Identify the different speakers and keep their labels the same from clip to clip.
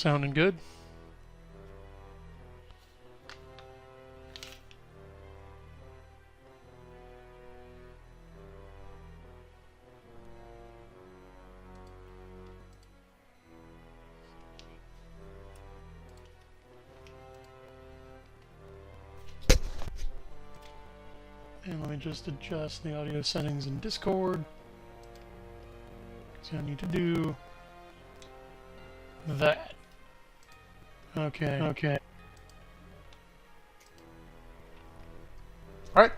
Speaker 1: Sounding good. And let me just adjust the audio settings in Discord. So I need to do that. Okay. Alright.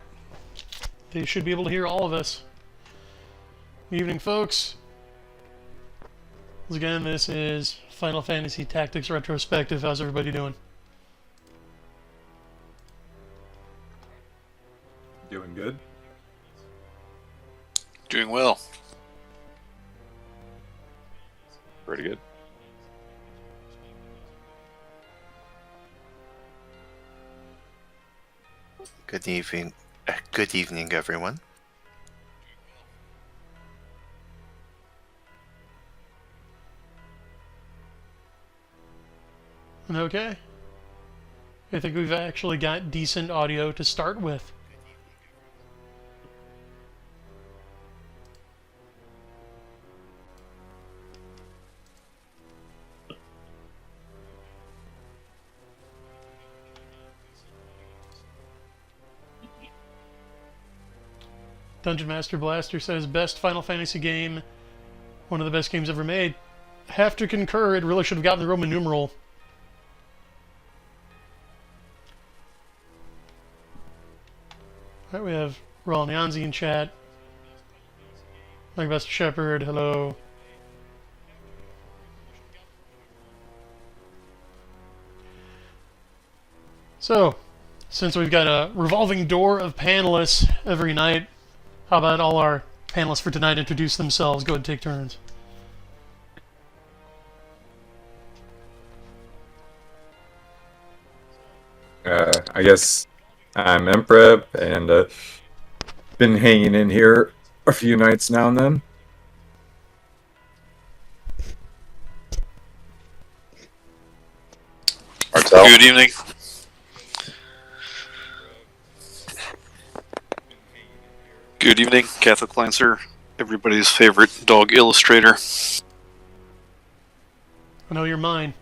Speaker 1: They should be able to hear all of us. Good evening, folks. Once again, this is Final Fantasy Tactics Retrospective. How's everybody doing?
Speaker 2: Doing good.
Speaker 3: Doing well.
Speaker 4: Pretty good.
Speaker 5: Good evening. Good evening, everyone.
Speaker 1: Okay. I think we've actually got decent audio to start with. Dungeon Master Blaster says, best Final Fantasy game, one of the best games ever made. Have to concur, it really should have gotten the Roman numeral. Alright, we have Raul Nyanzi in chat. Mike Best Shepherd, hello. So, since we've got a revolving door of panelists every night, how about all our panelists for tonight introduce themselves? Go ahead and take turns.
Speaker 2: I guess I'm Emprep, and been hanging in here a few nights now and then.
Speaker 4: Marcel?
Speaker 3: Good evening. Good evening, Catholic Lancer, everybody's favorite dog illustrator.
Speaker 1: I know you're mine.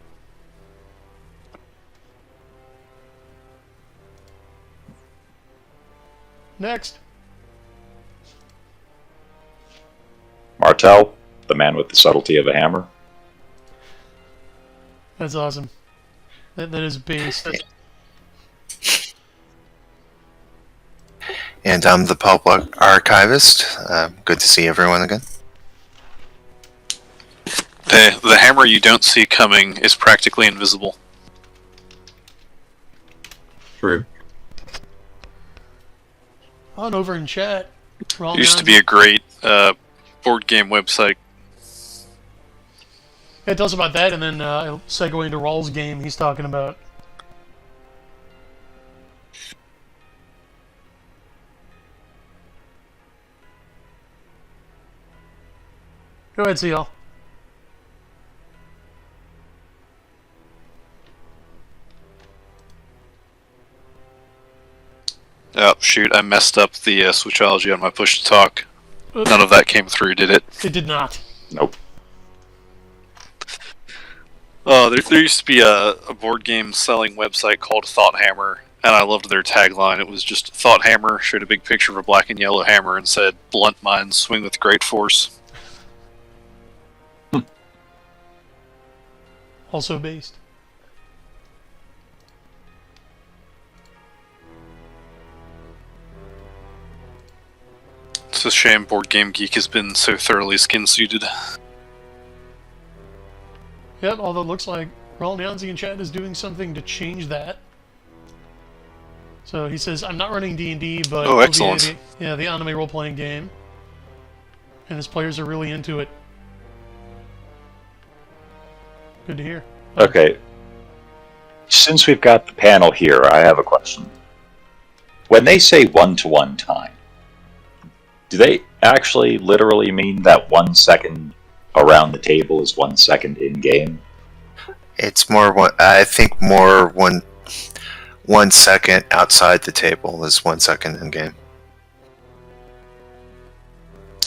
Speaker 1: Next.
Speaker 4: Martel, the man with the subtlety of a hammer.
Speaker 1: That's awesome. That is based.
Speaker 5: And I'm the Pulp Archivist. Good to see everyone again.
Speaker 3: The hammer you don't see coming is practically invisible.
Speaker 2: True.
Speaker 1: On over in chat.
Speaker 3: It used to be a great board game website.
Speaker 1: Yeah, tell us about that, and then I'll segue into Raul's game he's talking about. Go ahead, CL.
Speaker 3: Oh, shoot, I messed up the switchology on my push to talk.
Speaker 1: Oops.
Speaker 3: None of that came through, did it?
Speaker 1: It did not.
Speaker 4: Nope.
Speaker 3: Oh, there used to be a board game selling website called Thought Hammer, and I loved their tagline. It was just Thought Hammer, showed a big picture of a black and yellow hammer, and said, "Blunt minds swing with great force."
Speaker 1: Also based.
Speaker 3: It's a shame Board Game Geek has been so thoroughly skin-suited.
Speaker 1: Yep, although it looks like Raul Nyanzi in chat is doing something to change that. So he says, I'm not running D&D, but
Speaker 3: Oh, excellent.
Speaker 1: the anime role-playing game. And his players are really into it. Good to hear.
Speaker 4: Okay. Since we've got the panel here, I have a question. When they say one-to-one time, do they actually literally mean that 1 second around the table is 1 second in-game?
Speaker 5: It's more one. I think more 1 second outside the table is 1 second in game.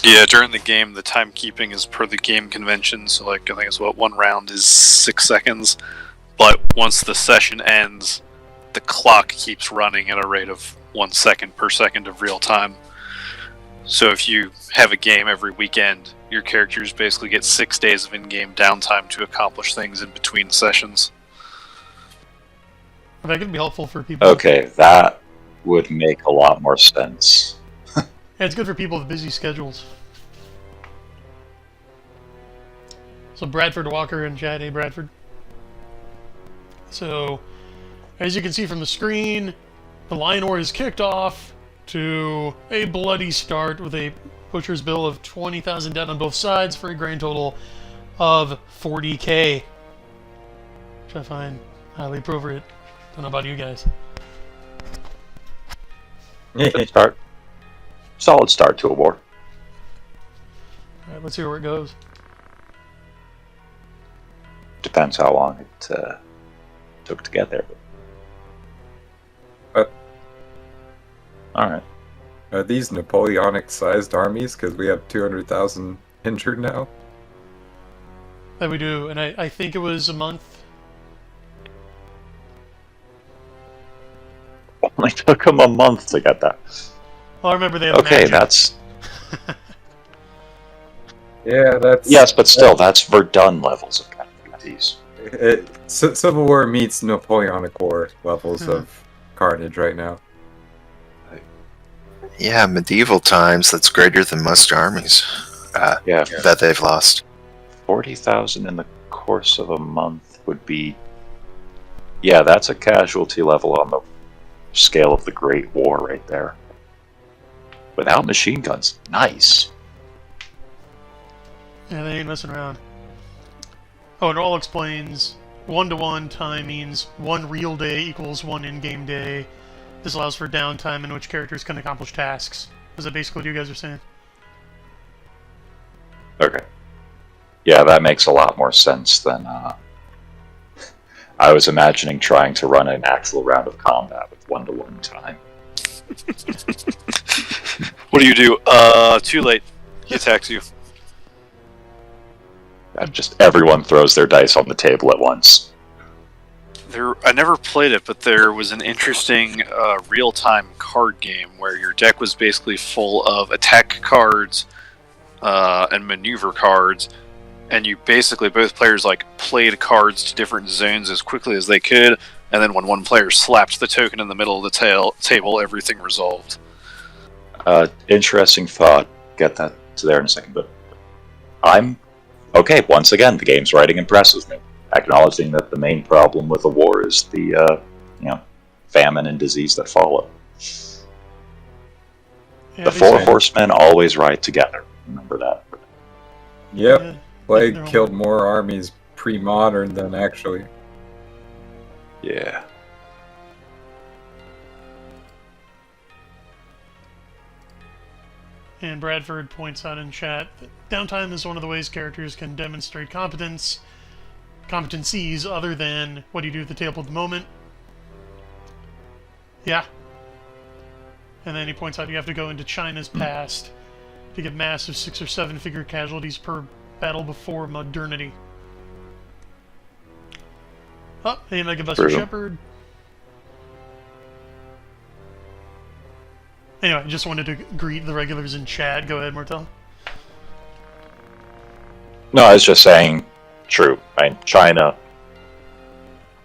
Speaker 3: Yeah, during the game, the timekeeping is per the game convention. So, like, I think it's one round is 6 seconds. But once the session ends, the clock keeps running at a rate of 1 second per second of real time. So if you have a game every weekend, your characters basically get 6 days of in-game downtime to accomplish things in between sessions.
Speaker 1: That could be helpful for people.
Speaker 4: Okay, that would make a lot more sense.
Speaker 1: Yeah, it's good for people with busy schedules. So Bradford Walker and chat, hey Bradford. So, as you can see from the screen, the Lion War is kicked off to a bloody start with a butcher's bill of 20,000 dead on both sides for a grand total of 40k. Which I find highly appropriate. Don't know about you guys.
Speaker 4: Good start. Solid start to a war.
Speaker 1: Alright, let's hear where it goes.
Speaker 4: Depends how long it took to get there. Alright.
Speaker 2: Are these Napoleonic-sized armies? Because we have 200,000 injured now.
Speaker 1: That we do, and I think it was a month.
Speaker 4: Only took them a month to get that.
Speaker 1: Well, I remember they have
Speaker 4: Okay,
Speaker 1: magic.
Speaker 4: that's...
Speaker 2: Yeah, that's...
Speaker 4: Yes, but still, that's Verdun levels of casualties.
Speaker 2: Civil War meets Napoleonic War levels of carnage right now.
Speaker 5: Yeah, medieval times. That's greater than most armies
Speaker 4: Yeah,
Speaker 5: that they've lost.
Speaker 4: 40,000 in the course of a month would be... Yeah, that's a casualty level on the scale of the Great War right there. Without machine guns. Nice.
Speaker 1: Yeah, they ain't messing around. Oh, and it all explains 1-to-1 time means 1 real day equals 1 in-game day. This allows for downtime in which characters can accomplish tasks. Is that basically what you guys are saying?
Speaker 4: Okay. Yeah, that makes a lot more sense than I was imagining trying to run an actual round of combat with 1-to-1 time.
Speaker 3: What do? Too late. He attacks you.
Speaker 4: Just everyone throws their dice on the table at once.
Speaker 3: I never played it, but there was an interesting real-time card game where your deck was basically full of attack cards and maneuver cards, and you basically, both players played cards to different zones as quickly as they could, and then when one player slapped the token in the middle of the table, everything resolved.
Speaker 4: Interesting thought. Get that to there in a second, but okay, once again, the game's writing impresses me. Acknowledging that the main problem with the war is the, famine and disease that follow.
Speaker 1: Yeah,
Speaker 4: The four horsemen always ride together. Remember that.
Speaker 2: Yep.
Speaker 1: Yeah,
Speaker 2: Plague
Speaker 1: they're
Speaker 2: killed more armies pre-modern than actually.
Speaker 4: Yeah.
Speaker 1: And Bradford points out in chat that downtime is one of the ways characters can demonstrate competencies other than what do you do at the table at the moment. Yeah. And then he points out you have to go into China's past to get massive 6 or 7 figure casualties per battle before modernity. Oh, hey Mega Buster
Speaker 4: Brutal.
Speaker 1: Shepherd. Anyway, I just wanted to greet the regulars in chat. Go ahead, Martel.
Speaker 4: No, I was just saying, true. China...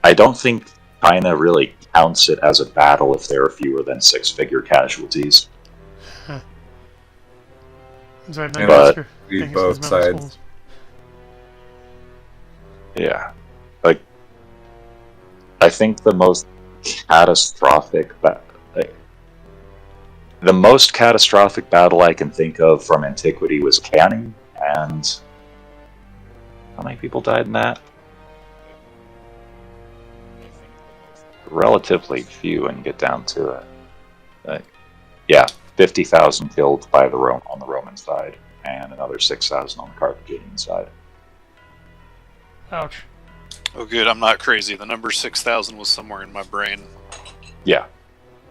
Speaker 4: I don't think China really counts it as a battle if there are fewer than 6-figure casualties.
Speaker 1: Sorry,
Speaker 2: But
Speaker 1: Mega Buster.
Speaker 2: we
Speaker 1: Thank you
Speaker 2: both
Speaker 1: for those mountain
Speaker 2: sides.
Speaker 1: schools.
Speaker 4: Yeah. I think the most catastrophic... The most catastrophic battle I can think of from antiquity was Canning, and... How many people died in that? Relatively few, and get down to it. Yeah, 50,000 killed by on the Roman side, and another 6,000 on the Carthaginian side.
Speaker 1: Ouch.
Speaker 3: Oh, good. I'm not crazy. The number 6,000 was somewhere in my brain.
Speaker 4: Yeah.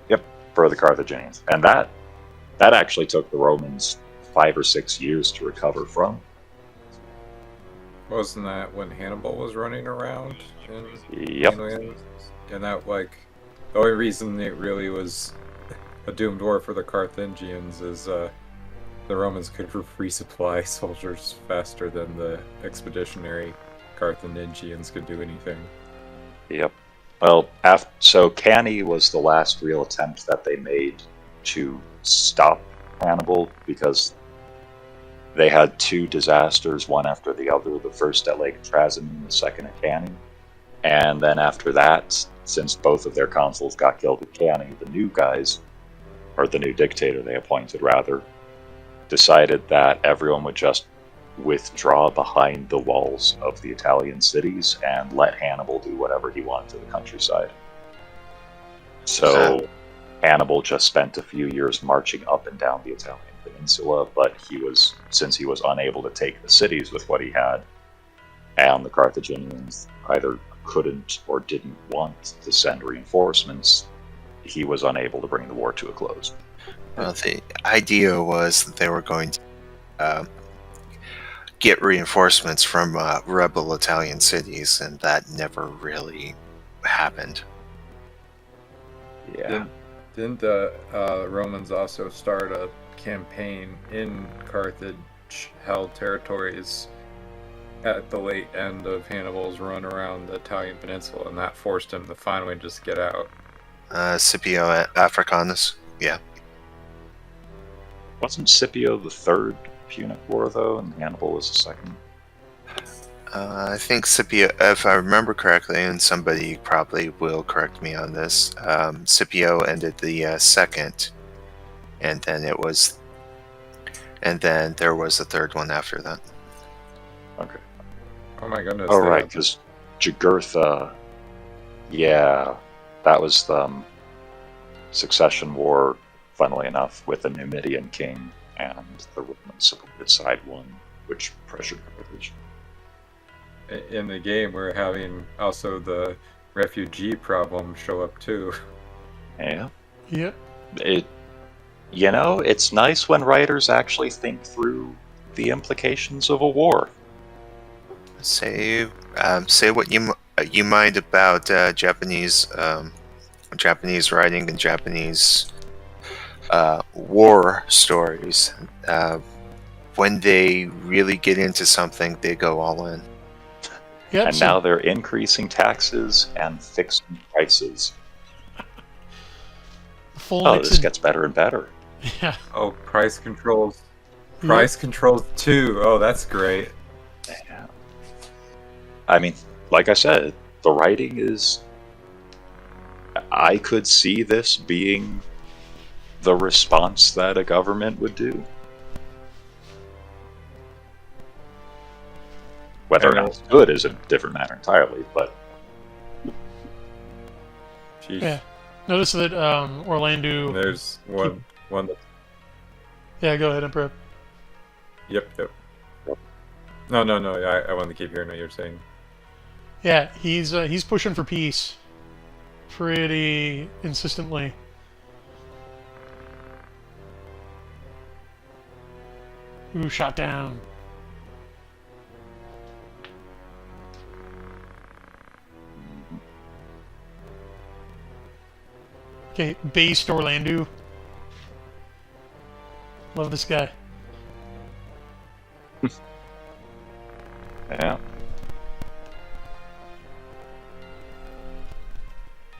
Speaker 4: Yep. For the Carthaginians. And that actually took the Romans 5 or 6 years to recover from.
Speaker 2: Wasn't that when Hannibal was running around in
Speaker 4: Yep.
Speaker 2: England? And that, like, the only reason it really was a doomed war for the Carthaginians is the Romans could resupply soldiers faster than the expeditionary Carthaginians could do anything.
Speaker 4: Yep. Well, so Cannae was the last real attempt that they made to stop Hannibal, because they had 2 disasters, one after the other. The first at Lake Trasimene, the second at Cannae. And then after that, since both of their consuls got killed at Cannae, the new guys, or the new dictator they appointed rather, decided that everyone would just withdraw behind the walls of the Italian cities and let Hannibal do whatever he wanted to the countryside. So Hannibal just spent a few years marching up and down the Italian peninsula, but since he was unable to take the cities with what he had, and the Carthaginians either couldn't or didn't want to send reinforcements, he was unable to bring the war to a close.
Speaker 5: Well, the idea was that they were going to get reinforcements from rebel Italian cities, and that never really happened.
Speaker 4: Yeah.
Speaker 2: Didn't the Romans also start a campaign in Carthage-held territories at the late end of Hannibal's run around the Italian peninsula, and that forced him to finally just get out?
Speaker 5: Scipio Africanus, yeah.
Speaker 4: Wasn't Scipio the third Punic War, though, and Hannibal was the second?
Speaker 5: I think Scipio, if I remember correctly, and somebody probably will correct me on this, Scipio ended the second, and then there was a third one after that.
Speaker 4: Okay.
Speaker 2: Oh my goodness.
Speaker 4: Oh, right, because Jugurtha, yeah, that was the succession war, funnily enough, with the Numidian king, and the Romans supported side one, which pressured Carthage.
Speaker 2: In the game, we're having also the refugee problem show up too.
Speaker 4: Yeah.
Speaker 1: Yep.
Speaker 4: It's nice when writers actually think through the implications of a war.
Speaker 5: Say what you mind about Japanese writing and Japanese war stories. When they really get into something, they go all in.
Speaker 1: Yep,
Speaker 4: And now they're increasing taxes and fixing prices.
Speaker 1: full
Speaker 4: Oh,
Speaker 1: mix
Speaker 4: this
Speaker 1: of-
Speaker 4: gets better and better.
Speaker 1: Yeah.
Speaker 2: Oh, price controls. Price controls too. Oh, that's great.
Speaker 4: Yeah. I mean, like I said, the writing is... I could see this being the response that a government would do. Whether or not it's good is a different matter entirely, but...
Speaker 2: Sheesh.
Speaker 1: Yeah. Notice that Orlando.
Speaker 2: There's one that.
Speaker 1: Yeah, go ahead, Emperor.
Speaker 2: Yep. No. I wanted to keep hearing what you're saying.
Speaker 1: Yeah, he's pushing for peace pretty insistently. Ooh, shot down. Okay, based Orlando. Love this guy.
Speaker 4: Yeah.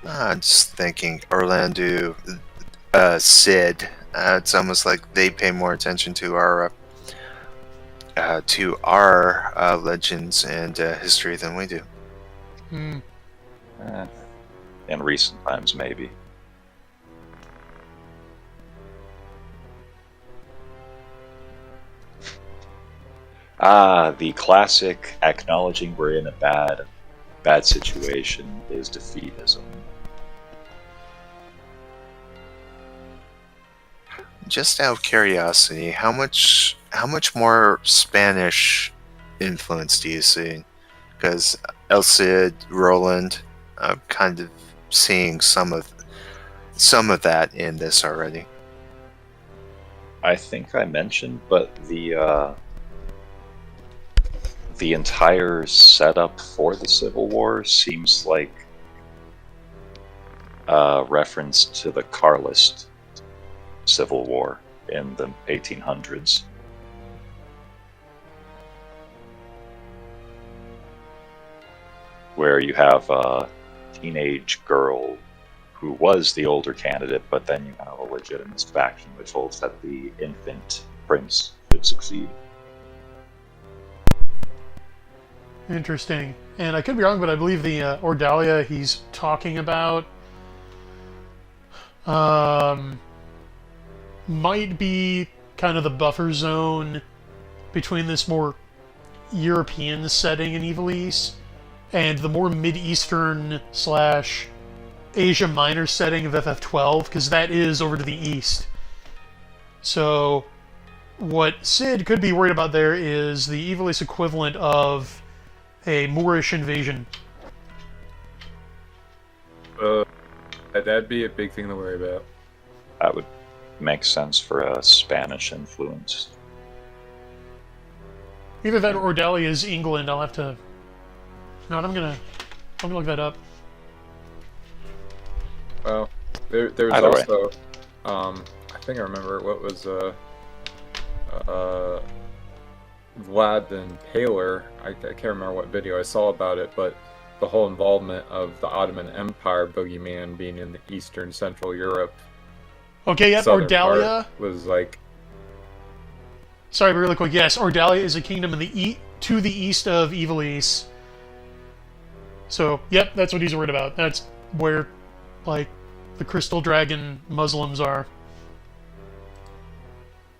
Speaker 5: I'm just thinking Orlando, Sid. It's almost like they pay more attention to our legends and history than we do.
Speaker 1: Hmm.
Speaker 4: In recent times, maybe. The classic acknowledging we're in a bad situation is defeatism.
Speaker 5: Just out of curiosity, how much more Spanish influence do you see? Because El Cid, Roland. I'm kind of seeing some of that in this already.
Speaker 4: I think I mentioned, but the entire setup for the Civil War seems like a reference to the Carlist Civil War in the 1800s. Where you have a teenage girl who was the older candidate, but then you have a legitimate faction which holds that the infant prince should succeed.
Speaker 1: Interesting. And I could be wrong, but I believe the Ordalia he's talking about might be kind of the buffer zone between this more European setting in Evil East and the more Mid-Eastern / Asia Minor setting of FF12, because that is over to the east. So what Sid could be worried about there is the Evil East equivalent of a Moorish invasion.
Speaker 2: That'd be a big thing to worry about.
Speaker 4: That would make sense for a Spanish influence.
Speaker 1: Either that or Ordalia is England. I'll have to. No, I'm gonna look that up.
Speaker 2: Well, there's
Speaker 4: Either way.
Speaker 2: also, I think I remember what was Vlad and Paler. I can't remember what video I saw about it, but the whole involvement of the Ottoman Empire boogeyman being in the Eastern Central Europe.
Speaker 1: Okay, yep,
Speaker 2: southern
Speaker 1: Ordalia
Speaker 2: part was like.
Speaker 1: Sorry, but really quick. Yes, Ordalia is a kingdom in the to the east of Evil East. So, yep, that's what he's worried about. That's where, like, the Crystal Dragon Muslims are.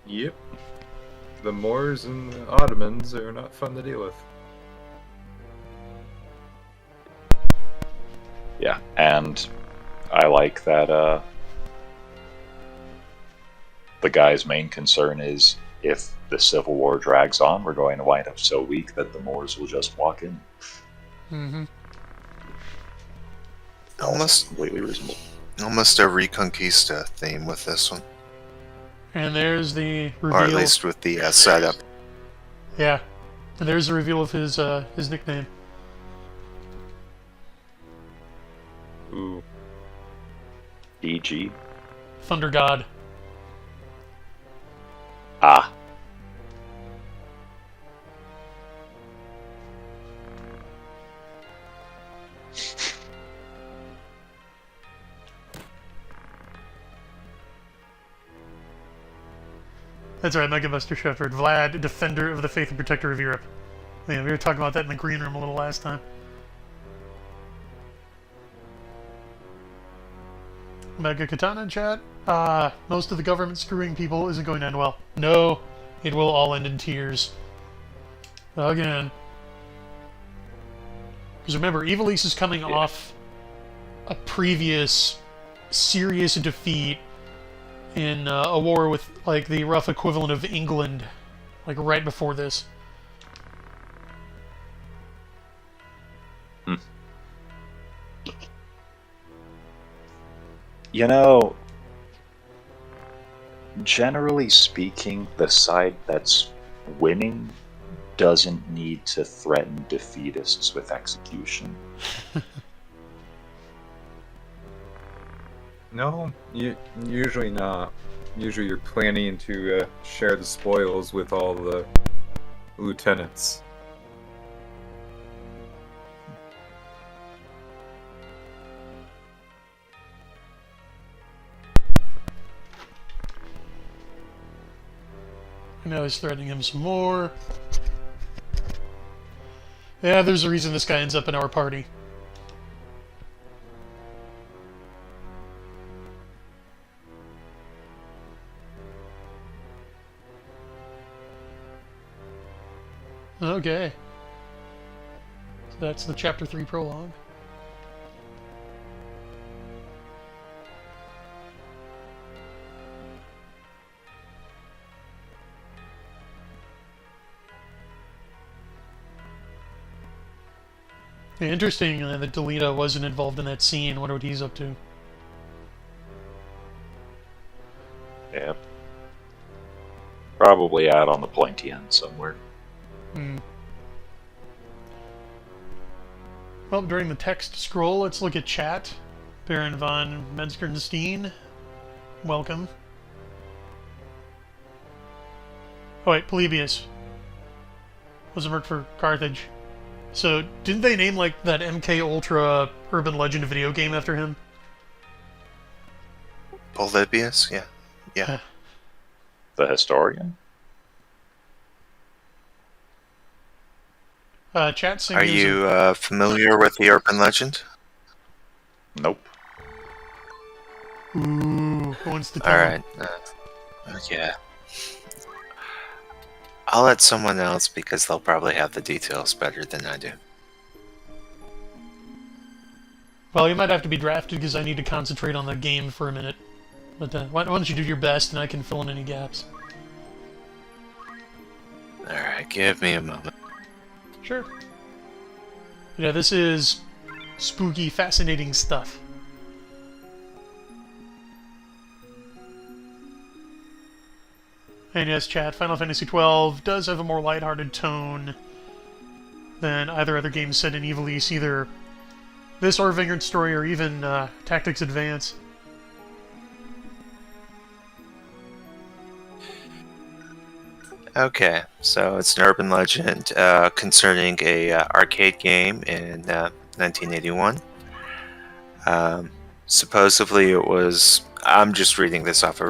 Speaker 2: Yep. The Moors and the Ottomans are not fun to deal with.
Speaker 4: Yeah, and I like that the guy's main concern is if the Civil War drags on, we're going to wind up so weak that the Moors will just walk in.
Speaker 1: Mm-hmm.
Speaker 5: Almost
Speaker 4: completely reasonable.
Speaker 5: Almost a Reconquista theme with this one.
Speaker 1: And there's the reveal.
Speaker 5: Or at least with the setup.
Speaker 1: Yeah. And there's the reveal of his nickname.
Speaker 2: Ooh.
Speaker 4: EG.
Speaker 1: Thunder God.
Speaker 4: Ah.
Speaker 1: That's right, Mega Buster Shepherd. Vlad, Defender of the Faith and Protector of Europe. Yeah, we were talking about that in the green room a little last time. Mega Katana in chat. Most of the government screwing people isn't going to end well. No, it will all end in tears. Again. Because remember, Evil East is coming off a previous serious defeat in a war with, like, the rough equivalent of England, like, right before this.
Speaker 4: You know, generally speaking, the side that's winning doesn't need to threaten defeatists with execution.
Speaker 2: No, usually not. Usually you're planning to share the spoils with all the lieutenants.
Speaker 1: Now he's threatening him some more. Yeah, there's a reason this guy ends up in our party. Okay. So that's the Chapter 3 prologue. Yeah, interesting that Delita wasn't involved in that scene. I wonder what he's up to.
Speaker 4: Yep. Probably out on the pointy end somewhere.
Speaker 1: Hmm. Well, during the text scroll, let's look at chat. Baron von Metzgerstein, welcome. Oh wait, Polybius was a merc for Carthage. So, didn't they name, like, that MK Ultra urban legend video game after him?
Speaker 5: Polybius, yeah. Yeah.
Speaker 4: The historian?
Speaker 1: Chat saying
Speaker 5: Are you familiar with the urban legend?
Speaker 4: Nope.
Speaker 1: Ooh, who wants to tell?
Speaker 5: Alright. Yeah. I'll let someone else because they'll probably have the details better than I do.
Speaker 1: Well, you might have to be drafted because I need to concentrate on the game for a minute. But why don't you do your best and I can fill in any gaps?
Speaker 5: Alright, give me a moment.
Speaker 1: Sure. Yeah, this is spooky, fascinating stuff. And yes, chat, Final Fantasy XII does have a more lighthearted tone than either other game set in Ivalice, either this or Vineyard Story or even Tactics Advance.
Speaker 5: Okay, so it's an urban legend concerning a arcade game in 1981. Supposedly it was... I'm just reading this off of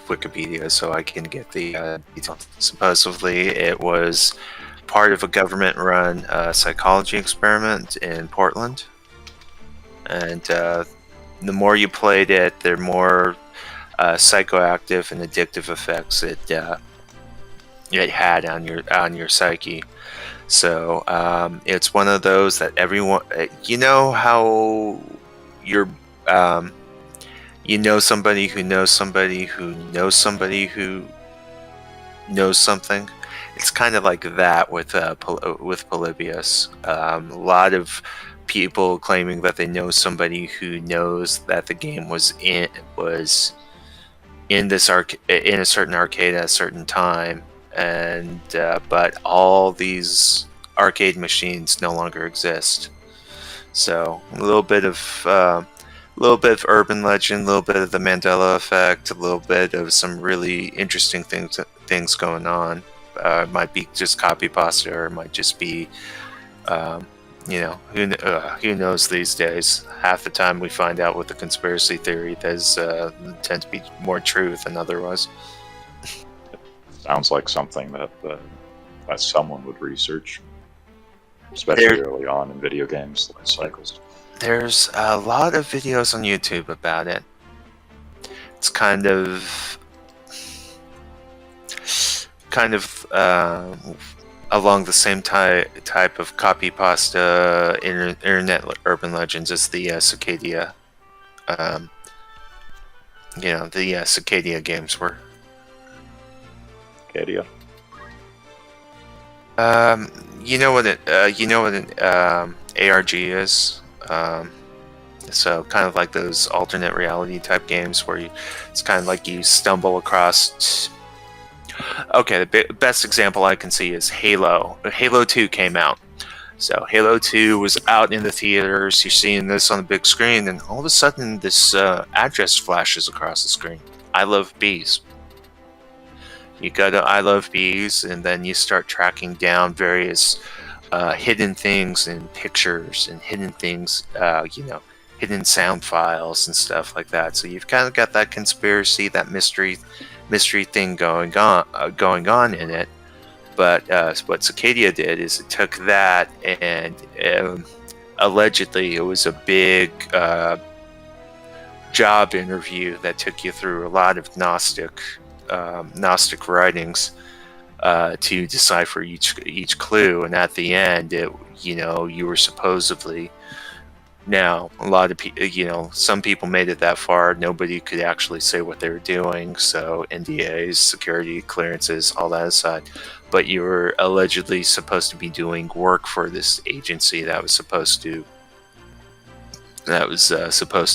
Speaker 5: Wikipedia so I can get the details. Supposedly it was part of a government-run psychology experiment in Portland. And the more you played it, the more psychoactive and addictive effects it had on your psyche. So it's one of those that everyone... You know how you're... you know somebody who knows somebody who knows somebody who knows something. It's kind of like that with Polybius. A lot of people claiming that they know somebody who knows that the game was in a certain arcade at a certain time, and but all these arcade machines no longer exist. So a little bit of urban legend, a little bit of the Mandela effect, a little bit of some really interesting things going on. It might be just copy pasta, or it might just be, who knows these days. Half the time we find out with the conspiracy theory, there's tend to be more truth than otherwise.
Speaker 4: Sounds like something that someone would research, especially early on in video games life cycles.
Speaker 5: There's a lot of videos on YouTube about it. It's kind of along the same type of copy pasta internet urban legends as the Cicadia. The Cicadia games were.
Speaker 4: Cicadia.
Speaker 5: You know what an ARG is. So kind of like those alternate reality type games where it's kind of like you stumble across. Okay, the best example I can see is Halo. Halo 2 came out. So Halo 2 was out in the theaters. You're seeing this on the big screen, and all of a sudden this address flashes across the screen. I love bees. You go to I love bees, and then you start tracking down various hidden things in pictures and hidden things, hidden sound files and stuff like that. So you've kind of got that conspiracy, that mystery thing going on in it. But what Cicadia did is it took that and allegedly it was a big job interview that took you through a lot of Gnostic writings to decipher each clue, and at the end, you were supposedly Now, a lot of people, some people made it that far. Nobody could actually say what they were doing. So NDAs, security clearances, all that aside. But you were allegedly supposed to be doing work for this agency that was supposed to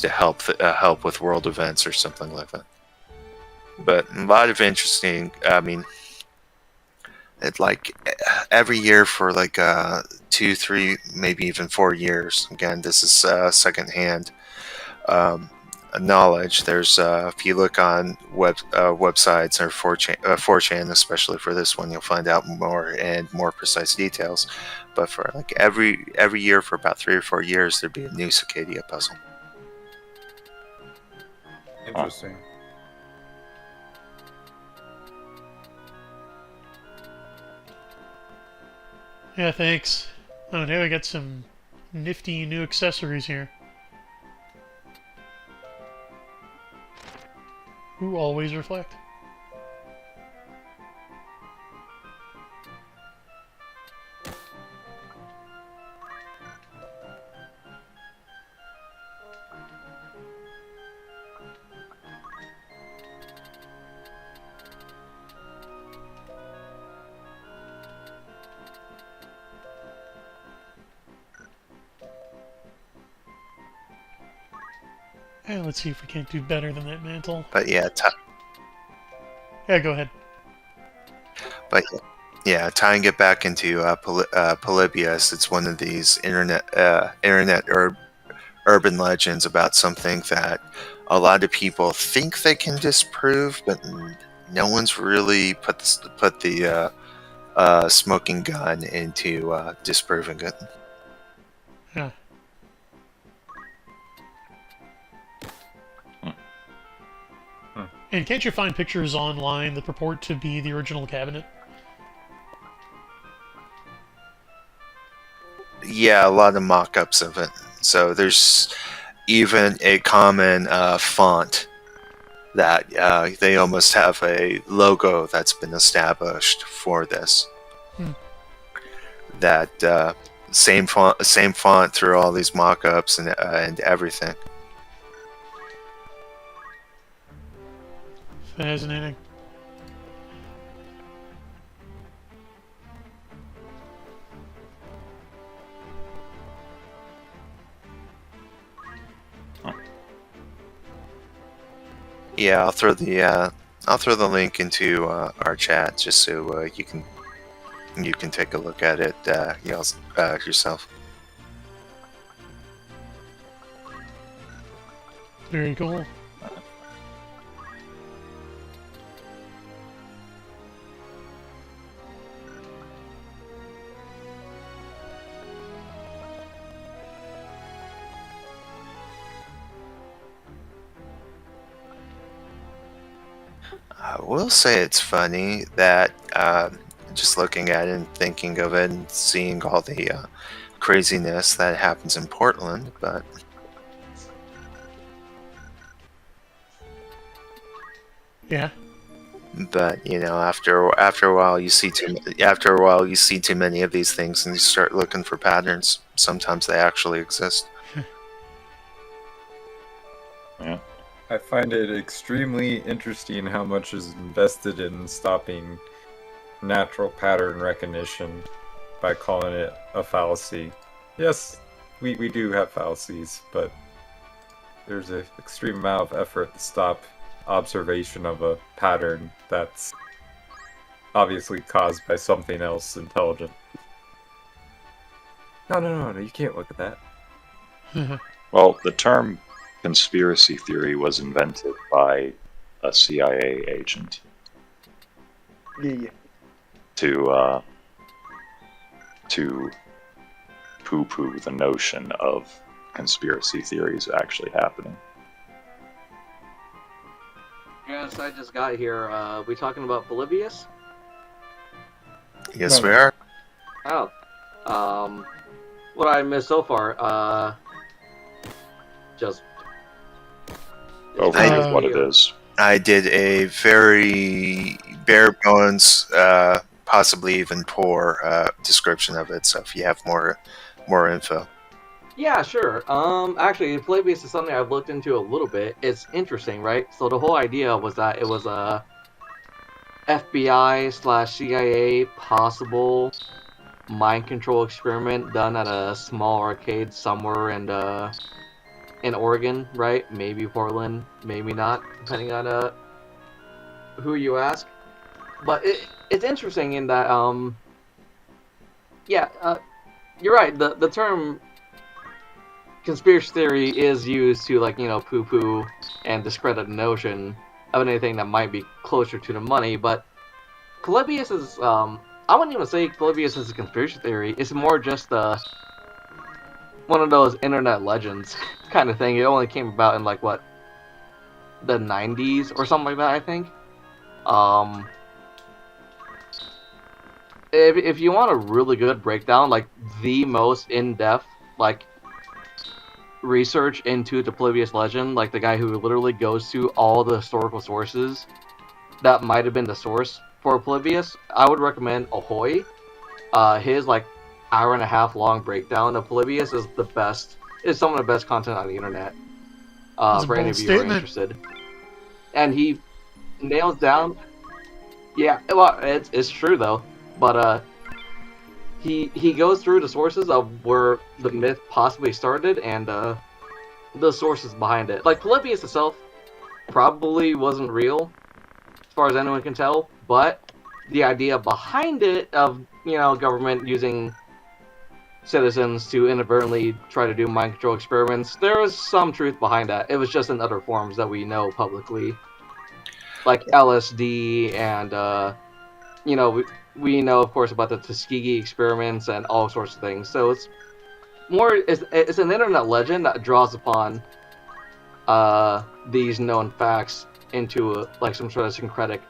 Speaker 5: help with world events or something like that. But a lot of interesting. I mean, it like every year for like 2, 3, maybe even 4 years. Again, this is secondhand knowledge. There's if you look on websites or 4chan, especially for this one, you'll find out more and more precise details. But for like every year for about 3 or 4 years, there'd be a new Cicadia puzzle.
Speaker 2: Interesting.
Speaker 1: Yeah, thanks. Oh, now we got some nifty new accessories here. Ooh, always reflect. And let's see if we can't do better than that mantle.
Speaker 5: But yeah,
Speaker 1: Yeah, go ahead.
Speaker 5: but yeah, tying it back into Polybius, it's one of these internet urban legends about something that a lot of people think they can disprove, but no one's really put the smoking gun into disproving it.
Speaker 1: Yeah. And can't you find pictures online that purport to be the original cabinet?
Speaker 5: Yeah, a lot of mock-ups of it. So there's even a common font that they almost have a logo that's been established for this. That same font through all these mock-ups and everything.
Speaker 1: Fascinating.
Speaker 5: Yeah, I'll throw the link into our chat just so you can take a look at it yourself.
Speaker 1: Very cool.
Speaker 5: I will say it's funny that just looking at it and thinking of it and seeing all the craziness that happens in Portland, but
Speaker 1: Yeah.
Speaker 5: after a while you see too many of these things and you start looking for patterns. Sometimes they actually exist.
Speaker 4: Yeah.
Speaker 2: I find it extremely interesting how much is invested in stopping natural pattern recognition by calling it a fallacy. Yes, we do have fallacies, but there's an extreme amount of effort to stop observation of a pattern that's obviously caused by something else intelligent. No, you can't look at that.
Speaker 4: Well, the term conspiracy theory was invented by a CIA agent to poo-poo the notion of conspiracy theories actually happening.
Speaker 6: Yes, I just got here. We talking about Polybius?
Speaker 5: Yes,
Speaker 2: No.
Speaker 5: we are.
Speaker 6: Oh. What I missed so far, just...
Speaker 4: Over what it is.
Speaker 5: I did a very bare bones, possibly even poor description of it. So if you have more info,
Speaker 6: Yeah, sure. Actually, Polybius is something I've looked into a little bit. It's interesting, right? So the whole idea was that it was a FBI/CIA possible mind control experiment done at a small arcade somewhere in Oregon, right? Maybe Portland, maybe not, depending on who you ask. But it's interesting in that yeah, you're right. The term conspiracy theory is used to, like, poo-poo and discredit the notion of anything that might be closer to the money, but Polybius is I wouldn't even say Polybius is a conspiracy theory. It's more just one of those internet legends kind of thing. It only came about in, like, what, the 90s or something like that, I think. If you want a really good breakdown, like the most in-depth, like, research into the Polybius legend, like the guy who literally goes to all the historical sources that might have been the source for Polybius, I would recommend Ahoy. His, like, hour and a half long breakdown of Polybius is the best. Is some of the best content on the internet.
Speaker 1: That's a
Speaker 6: For any
Speaker 1: bold
Speaker 6: of you who are
Speaker 1: statement.
Speaker 6: interested, and he nails down. Yeah, well, it's true though, but he goes through the sources of where the myth possibly started and the sources behind it. Like, Polybius itself probably wasn't real, as far as anyone can tell, but the idea behind it of, government using citizens to inadvertently try to do mind control experiments, there was some truth behind that. It was just in other forms that we know publicly, like LSD and we know, of course, about the Tuskegee experiments and all sorts of things. So it's an internet legend that draws upon these known facts into like some sort of syncretic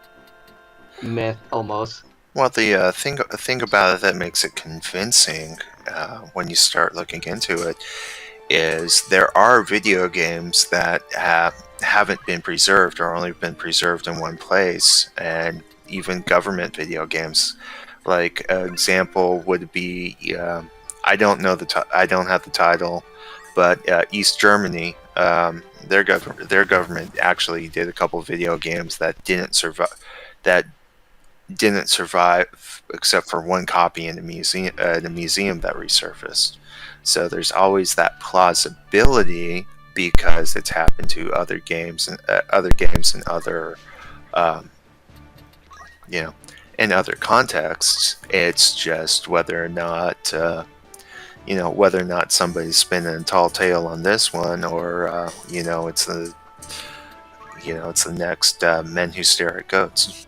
Speaker 6: myth almost.
Speaker 5: Well, the thing about it that makes it convincing when you start looking into it is there are video games that haven't been preserved or only been preserved in one place, and even government video games. Like an example would be I don't know I don't have the title, but East Germany, their government actually did a couple of video games that didn't survive. That didn't survive except for one copy in the museum that resurfaced. So there's always that plausibility because it's happened to other games and other in other contexts. It's just whether or not somebody's spinning a tall tale on this one, or it's the next Men Who Stare at Goats.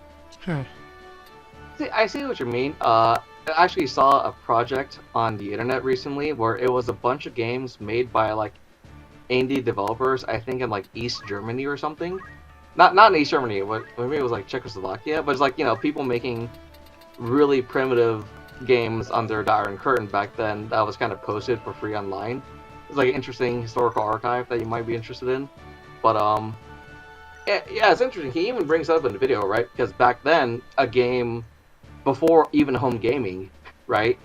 Speaker 6: I see what you mean. I actually saw a project on the internet recently where it was a bunch of games made by, like, indie developers, I think in, like, East Germany or something. Not in East Germany, but maybe it was like Czechoslovakia. But it's like, people making really primitive games under the Iron Curtain back then that was kind of posted for free online. It's like an interesting historical archive that you might be interested in. But yeah, it's interesting. He even brings it up in the video, right? Because back then, a game before even home gaming, right?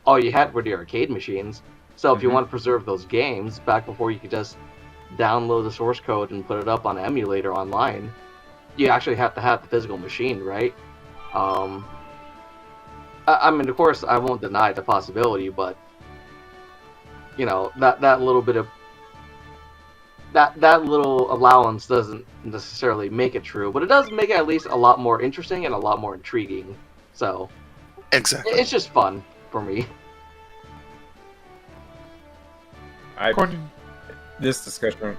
Speaker 6: All you had were the arcade machines. So if you want to preserve those games back before you could just download the source code and put it up on an emulator online, you actually have to have the physical machine, right? I mean, of course, I won't deny the possibility, but that little bit of that little allowance doesn't necessarily make it true, but it does make it at least a lot more interesting and a lot more intriguing. So
Speaker 5: Exactly.
Speaker 6: it's just fun for me.
Speaker 2: This discussion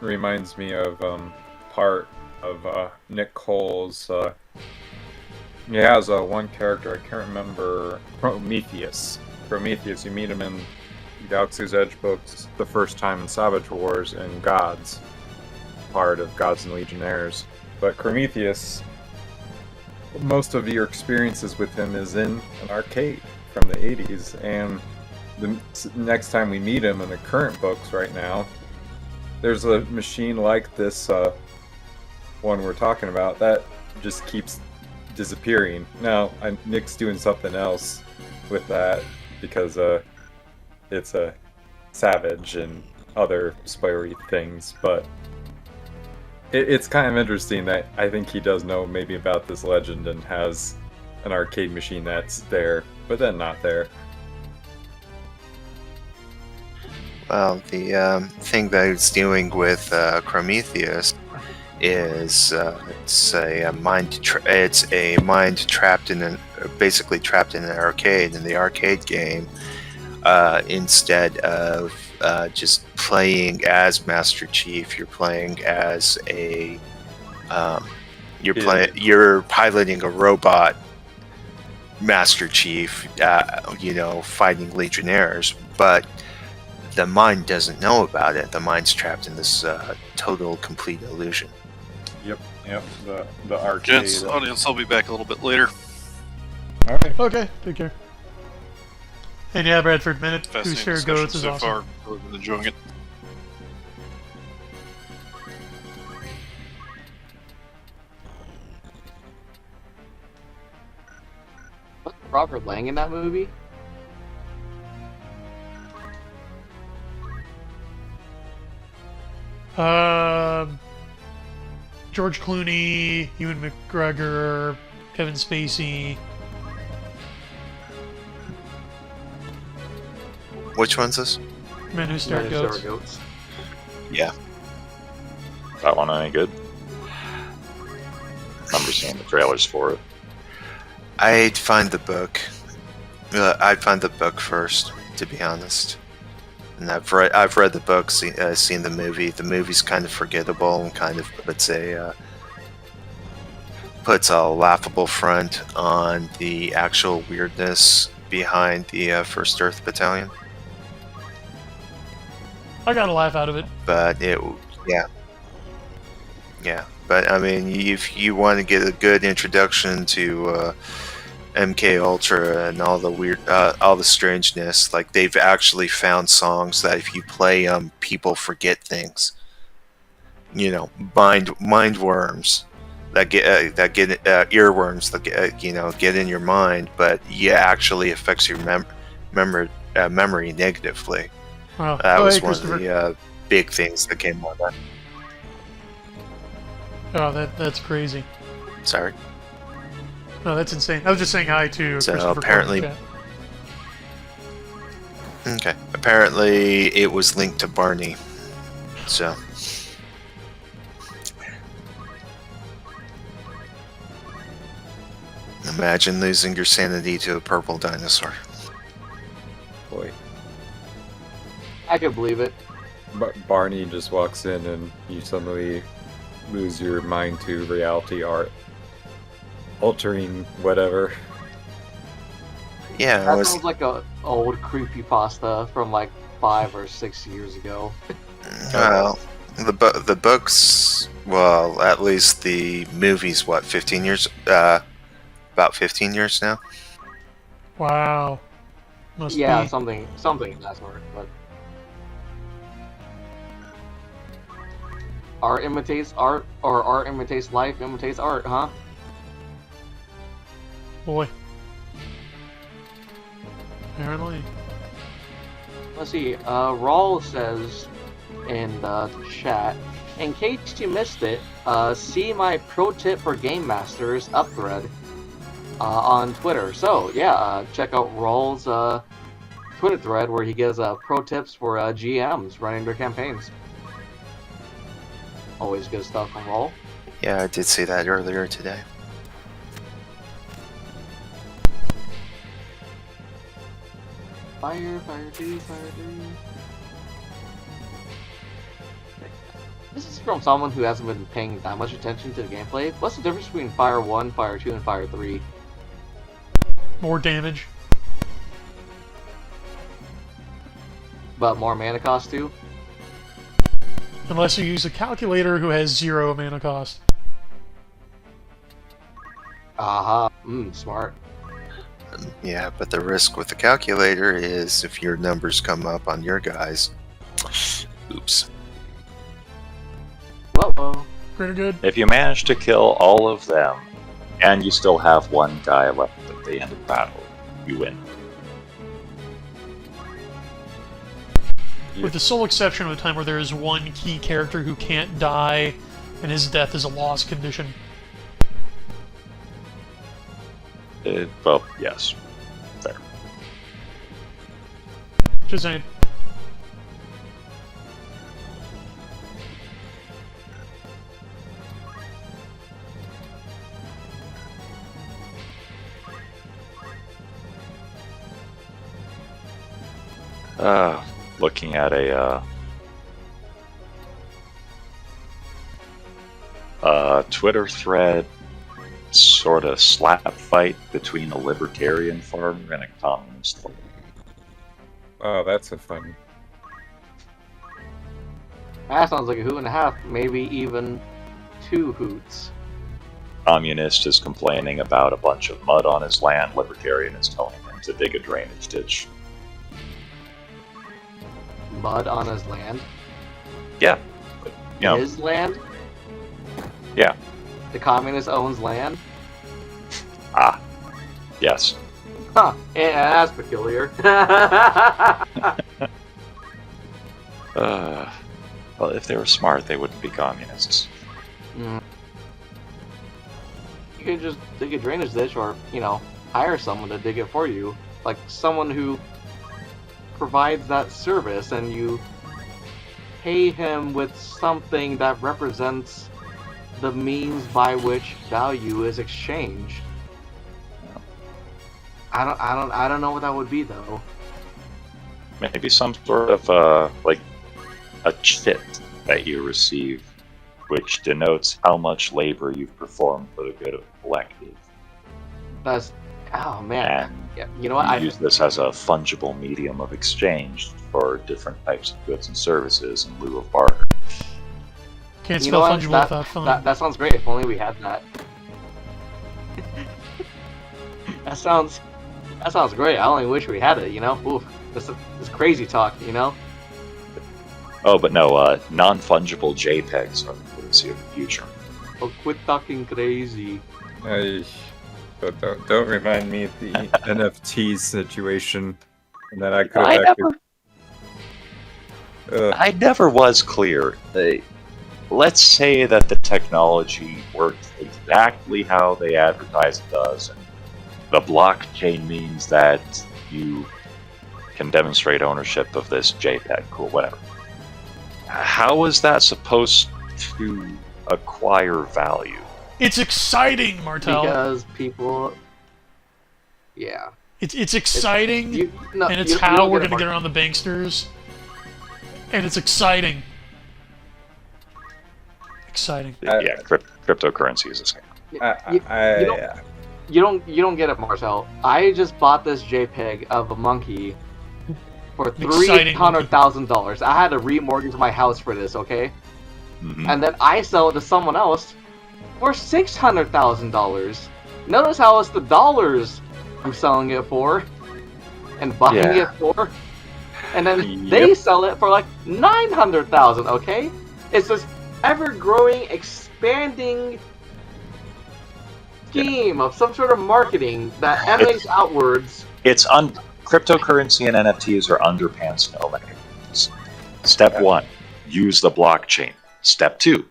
Speaker 2: reminds me of part of Nick Cole's. He has one character, I can't remember, Prometheus. Prometheus, you meet him in Galaxy's Edge books the first time in Savage Wars and Gods, part of Gods and Legionnaires. But Prometheus, most of your experiences with him is in an arcade from the 80s, and the next time we meet him in the current books right now, there's a machine like this one we're talking about that just keeps disappearing. Now, Nick's doing something else with that because it's a savage and other spoilery things, but it's kind of interesting that I think he does know maybe about this legend and has an arcade machine that's there, but then not there.
Speaker 5: Well, the thing that it's doing with Prometheus is it's a mind. It's a mind trapped in basically trapped in an arcade. In the arcade game, instead of just playing as Master Chief, you're playing as a you're piloting a robot Master Chief. Fighting Legionnaires, but the mind doesn't know about it. The mind's trapped in this total, complete illusion.
Speaker 2: Yep. The arcade.
Speaker 3: Gents, audience, I'll be back a little bit later.
Speaker 2: All right.
Speaker 1: Okay, take care. And yeah, Bradford, minute who
Speaker 3: Fascinating
Speaker 1: shared
Speaker 3: discussion
Speaker 1: goats is
Speaker 3: so
Speaker 1: awesome.
Speaker 3: far. Really been enjoying it.
Speaker 6: Was Robert Lang in that movie?
Speaker 1: George Clooney, Ewan McGregor, Kevin Spacey.
Speaker 5: Which one's this?
Speaker 1: Men Who Stare at
Speaker 6: Men Who
Speaker 1: Goats.
Speaker 6: Stare at Goats.
Speaker 5: Yeah.
Speaker 4: That one any good? Remember seeing the trailers for it.
Speaker 5: I'd find the book. I'd find the book first, to be honest. And I've read the book, seen the movie. The movie's kind of forgettable and kind of puts a laughable front on the actual weirdness behind the First Earth Battalion.
Speaker 1: I got a laugh out of it.
Speaker 5: But yeah. But I mean, if you want to get a good introduction to MK Ultra and all the weird, all the strangeness, like they've actually found songs that if you play them, people forget things. Mind worms that get earworms that get in your mind, but actually affects your memory negatively.
Speaker 1: Wow.
Speaker 5: That was
Speaker 1: hey,
Speaker 5: one of the big things that came on that.
Speaker 1: Oh, that's crazy.
Speaker 5: Sorry.
Speaker 1: No, that's insane. I was just saying hi to
Speaker 5: So
Speaker 1: Christopher
Speaker 5: apparently-
Speaker 1: Cole in chat.
Speaker 5: Okay. Apparently, it was linked to Barney. So. Imagine losing your sanity to a purple dinosaur.
Speaker 2: Boy.
Speaker 6: I could believe it.
Speaker 2: Barney just walks in and you suddenly lose your mind to reality art. Altering whatever.
Speaker 5: Yeah, it
Speaker 6: That
Speaker 5: was.
Speaker 6: sounds like a old creepypasta from like 5 or 6 years ago.
Speaker 5: Well, the books. Well, at least the movies. What, 15 years? About 15 years now.
Speaker 1: Wow. Must
Speaker 6: Yeah,
Speaker 1: be.
Speaker 6: something of that sort. But art imitates art, or art imitates life, imitates art, huh?
Speaker 1: Boy. Apparently.
Speaker 6: Let's see. Rawl says in the chat, in case you missed it, see my pro tip for Game Masters up thread on Twitter. So yeah, check out Rawl's Twitter thread where he gives pro tips for GMs running their campaigns. Always good stuff from Rawl.
Speaker 5: Yeah, I did see that earlier today.
Speaker 6: Fire 2, fire 3. This is from someone who hasn't been paying that much attention to the gameplay. What's the difference between Fire 1, Fire 2, and Fire 3?
Speaker 1: More damage.
Speaker 6: But more mana cost too?
Speaker 1: Unless you use a calculator who has 0 mana cost.
Speaker 6: Aha. Smart.
Speaker 5: Yeah, but the risk with the calculator is if your numbers come up on your guys. Oops.
Speaker 6: Whoa.
Speaker 1: Pretty good.
Speaker 4: If you manage to kill all of them, and you still have one guy left at the end of the battle, you win.
Speaker 1: with the sole exception of a time where there is one key character who can't die, and his death is a loss condition.
Speaker 4: Well, yes. Fair.
Speaker 1: Just saying.
Speaker 4: Looking at a Twitter thread, sort of slap fight between a libertarian farmer and a communist farmer.
Speaker 2: Oh, that's a fun.
Speaker 6: That sounds like a hoot and a half, maybe even 2 hoots.
Speaker 4: Communist is complaining about a bunch of mud on his land. Libertarian is telling him to dig a drainage ditch.
Speaker 6: Mud on his land?
Speaker 4: Yeah. But, you know,
Speaker 6: His land?
Speaker 4: yeah.
Speaker 6: The communist owns land?
Speaker 4: Ah. Yes.
Speaker 6: Huh. Yeah, that's peculiar.
Speaker 4: Well, if they were smart, they wouldn't be communists.
Speaker 6: You could just dig a drainage ditch or, hire someone to dig it for you. Like someone who provides that service and you pay him with something that represents the means by which value is exchanged. I don't know what that would be though.
Speaker 4: Maybe some sort of, like, a chit that you receive, which denotes how much labor you've performed for the good of the collective.
Speaker 6: That's, oh man.
Speaker 4: And
Speaker 6: Yeah, you know what?
Speaker 4: you use this as a fungible medium of exchange for different types of goods and services in lieu of barter.
Speaker 1: Can't
Speaker 6: You
Speaker 1: spell
Speaker 6: know what?
Speaker 1: fungible
Speaker 6: That-
Speaker 1: without fun.
Speaker 6: That sounds great. If only we had that. That sounds great. I only wish we had it. Oof, this crazy talk.
Speaker 4: Oh, but no, non-fungible JPEGs are the currency of the future.
Speaker 6: Oh, quit talking crazy.
Speaker 2: Don't remind me of the NFTs situation, and then I could have actually.
Speaker 4: I never was clear. Let's say that the technology works exactly how they advertise it does, and the blockchain means that you can demonstrate ownership of this JPEG. Cool, whatever. How is that supposed to acquire value?
Speaker 1: It's exciting, Martel.
Speaker 6: Because people. Yeah.
Speaker 1: It's exciting, and it's
Speaker 6: you
Speaker 1: how
Speaker 6: don't
Speaker 1: we're
Speaker 6: get it,
Speaker 1: going to get around the banksters. And it's exciting. Exciting.
Speaker 4: Yeah, cryptocurrency is a scam.
Speaker 6: You don't get it, Marcel. I just bought this JPEG of a monkey for
Speaker 1: Exciting
Speaker 6: $300,000. I had to remortgage my house for this, okay?
Speaker 4: Mhm.
Speaker 6: And then I sell it to someone else for $600,000. Notice how it's the dollars I'm selling it for and buying
Speaker 4: Yeah.
Speaker 6: it for, and then they sell it for like $900,000. Okay, it's this ever-growing, expanding scheme of some sort of marketing that emanates outwards.
Speaker 4: It's cryptocurrency and NFTs are underpants no mechanisms. Step 1, use the blockchain. Step 2,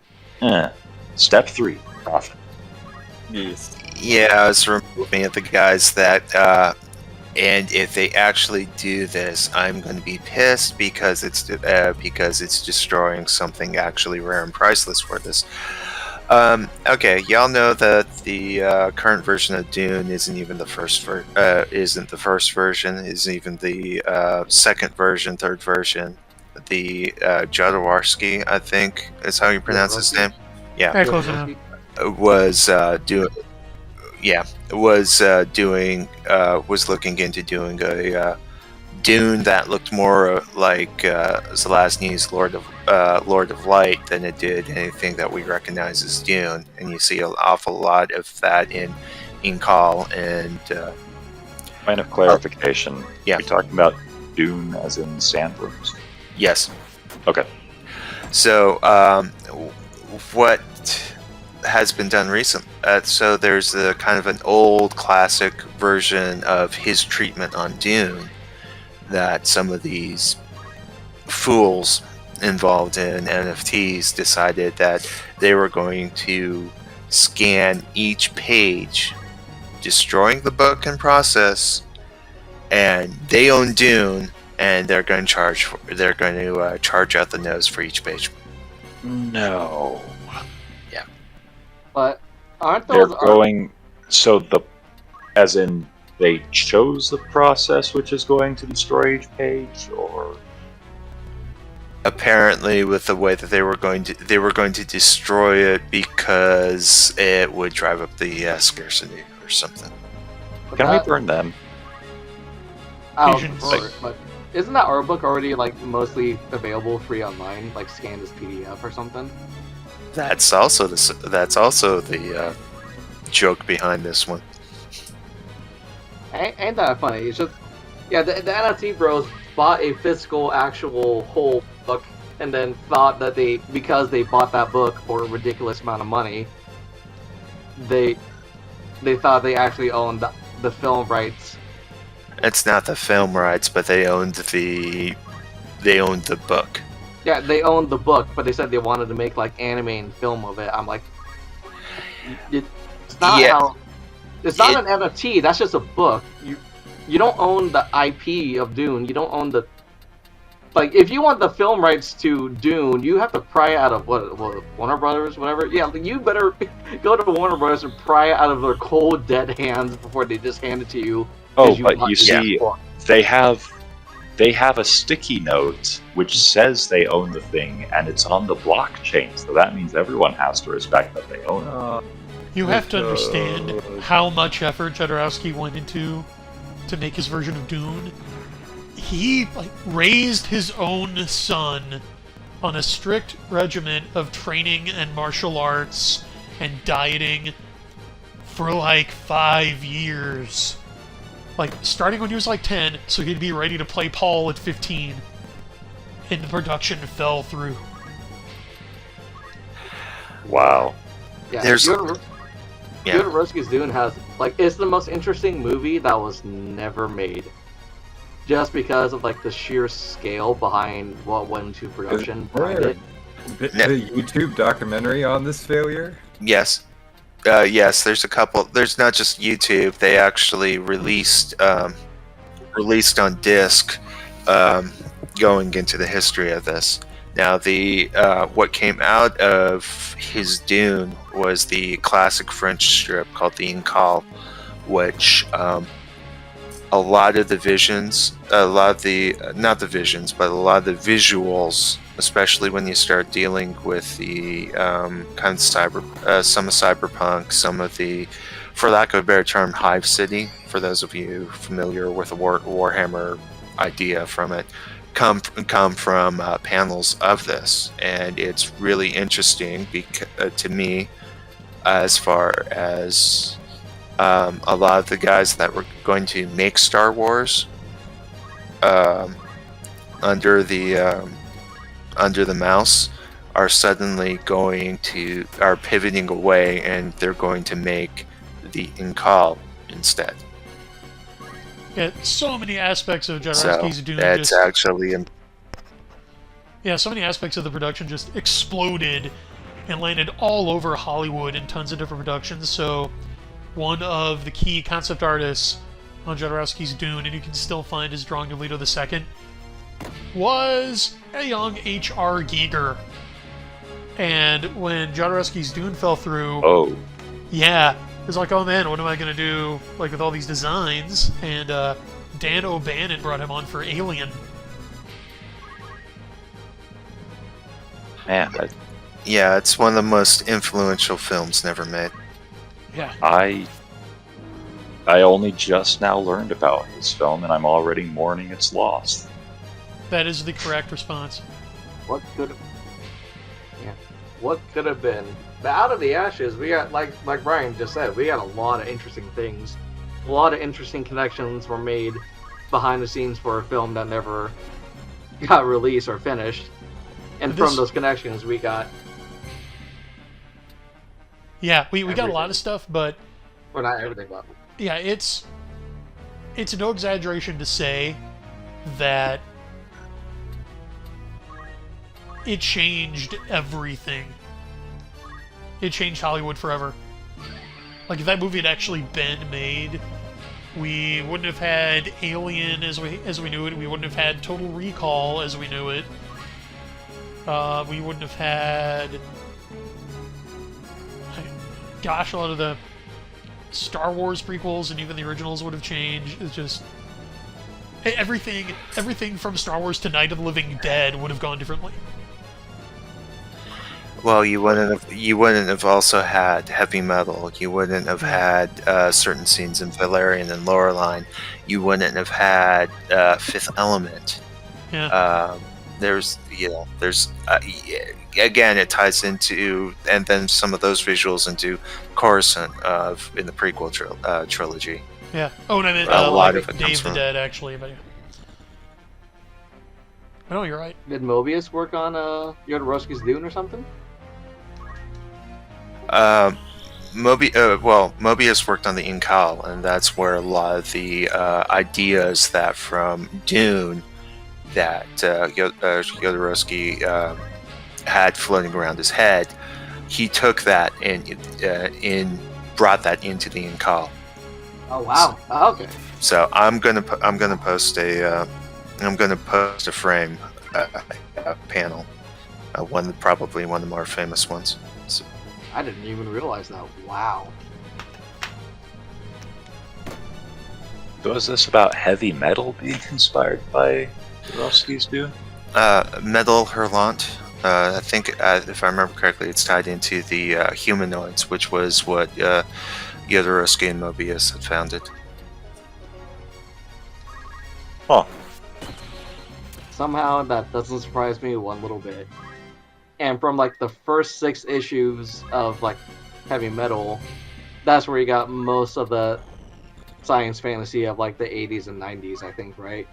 Speaker 4: Step 3, profit.
Speaker 2: Yes.
Speaker 5: Yeah, it's reminding me of the guys that, and if they actually do this, I'm going to be pissed because it's destroying something actually rare and priceless for this. Okay, y'all know that the current version of Dune isn't even the first isn't the first version, isn't even the second version, third version. The Jodorowsky, I think is how you pronounce his name. Yeah,
Speaker 1: Very close enough.
Speaker 5: was looking into doing a Dune that looked more like Zelazny's Lord of Light than it did anything that we recognize as Dune, and you see an awful lot of that in Call and.
Speaker 4: Point of clarification.
Speaker 5: Yeah.
Speaker 4: You're talking about Dune as in sandworms?
Speaker 5: Yes.
Speaker 4: Okay.
Speaker 5: So, what has been done recently? So there's a kind of an old classic version of his treatment on Dune that some of these fools involved in NFTs decided that they were going to scan each page, destroying the book in process, and they own Dune, and they're going to charge out the nose for each page.
Speaker 4: No.
Speaker 6: But aren't
Speaker 4: They're
Speaker 6: those
Speaker 4: going. So as in, they chose the process which is going to destroy each page, or
Speaker 5: Apparently, with the way that they were going to destroy it because it would drive up the scarcity or something.
Speaker 4: can I burn them?
Speaker 1: Patience.
Speaker 6: But isn't that art book already like mostly available free online, like scanned as PDF or something?
Speaker 5: That's also the joke behind this one.
Speaker 6: Ain't that funny? It's just, yeah, the NFT bros bought a physical, actual whole book, and then thought that because they bought that book for a ridiculous amount of money, they thought they actually owned the film rights.
Speaker 5: It's not the film rights, but they owned the book.
Speaker 6: Yeah, they owned the book, but they said they wanted to make like anime and film of it. I'm like, it's not how. It's not an NFT. That's just a book. You don't own the IP of Dune. You don't own the. Like, if you want the film rights to Dune, you have to pry out of what Warner Brothers, whatever. Yeah, you better go to Warner Brothers and pry out of their cold, dead hands before they just hand it to you.
Speaker 4: Oh, but you see, they have a sticky note which says they own the thing, and it's on the blockchain. So that means everyone has to respect that they own it.
Speaker 1: You have to understand how much effort Jodorowsky went into to make his version of Dune. He raised his own son on a strict regimen of training and martial arts and dieting for 5 years. Starting when he was 10, so he'd be ready to play Paul at 15. And the production fell through.
Speaker 4: Wow.
Speaker 6: Yeah,
Speaker 5: There's-
Speaker 6: Jodorowsky's Dune has it's the most interesting movie that was never made, just because of the sheer scale behind what went into production behind it.
Speaker 2: The YouTube documentary on this failure?
Speaker 5: Yes. Yes, there's a couple. There's not just YouTube. They actually released on disc, going into the history of this. Now, what came out of his Dune was the classic French strip called the Incal, which a lot of the visuals, especially when you start dealing with the kind of some of cyberpunk, some of the, for lack of a better term, Hive City, for those of you familiar with the Warhammer idea from it, come from panels of this. And it's really interesting to me, as far as a lot of the guys that were going to make Star Wars under the mouse are suddenly are pivoting away, and they're going to make the Incal instead.
Speaker 1: Yeah, so many aspects of Jodorowsky's Dune
Speaker 5: that's actually
Speaker 1: so many aspects of the production just exploded and landed all over Hollywood in tons of different productions. So one of the key concept artists on Jodorowsky's Dune, and you can still find his drawing of Leto II, was a young H.R. Giger. And when Jodorowsky's Dune fell through, it was oh man, what am I going to do with all these designs? And Dan O'Bannon brought him on for Alien.
Speaker 4: Man,
Speaker 5: it's one of the most influential films never made.
Speaker 1: Yeah.
Speaker 4: I only just now learned about this film, and I'm already mourning its loss.
Speaker 1: That is the correct response.
Speaker 6: What could have been? But out of the ashes, we got, like Brian just said, we got a lot of interesting things. A lot of interesting connections were made behind the scenes for a film that never got released or finished. And from those connections, we got...
Speaker 1: Yeah, we got a lot of stuff, but...
Speaker 6: Well, not everything, but...
Speaker 1: Yeah, it's no exaggeration to say that it changed everything. It changed Hollywood forever. Like, if that movie had actually been made, we wouldn't have had Alien as we knew it. We wouldn't have had Total Recall as we knew it. We wouldn't have had... Gosh, a lot of the Star Wars prequels and even the originals would have changed. It's just... Everything from Star Wars to Night of the Living Dead would have gone differently.
Speaker 5: Well, you wouldn't have also had heavy metal. You wouldn't have had certain scenes in Valerian and Loreline. You wouldn't have had Fifth Element.
Speaker 1: Yeah.
Speaker 5: Again, it ties into, and then some of those visuals into Coruscant in the prequel trilogy.
Speaker 1: Yeah. Oh, and I meant
Speaker 5: A lot
Speaker 1: like
Speaker 5: of it
Speaker 1: Day
Speaker 5: comes
Speaker 1: of the
Speaker 5: from-
Speaker 1: Dead, actually. But yeah. No, you're right.
Speaker 6: Did Mobius work on Jodorowsky's Dune or something?
Speaker 5: Mobius worked on the Incal, and that's where a lot of the ideas that from Dune that Jodorowsky had floating around his head, he took that and brought that into the Incal.
Speaker 6: Oh wow! Okay.
Speaker 5: So I'm gonna post a frame, a panel, probably one of the more famous ones. So,
Speaker 6: I didn't even realize that. Wow.
Speaker 4: So is this about heavy metal being inspired by Jodorowsky's Dune?
Speaker 5: Metal Hurlant. I think, if I remember correctly, it's tied into the humanoids, which was what Jodorowsky and Mobius had founded.
Speaker 4: Oh,
Speaker 6: Somehow that doesn't surprise me one little bit. And from like the first 6 issues of like heavy metal, that's where you got most of the science fantasy of like the 80s and 90s, I think, right?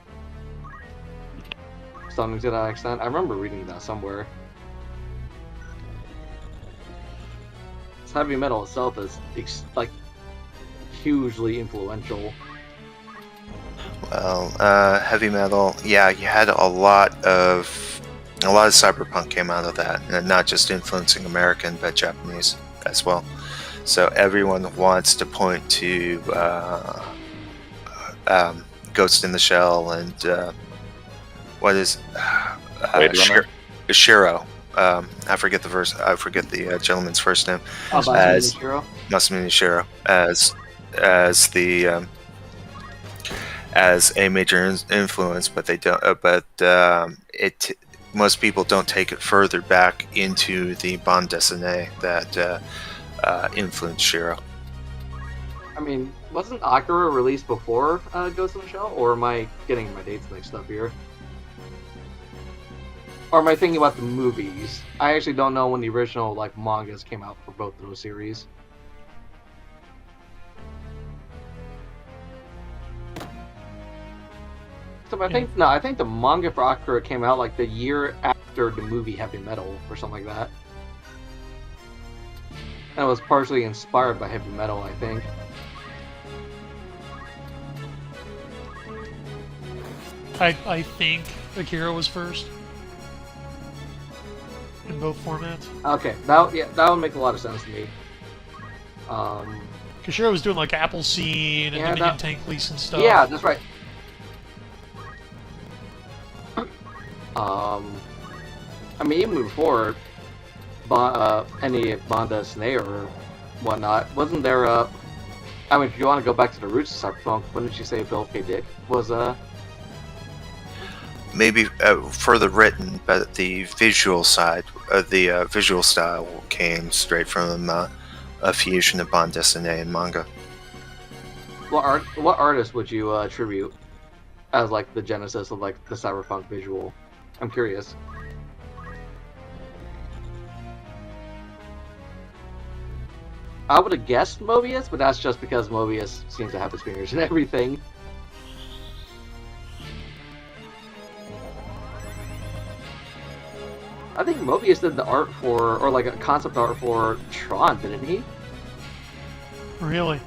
Speaker 6: Something to that extent. I remember reading that somewhere. Heavy metal itself is like hugely influential.
Speaker 5: Well, heavy metal, yeah, you had a lot of cyberpunk came out of that, and not just influencing American but Japanese as well. So everyone wants to point to Ghost in the Shell and what is
Speaker 4: Blade Runner?
Speaker 5: Shiro. I forget the gentleman's first name.
Speaker 6: As Shiro?
Speaker 5: Masamune Shiro as a major influence, but they don't. Most people don't take it further back into the bande dessinée that influenced Shiro.
Speaker 6: I mean, wasn't Akira released before Ghost in the Shell? Or am I getting my dates mixed up here? Or am I thinking about the movies? I actually don't know when the original like mangas came out for both of those series. So I think the manga for Akira came out like the year after the movie Heavy Metal or something like that. And it was partially inspired by Heavy Metal, I think.
Speaker 1: I think Akira was first in both formats.
Speaker 6: Okay, that would make a lot of sense to me.
Speaker 1: Kishiro was doing like Appleseed and Dominion Tank Lease and stuff.
Speaker 6: Yeah, that's right. I mean, even before any bande dessinée or whatnot, wasn't there I mean, if you want to go back to the roots of Cyberpunk, wouldn't you say Philip K. Dick was
Speaker 5: Maybe further written, but the visual side, the visual style came straight from a fusion of bande dessinée and manga.
Speaker 6: What artist would you attribute as like the genesis of like the cyberpunk visual? I'm curious. I would have guessed Mobius, but that's just because Mobius seems to have his fingers in everything. I think Mobius did the art for, or like a concept art for Tron, didn't he?
Speaker 1: Really?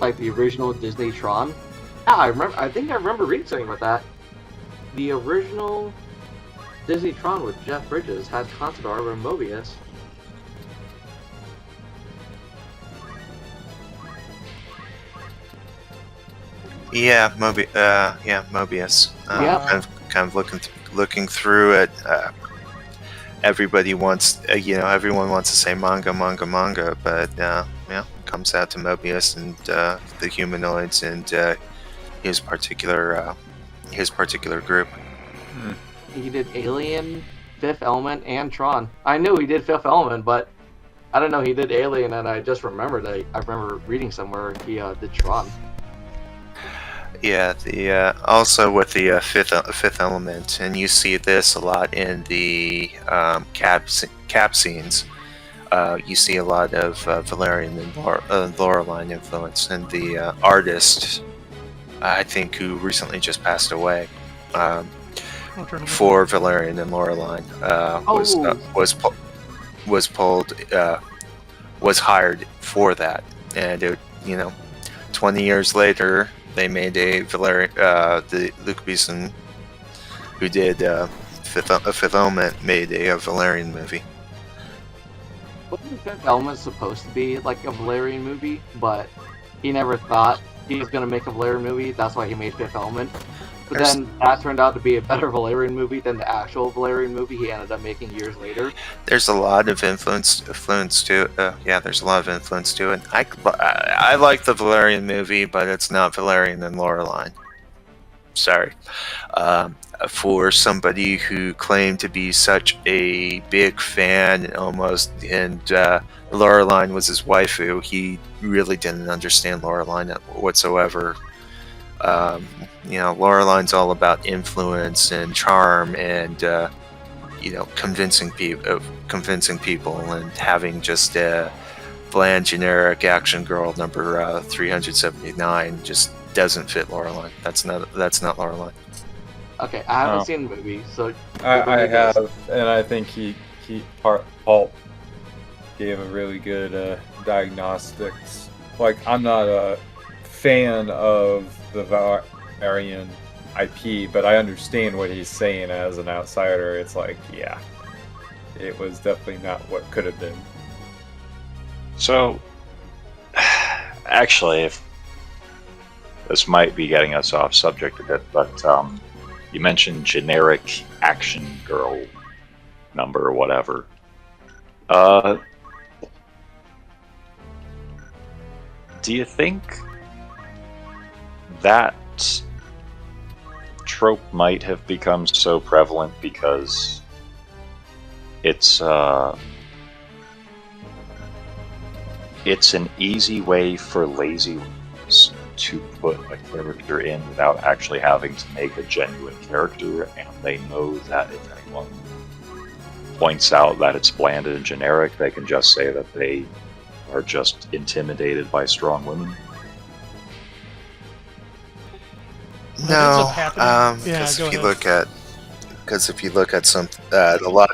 Speaker 6: Like the original Disney Tron? Yeah, I think I remember reading something about that. The original Disney Tron with Jeff Bridges had concept art with Mobius.
Speaker 5: Yeah, Mobius.
Speaker 6: Yeah.
Speaker 5: Kind of looking through it. Everybody wants, everyone wants to say manga, but it comes out to Mobius and the humanoids and his particular group.
Speaker 6: He did Alien, Fifth Element, and Tron. I knew he did Fifth Element, but I didn't know he did Alien, and I just remembered that I remember reading somewhere he did Tron.
Speaker 5: Yeah, the also with the Fifth Element, and you see this a lot in the cap scenes. You see a lot of Valerian and Laureline influence, and the artist, I think, who recently just passed away, for Valerian and Laureline, was hired for that, and 20 years later. They made a the Luc Besson, who did Fifth Element, made a Valerian movie.
Speaker 6: Wasn't Fifth Element supposed to be like a Valerian movie, but he never thought he was going to make a Valerian movie, that's why he made Fifth Element. But then that turned out to be a better Valerian movie than the actual Valerian movie he ended up making years later.
Speaker 5: There's a lot of influence to it. There's a lot of influence to it. I like the Valerian movie, but it's not Valerian and Laureline. Sorry. For somebody who claimed to be such a big fan and Laureline was his waifu, he really didn't understand Laureline whatsoever. Laureline's all about influence and charm and convincing people, and having just a bland generic action girl number 379 just doesn't fit Laureline. That's not Laureline.
Speaker 6: Okay, I haven't seen the movie, so
Speaker 2: I have, and I think Paul gave a really good diagnostics. Like, I'm not a fan of the Valerian IP, but I understand what he's saying as an outsider. It's like, yeah, it was definitely not what could have been.
Speaker 4: So, actually, if this might be getting us off subject a bit, but you mentioned generic action girl number or whatever. Do you think that trope might have become so prevalent because it's an easy way for lazy ones to put a character in without actually having to make a genuine character, and they know that if anyone points out that it's bland and generic, they can just say that they are just intimidated by strong women?
Speaker 5: No,
Speaker 1: because
Speaker 5: if you look at some a lot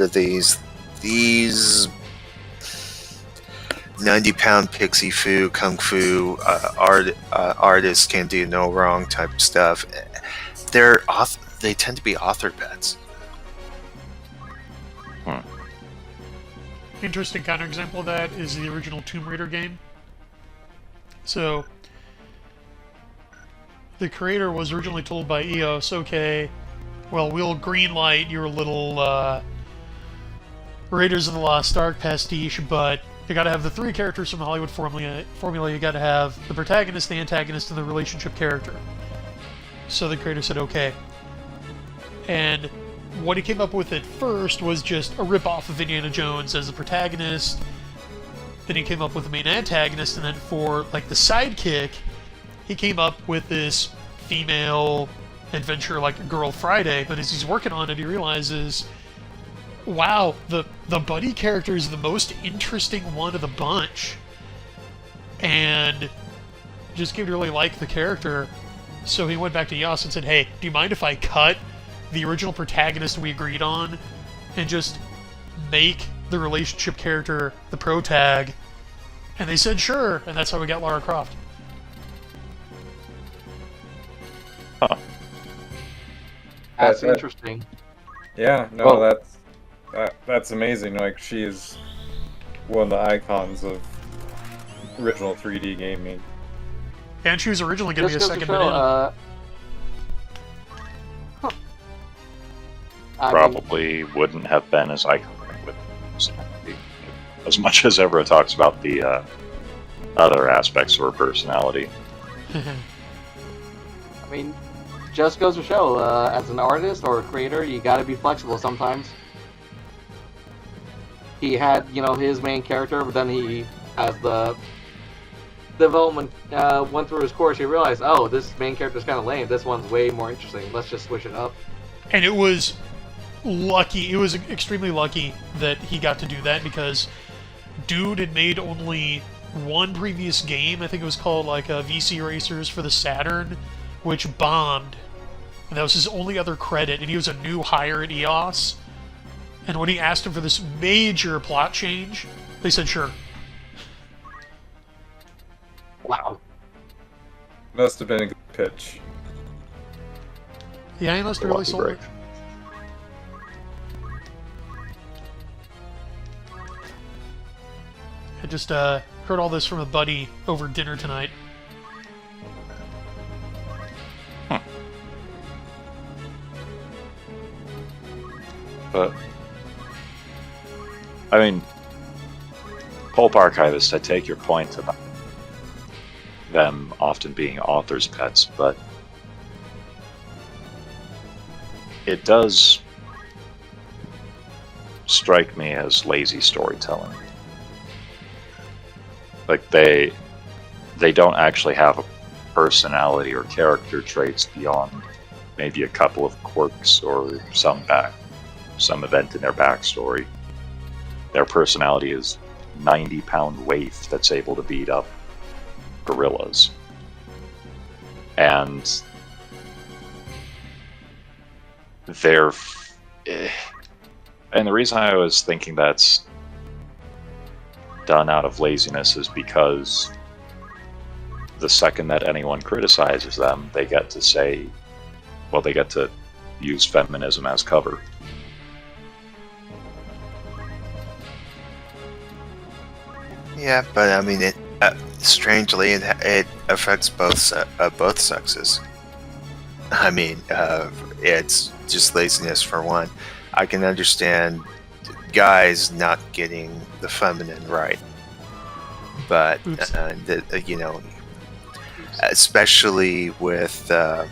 Speaker 5: of these 90-pound pixie foo kung fu artists can do no wrong type of stuff. They tend to be author pets.
Speaker 1: Interesting counterexample of that is the original Tomb Raider game. So the creator was originally told by EOS, okay, well, we'll greenlight your little Raiders of the Lost Ark pastiche, but you gotta have the three characters from the Hollywood formula. You gotta have the protagonist, the antagonist, and the relationship character. So the creator said, okay. And what he came up with at first was just a rip-off of Indiana Jones as the protagonist. Then he came up with the main antagonist, and then for, like, the sidekick, he came up with this female adventure like Girl Friday, but as he's working on it, he realizes, wow, the buddy character is the most interesting one of the bunch. And just came to really like the character. So he went back to Yas and said, hey, do you mind if I cut the original protagonist we agreed on and just make the relationship character the protag? And they said sure, and that's how we got Lara Croft.
Speaker 4: Huh.
Speaker 6: That's
Speaker 2: that-
Speaker 6: interesting.
Speaker 2: Yeah, no,
Speaker 4: Well-
Speaker 2: that's amazing. Like, she is one of the icons of original 3D gaming.
Speaker 1: And she was originally going to be a
Speaker 6: Just goes to
Speaker 1: second
Speaker 6: show,
Speaker 1: banana.
Speaker 6: I mean,
Speaker 4: Probably wouldn't have been as iconic with personality. As much as Evra talks about the other aspects of her personality.
Speaker 6: I mean, just goes to show, as an artist or a creator, you gotta be flexible sometimes. He had, his main character, but then he, as the development went through his course, he realized, oh, this main character's kind of lame. This one's way more interesting. Let's just switch it up.
Speaker 1: And it was lucky. It was extremely lucky that he got to do that because dude had made only one previous game. I think it was called like VC Racers for the Saturn, which bombed. And that was his only other credit. And he was a new hire at EOS. And when he asked him for this major plot change, they said sure.
Speaker 6: Wow.
Speaker 2: Must have been a good pitch.
Speaker 1: Yeah, he must have
Speaker 4: The
Speaker 1: really
Speaker 4: lucky
Speaker 1: sold
Speaker 4: break.
Speaker 1: it. I just heard all this from a buddy over dinner tonight.
Speaker 4: But, I mean, Pulp Archivist, I take your point about them often being authors' pets, but it does strike me as lazy storytelling. Like, they don't actually have a personality or character traits beyond maybe a couple of quirks or some event in their backstory. Their personality is 90-pound waif that's able to beat up gorillas. And and the reason I was thinking that's done out of laziness is because the second that anyone criticizes them, they get to say, well, they get to use feminism as cover.
Speaker 5: Yeah, but I mean, strangely, it affects both sexes. I mean, it's just laziness for one. I can understand guys not getting the feminine right, but especially with a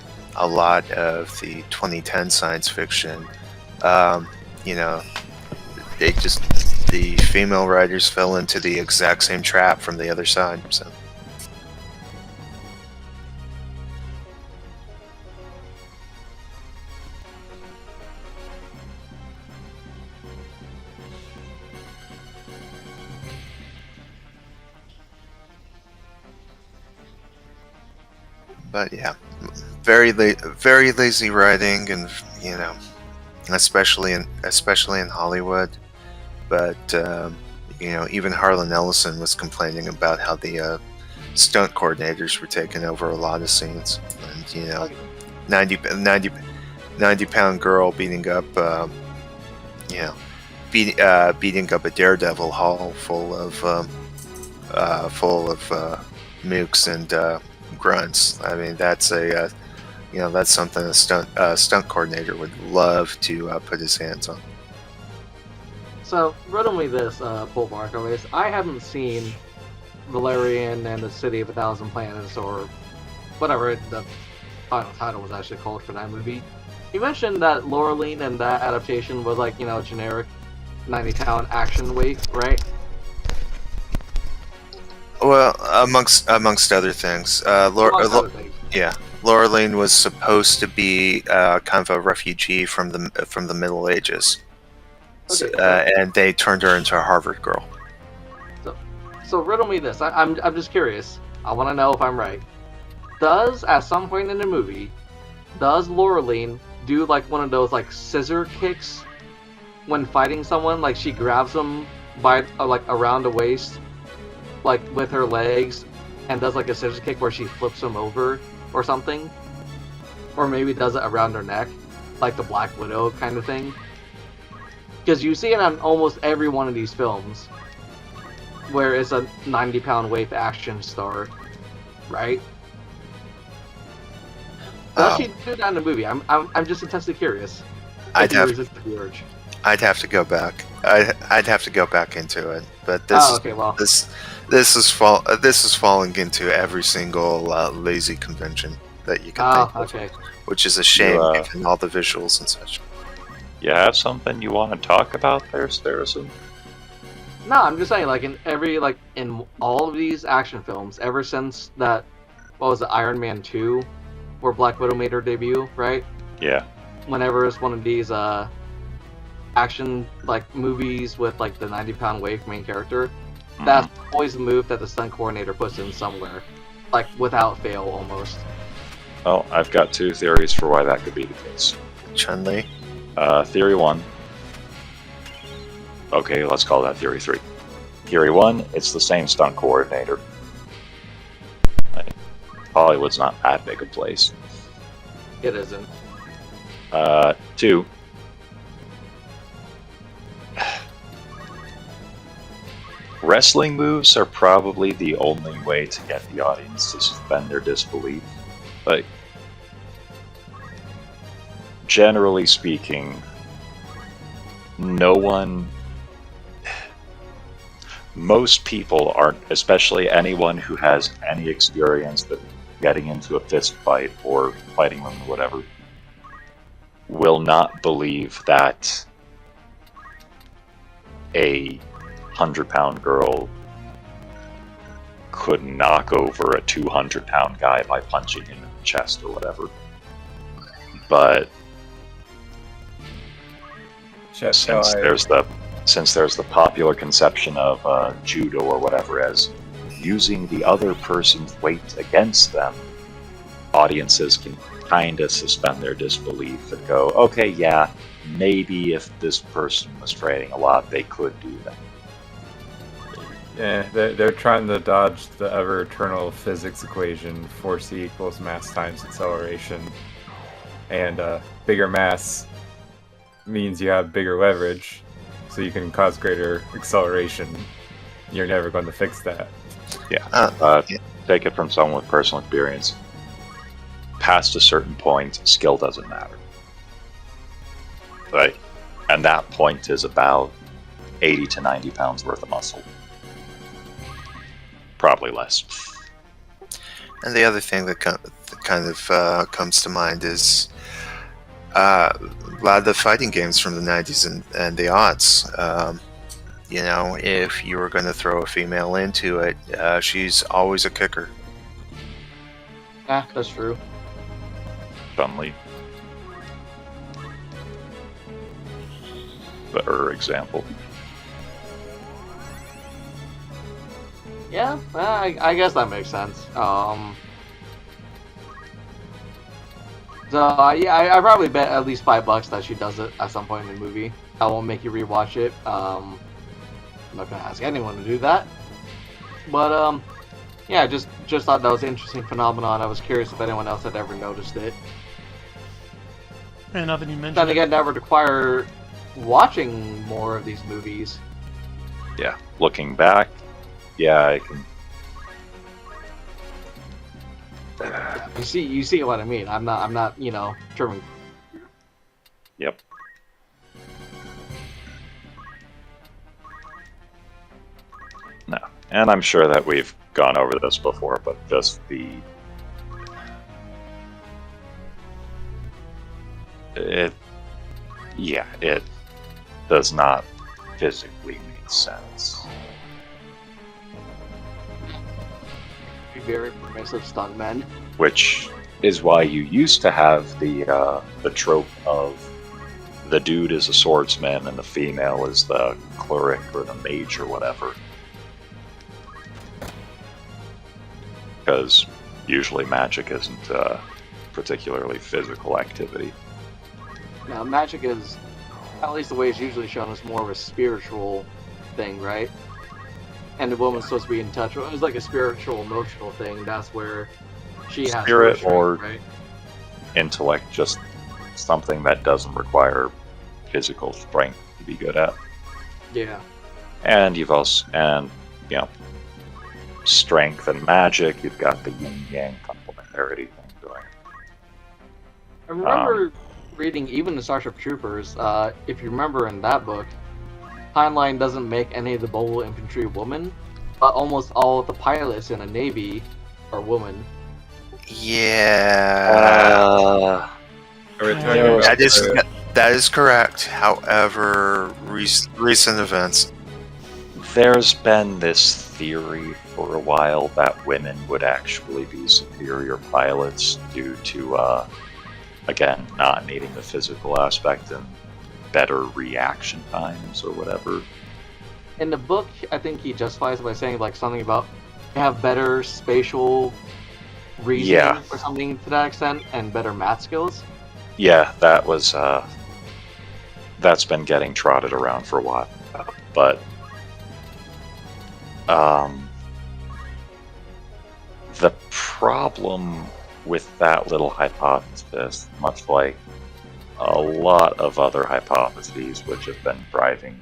Speaker 5: lot of the 2010 science fiction, the female writers fell into the exact same trap from the other side. So. But yeah, very lazy writing, and especially in Hollywood. But even Harlan Ellison was complaining about how the stunt coordinators were taking over a lot of scenes, and 90-pound girl beating up beating up a daredevil hall full of mooks and grunts. I mean, that's that's something a stunt coordinator would love to put his hands on.
Speaker 6: So, riddle me this, Pulp Archivist. I haven't seen Valerian and the City of a Thousand Planets, or whatever the final title was actually called for that movie. You mentioned that Laureline and that adaptation was like, generic 90-pound action weight, right?
Speaker 5: Well, amongst other things, Laureline was supposed to be kind of a refugee from the Middle Ages.
Speaker 6: Okay.
Speaker 5: And they turned her into a Harvard girl.
Speaker 6: So riddle me this. I'm just curious. I want to know if I'm right. At some point in the movie, does Laureline do like one of those like scissor kicks when fighting someone? Like she grabs them by like around the waist, like with her legs, and does like a scissor kick where she flips them over or something, or maybe does it around her neck. like the Black Widow kind of thing. Because you see it on almost every one of these films, where it's a 90-pound weight action star, right? Does she do that in the movie? I'm just intensely curious.
Speaker 5: I'd have
Speaker 6: Resist the urge.
Speaker 5: I'd have to go back. I'd have to go back into it. But
Speaker 6: Okay, well,
Speaker 5: this is falling into every single lazy convention that you can think of,
Speaker 6: okay.
Speaker 5: which is a shame
Speaker 4: Yeah.
Speaker 5: given all the visuals and such.
Speaker 4: You have something you want to talk about there, Starison?
Speaker 6: No, I'm just saying, like in all of these action films, ever since that, what was it, Iron Man 2, where Black Widow made her debut, right?
Speaker 4: Yeah.
Speaker 6: Whenever it's one of these action like movies with like the 90-pound weight main character,
Speaker 4: Mhm.
Speaker 6: that's always the move that the stunt coordinator puts in somewhere, like without fail almost.
Speaker 4: Well, I've got two theories for why that could be the case.
Speaker 5: Chun-Li.
Speaker 4: Theory 1. Okay, let's call that Theory 3. Theory 1, it's the same stunt coordinator. Like, Hollywood's not that big a place.
Speaker 6: It isn't.
Speaker 4: 2. Wrestling moves are probably the only way to get the audience to suspend their disbelief. Like, generally speaking, most people aren't, especially anyone who has any experience that getting into a fist fight or fighting them or whatever, will not believe that a 100-pound girl could knock over a 200-pound guy by punching him in the chest or whatever. But since there's the popular conception of judo or whatever as using the other person's weight against them, audiences can kind of suspend their disbelief and go, okay, yeah, maybe if this person was training a lot, they could do that.
Speaker 2: Yeah, they're trying to dodge the ever-eternal physics equation, force equals mass times acceleration. And bigger mass means you have bigger leverage, so you can cause greater acceleration. You're never going to fix that.
Speaker 4: Yeah. Take it from someone with personal experience. Past a certain point, skill doesn't matter. Right? And that point is about 80 to 90 pounds worth of muscle. Probably less.
Speaker 5: And the other thing that kind of comes to mind is a lot of the fighting games from the 90s and the aughts. You know, if you were going to throw a female into it, she's always a kicker.
Speaker 6: Yeah, that's true.
Speaker 4: Chun-Li. Better example.
Speaker 6: Yeah, I guess that makes sense. So yeah, I probably bet at least $5 that she does it at some point in the movie. I won't make you rewatch it. I'm not gonna ask anyone to do that. But yeah, just thought that was an interesting phenomenon. I was curious if anyone else had ever noticed it.
Speaker 1: And now that you mentioned
Speaker 6: Then
Speaker 1: it,
Speaker 6: again, that would require watching more of these movies.
Speaker 4: Yeah. Looking back, yeah, I can.
Speaker 6: You see what I mean. I'm not, trimming.
Speaker 4: Yep. No. And I'm sure that we've gone over this before, but just it does not physically make sense.
Speaker 6: Very permissive stuntmen.
Speaker 4: Which is why you used to have the trope of the dude is a swordsman and the female is the cleric or the mage or whatever. Because usually magic isn't particularly physical activity.
Speaker 6: Now, magic is, at least the way it's usually shown, is more of a spiritual thing, right? And the woman's supposed to be in touch. It was like a spiritual, emotional thing. That's where she has
Speaker 4: Spirit
Speaker 6: her strength,
Speaker 4: or
Speaker 6: right?
Speaker 4: intellect, just something that doesn't require physical strength to be good at.
Speaker 6: Yeah.
Speaker 4: And you've also, you know, strength and magic, you've got the yin-yang complementarity thing going.
Speaker 6: I remember reading even the Starship Troopers. If you remember in that book, Heinlein doesn't make any of the mobile infantry women, but almost all of the pilots in a navy are women.
Speaker 5: Yeah.
Speaker 2: Are we
Speaker 1: Yeah.
Speaker 2: talking about
Speaker 5: That is correct. However, recent events.
Speaker 4: There's been this theory for a while that women would actually be superior pilots due to, again, not needing the physical aspect and better reaction times or whatever.
Speaker 6: In the book, I think he justifies it by saying like something about they have better spatial reasoning
Speaker 4: Yeah.
Speaker 6: or something to that extent, and better math skills.
Speaker 4: Yeah, that was, that's been getting trotted around for a while. But, the problem with that little hypothesis, much like a lot of other hypotheses which have been driving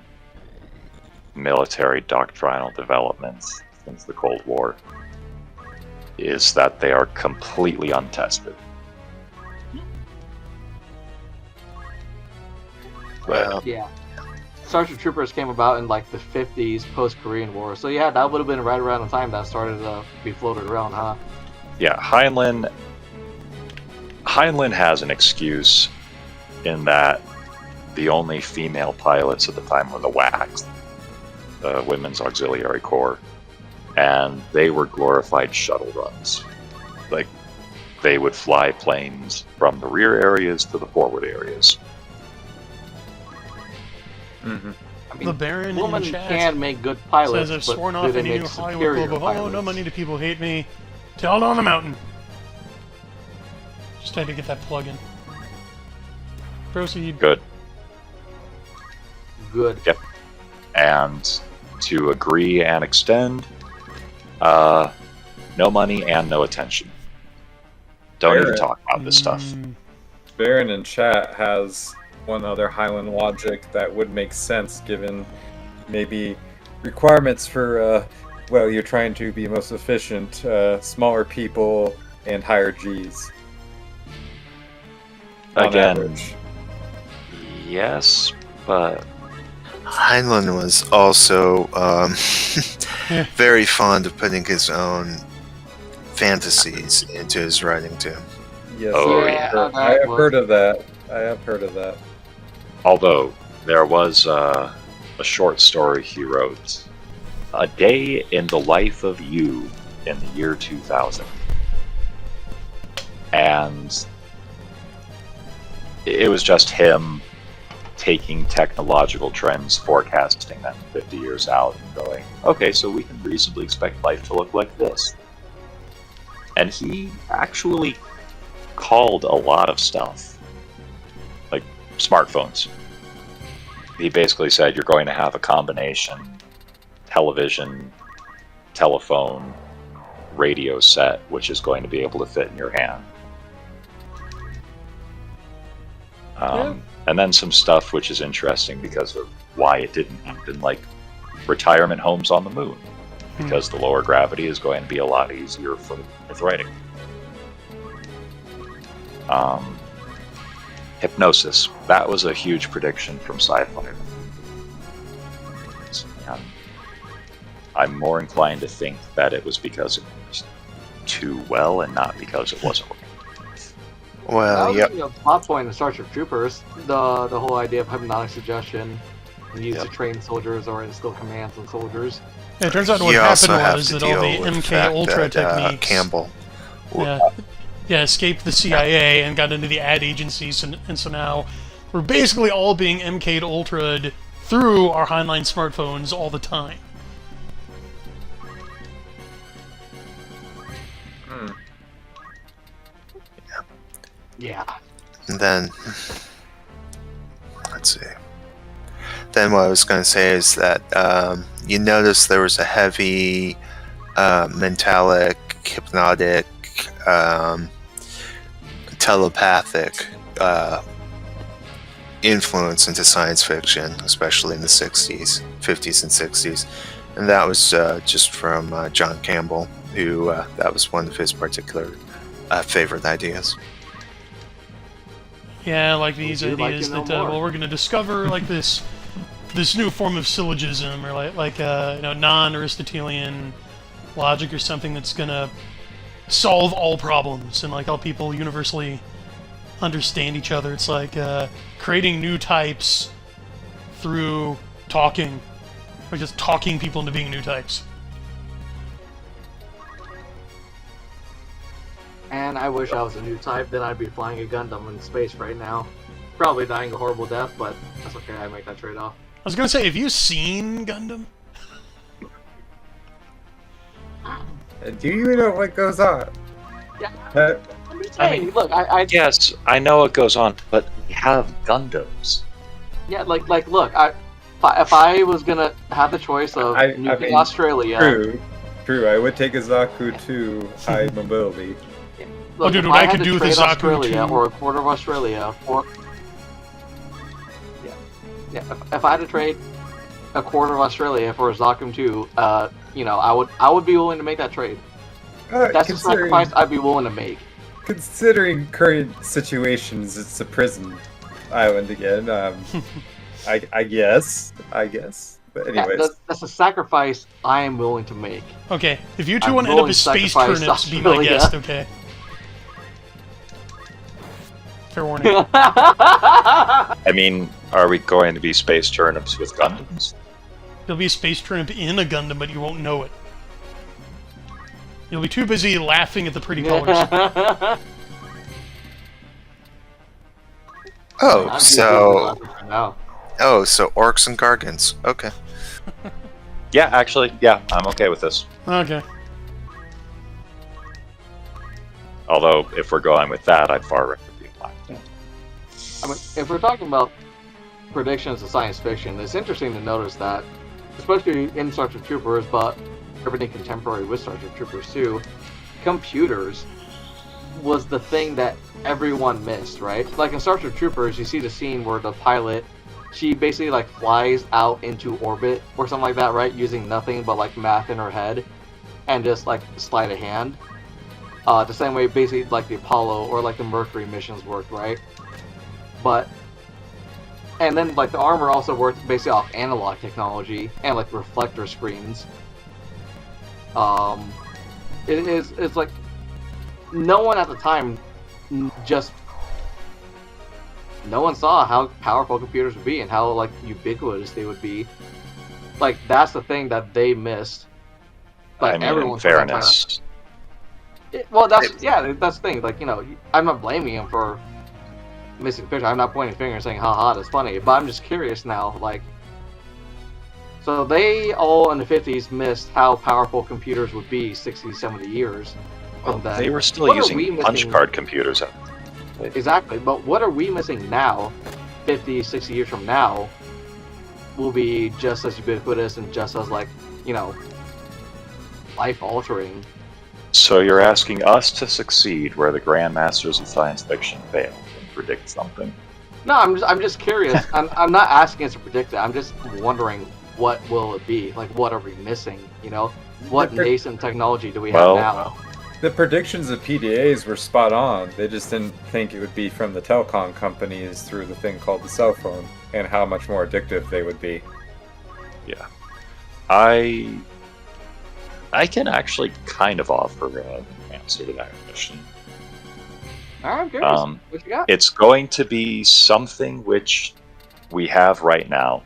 Speaker 4: military doctrinal developments since the Cold War, is that they are completely untested.
Speaker 5: Well,
Speaker 6: Yeah. Starship Troopers came about in like the 50s, post-Korean War. So yeah, that would have been right around the time that started to be floated around, huh?
Speaker 4: Yeah, Heinlein has an excuse in that the only female pilots at the time were the WACs, the Women's Auxiliary Corps, and they were glorified shuttle runs. Like, they would fly planes from the rear areas to the forward areas.
Speaker 2: Mhm.
Speaker 6: I mean,
Speaker 1: The Baron in
Speaker 6: women
Speaker 1: chat
Speaker 6: can make good pilots,
Speaker 1: says I've
Speaker 6: but
Speaker 1: sworn
Speaker 6: do
Speaker 1: off
Speaker 6: they
Speaker 1: any
Speaker 6: make
Speaker 1: new Hollywood
Speaker 6: superior
Speaker 1: club of, oh, no
Speaker 6: pilots?
Speaker 1: money to people hate me. Tell on the mountain. Just had to get that plug in. Proceed.
Speaker 4: Good.
Speaker 6: Good.
Speaker 4: And to agree and extend, no money and no attention. Don't even
Speaker 2: Baron.
Speaker 4: talk about this stuff.
Speaker 2: Baron in chat has one other Highland logic that would make sense given maybe requirements for, well, you're trying to be most efficient, smaller people, and higher Gs. On
Speaker 4: Again,
Speaker 2: average.
Speaker 4: yes, but
Speaker 5: Heinlein was also very fond of putting his own fantasies into his writing too.
Speaker 2: Yes,
Speaker 4: Oh,
Speaker 6: yeah.
Speaker 2: I have heard of that. I have heard of that.
Speaker 4: although there was a short story he wrote, "A Day in the Life of You" in the year 2000. And it was just him taking technological trends, forecasting them 50 years out, and going, okay, so we can reasonably expect life to look like this. And he actually called a lot of stuff, like smartphones. He basically said you're going to have a combination television, telephone, radio set, which is going to be able to fit in your hand. And then some stuff which is interesting because of why it didn't happen, like retirement homes on the moon, because the lower gravity is going to be a lot easier for arthritic. Hypnosis. That was a huge prediction from sci-fi. And I'm more inclined to think that it was because it was too well and not because it wasn't working.
Speaker 6: That
Speaker 5: Well,
Speaker 6: was
Speaker 5: yep.
Speaker 6: a plot point in Starship Troopers. The whole idea of hypnotic suggestion used to train soldiers or instill commands on soldiers.
Speaker 1: Yeah, it turns out what
Speaker 5: You also
Speaker 1: happened
Speaker 5: have
Speaker 1: was
Speaker 5: to
Speaker 1: that all the
Speaker 5: deal with the
Speaker 1: MK
Speaker 5: fact
Speaker 1: Ultra
Speaker 5: that
Speaker 1: techniques
Speaker 5: Campbell.
Speaker 1: escaped the CIA and got into the ad agencies, and so now we're basically all being MK'd Ultra'd through our Heinlein smartphones all the time.
Speaker 6: Yeah.
Speaker 5: And then, let's see. Then what I was going to say is that you notice there was a heavy mentalic, hypnotic, telepathic influence into science fiction, especially in the 60s, 50s, and 60s. And that was just from John Campbell, who that was one of his particular favorite ideas.
Speaker 1: Yeah, like these
Speaker 6: Would you like
Speaker 1: ideas
Speaker 6: to know
Speaker 1: that
Speaker 6: more?
Speaker 1: well, we're going to discover like this new form of syllogism or like non-Aristotelian logic or something that's going to solve all problems and like help people universally understand each other. It's like creating new types through talking, or just talking people into being new types.
Speaker 6: And I wish I was a new type, then I'd be flying a Gundam in space right now. Probably dying a horrible death, but that's okay, I make that trade-off.
Speaker 1: I was gonna say, have you seen Gundam?
Speaker 2: Do you know what goes on?
Speaker 6: Yeah. I'm just
Speaker 4: I
Speaker 6: saying,
Speaker 4: mean-
Speaker 6: look, I
Speaker 4: Yes, I know what goes on, but we have Gundams.
Speaker 6: yeah, like, look, if I was gonna have the choice of
Speaker 2: I
Speaker 6: nuking
Speaker 2: mean,
Speaker 6: Australia,
Speaker 2: True. I would take a Zaku to high mobility.
Speaker 6: look,
Speaker 1: dude,
Speaker 6: if
Speaker 1: what I
Speaker 6: had
Speaker 1: could
Speaker 6: to
Speaker 1: do with
Speaker 6: trade
Speaker 1: a Zaku
Speaker 6: Australia
Speaker 1: too-
Speaker 6: or a quarter of Australia for if I had to trade a quarter of Australia for a Zakum 2, I would be willing to make that trade. That's the sacrifice I'd be willing to make.
Speaker 2: Considering current situations, it's a prison island again. I guess. But
Speaker 6: Yeah,
Speaker 2: anyways,
Speaker 6: that's a sacrifice I am willing to make.
Speaker 1: Okay, if you two
Speaker 6: I'm
Speaker 1: want to end up
Speaker 6: willing
Speaker 1: as
Speaker 6: to
Speaker 1: space
Speaker 6: sacrifice
Speaker 1: turnips, be my
Speaker 6: Australia.
Speaker 1: guest, okay? Fair warning.
Speaker 4: I mean, are we going to be space turnips with Gundams?
Speaker 1: There'll be a space turnip in a Gundam, but you won't know it. You'll be too busy laughing at the pretty colors.
Speaker 5: Oh, so
Speaker 6: no.
Speaker 5: so orcs and gargants. Okay.
Speaker 4: Yeah, actually, yeah, I'm okay with this.
Speaker 1: Okay.
Speaker 4: Although, if we're going with that, I'd far rather be a Black Panther.
Speaker 6: I mean, if we're talking about predictions of science fiction, it's interesting to notice that, especially in Star Trek Troopers, but everything contemporary with Star Trek Troopers too, computers was the thing that everyone missed, right? Like in Star Trek Troopers, you see the scene where the pilot, she basically like flies out into orbit or something like that, right? Using nothing but like math in her head and just like sleight of hand. The same way basically like the Apollo or like the Mercury missions worked, right? And then like the armor also worked basically off analog technology and like reflector screens. It's like no one at the time no one saw how powerful computers would be and how like ubiquitous they would be. Like that's the thing that they missed. But
Speaker 4: I mean, in
Speaker 6: everyone's
Speaker 4: fairness,
Speaker 6: well, that's the thing. Like, I'm not blaming him for missing the picture. I'm not pointing fingers saying, haha, that's funny. But I'm just curious now, like, so they all in the 50s missed how powerful computers would be 60, 70 years from then.
Speaker 4: they were still
Speaker 6: What are we
Speaker 4: using punch
Speaker 6: missing?
Speaker 4: card computers.
Speaker 6: Exactly, but what are we missing now, 50, 60 years from now, will be just as ubiquitous and just as, like, life-altering.
Speaker 4: So you're asking us to succeed where the grandmasters of science fiction failed and predict something?
Speaker 6: No, I'm just curious. I'm not asking us to predict it. I'm just wondering what will it be? Like, what are we missing? What nascent technology do we have now?
Speaker 2: the predictions of PDAs were spot on. They just didn't think it would be from the telecom companies through the thing called the cell phone and how much more addictive they would be.
Speaker 4: Yeah. I can actually kind of offer an answer to that question.
Speaker 6: I'm curious.
Speaker 4: Um,
Speaker 6: What you got?
Speaker 4: It's going to be something which we have right now,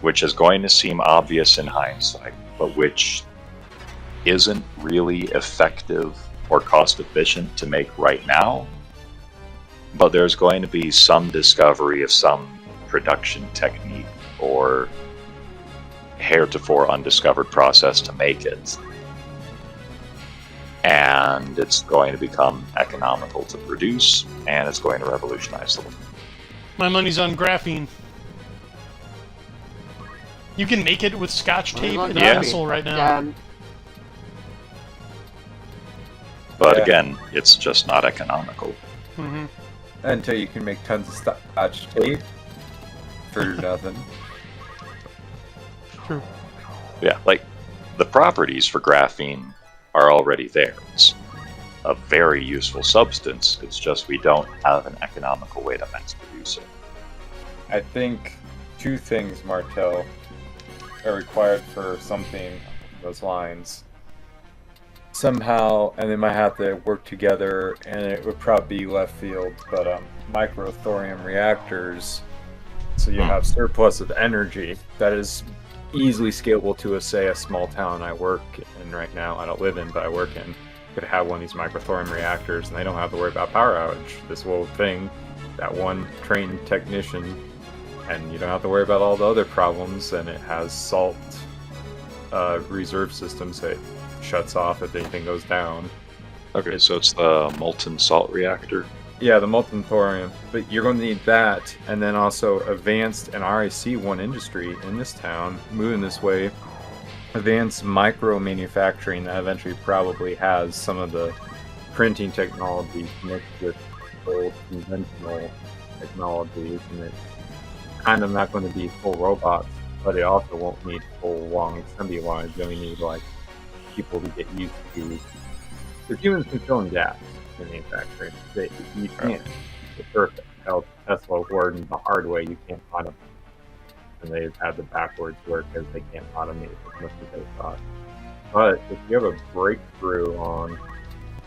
Speaker 4: which is going to seem obvious in hindsight, but which isn't really effective or cost efficient to make right now. But there's going to be some discovery of some production technique or heretofore undiscovered process to make it. And it's going to become economical to produce, and it's going to revolutionize the world.
Speaker 1: My money's on graphene. You can make it with scotch tape and a
Speaker 4: graphene.
Speaker 1: pencil right now.
Speaker 6: And
Speaker 4: But
Speaker 2: Yeah.
Speaker 4: again, it's just not economical.
Speaker 1: Hmm.
Speaker 2: Until you can make tons of Scotch tape for nothing.
Speaker 1: True.
Speaker 4: Yeah, like the properties for graphene are already there. It's a very useful substance. It's just we don't have an economical way to mass produce it.
Speaker 2: I think two things, Martel, are required for something along those lines. Somehow, and they might have to work together, and it would probably be left field, but microthorium reactors, so you have surplus of energy that is easily scalable to a small town I work in right now. I don't live in, but I work in. Could have one of these microthorium reactors, and they don't have to worry about power outage. This whole thing, that one trained technician, and you don't have to worry about all the other problems, and it has salt reserve systems that shuts off if anything goes down.
Speaker 4: Okay, so it's the molten salt reactor.
Speaker 2: Yeah, the molten thorium. But you're going to need that, and then also advanced, and I already see one industry in this town moving this way, advanced micro manufacturing that eventually probably has some of the printing technology mixed with old conventional technologies, and it's kind of not going to be full robots, but it also won't need full long assembly lines. You only need like people to get used to. Because humans can fill in gaps in manufacturing. You can't. It's perfect. Tesla learned the hard way. You can't automate. And they've had the backwards work because they can't automate as much as they thought. But if you have a breakthrough on,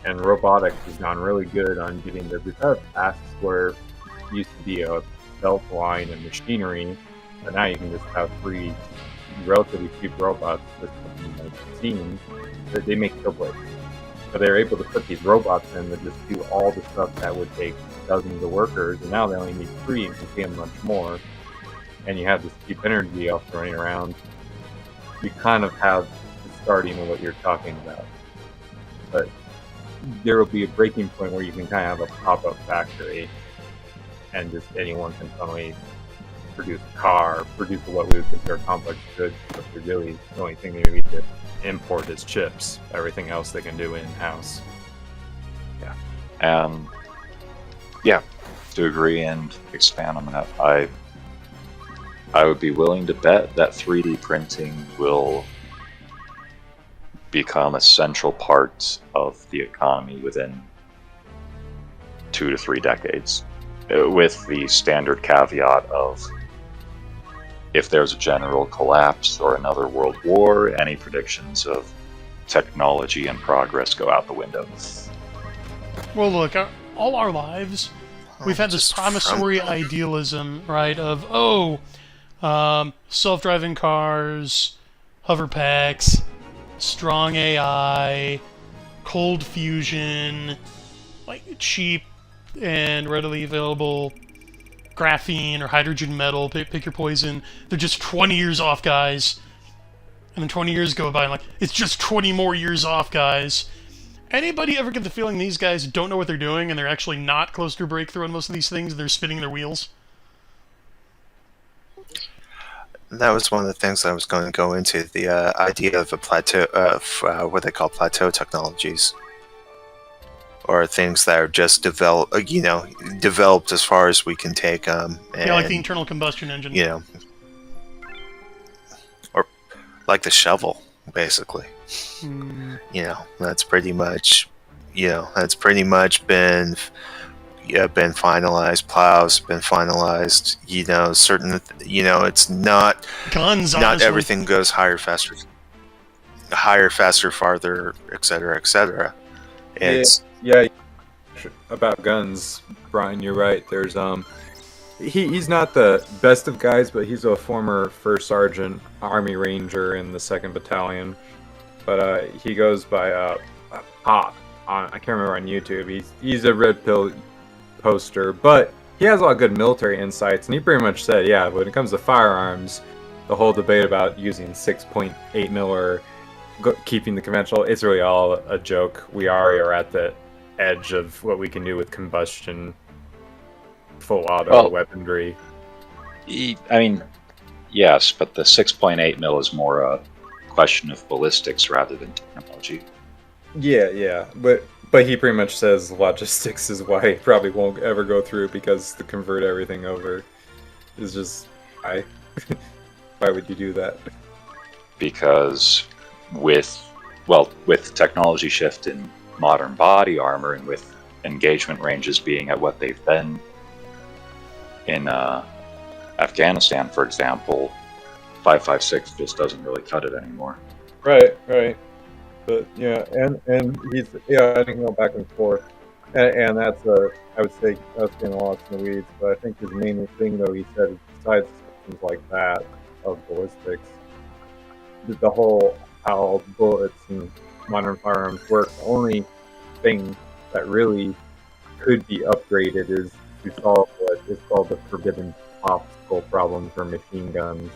Speaker 2: and robotics has gone really good on getting the repetitive tasks where it used to be a belt line and machinery, but now you can just have free, relatively cheap robots that seem that they make blades. So they're able to put these robots in that just do all the stuff that would take dozens of workers, and now they only need 3 and can pay them much more. And you have this cheap energy also running around. You kind of have the starting of what you're talking about. But there will be a breaking point where you can kind of have a pop-up factory and just anyone can suddenly produce a car, produce what we would consider complex goods, but really the only thing they need to import is chips. Everything else they can do in-house.
Speaker 4: Yeah. And yeah, to agree and expand on that, I would be willing to bet that 3D printing will become a central part of the economy within 2 to 3 decades, with the standard caveat of if there's a general collapse or another world war, any predictions of technology and progress go out the window.
Speaker 1: Well, look, all our lives, we've had this promissory idealism, right, of, self-driving cars, hover packs, strong AI, cold fusion, like cheap and readily available graphene or hydrogen metal, pick your poison. They're just 20 years off, guys. And then 20 years go by and like, it's just 20 more years off, guys. Anybody ever get the feeling these guys don't know what they're doing and they're actually not close to a breakthrough on most of these things? They're spinning their wheels?
Speaker 5: That was one of the things I was going to go into, the idea of a plateau, of what they call plateau technologies, or things that are just developed as far as we can take them.
Speaker 1: Yeah, like the internal combustion engine.
Speaker 5: You know, or like the shovel, basically.
Speaker 1: Mm.
Speaker 5: You know, that's pretty much been finalized. Plows been finalized. You know, it's not
Speaker 1: guns.
Speaker 5: Not
Speaker 1: honestly.
Speaker 5: Everything goes higher, faster, farther, etc., etc. It's
Speaker 2: yeah, about guns, Brian. You're right. There's he's not the best of guys, but he's a former first sergeant, Army Ranger in the 2nd Battalion. But he goes by Pop. I can't remember on YouTube. He's a red pill poster, but he has a lot of good military insights, and he pretty much said, yeah, when it comes to firearms, the whole debate about using 6.8 mil or keeping the conventional, it's really all a joke. We already are at the edge of what we can do with combustion, full auto weaponry.
Speaker 4: I mean, yes, but the 6.8 mil is more a question of ballistics rather than technology.
Speaker 2: Yeah, but But he pretty much says logistics is why he probably won't ever go through, because to convert everything over is just why. Why would you do that?
Speaker 4: Because with technology shift in modern body armor and with engagement ranges being at what they've been in Afghanistan, for example, 5.56 just doesn't really cut it anymore.
Speaker 2: Right. But yeah, and he's I think going back and forth, and that's I would say that's getting lost in the weeds. But I think his main thing, though, he said, besides systems like that of ballistics, the whole how bullets and modern firearms work. The only thing that really could be upgraded is to solve what is called the forbidden popsicle problem for machine guns,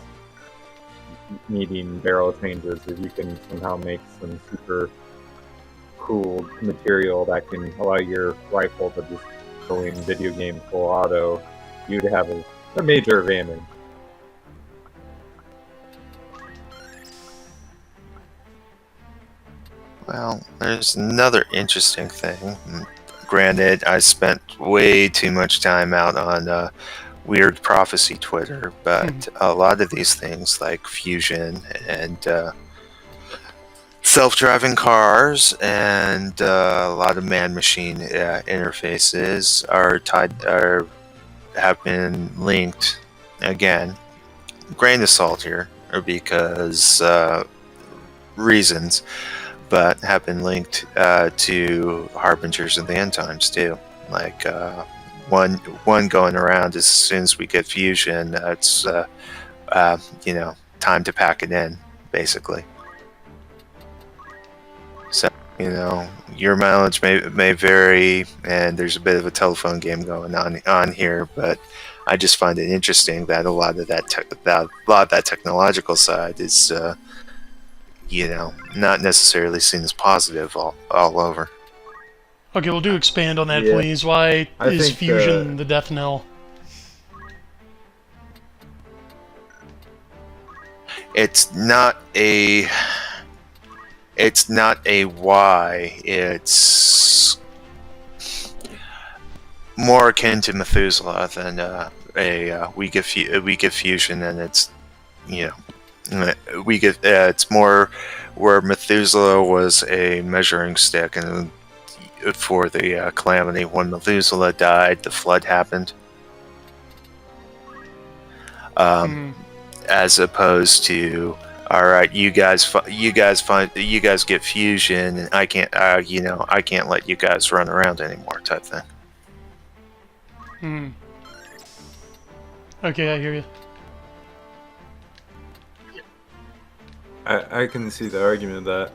Speaker 2: needing barrel changes. If you can somehow make some super cool material that can allow your rifle to just go in video game full auto, you'd have a major advantage.
Speaker 5: Well, there's another interesting thing. Granted, I spent way too much time out on Weird Prophecy Twitter, but a lot of these things like fusion and self-driving cars and a lot of man-machine interfaces have been linked. Again, grain of salt here, because reasons, but have been linked to Harbingers of the End Times too. Like one going around as soon as we get fusion, it's time to pack it in, basically. So your mileage may vary, and there's a bit of a telephone game going on here, but I just find it interesting that a lot of that technological side is not necessarily seen as positive all over.
Speaker 1: Okay, well, do expand on that,
Speaker 2: Yeah.
Speaker 1: please. Why
Speaker 2: I
Speaker 1: is
Speaker 2: think,
Speaker 1: fusion the death knell?
Speaker 5: It's not a why. It's more akin to Methuselah than we get fusion, and it's it's more where Methuselah was a measuring stick, and for the calamity, when Methuselah died, the flood happened. As opposed to, all right, you guys get fusion, and I can't let you guys run around anymore, type thing.
Speaker 1: Okay, I hear you.
Speaker 2: I can see the argument that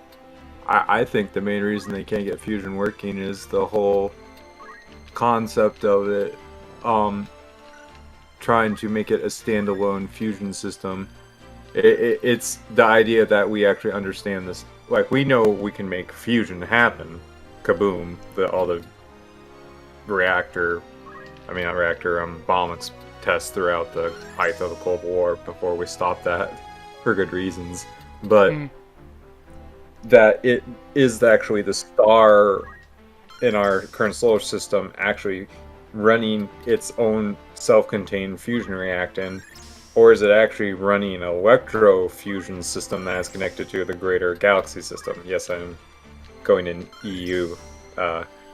Speaker 2: I think the main reason they can't get fusion working is the whole concept of it trying to make it a standalone fusion system. It's the idea that we actually understand this. Like, we know we can make fusion happen. Kaboom. All the bomb tests throughout the height of the Cold War before we stopped that for good reasons. But that it is actually the star in our current solar system actually running its own self-contained fusion reactant, or is it actually running an electro-fusion system that is connected to the greater galaxy system? Yes, I'm going in EU,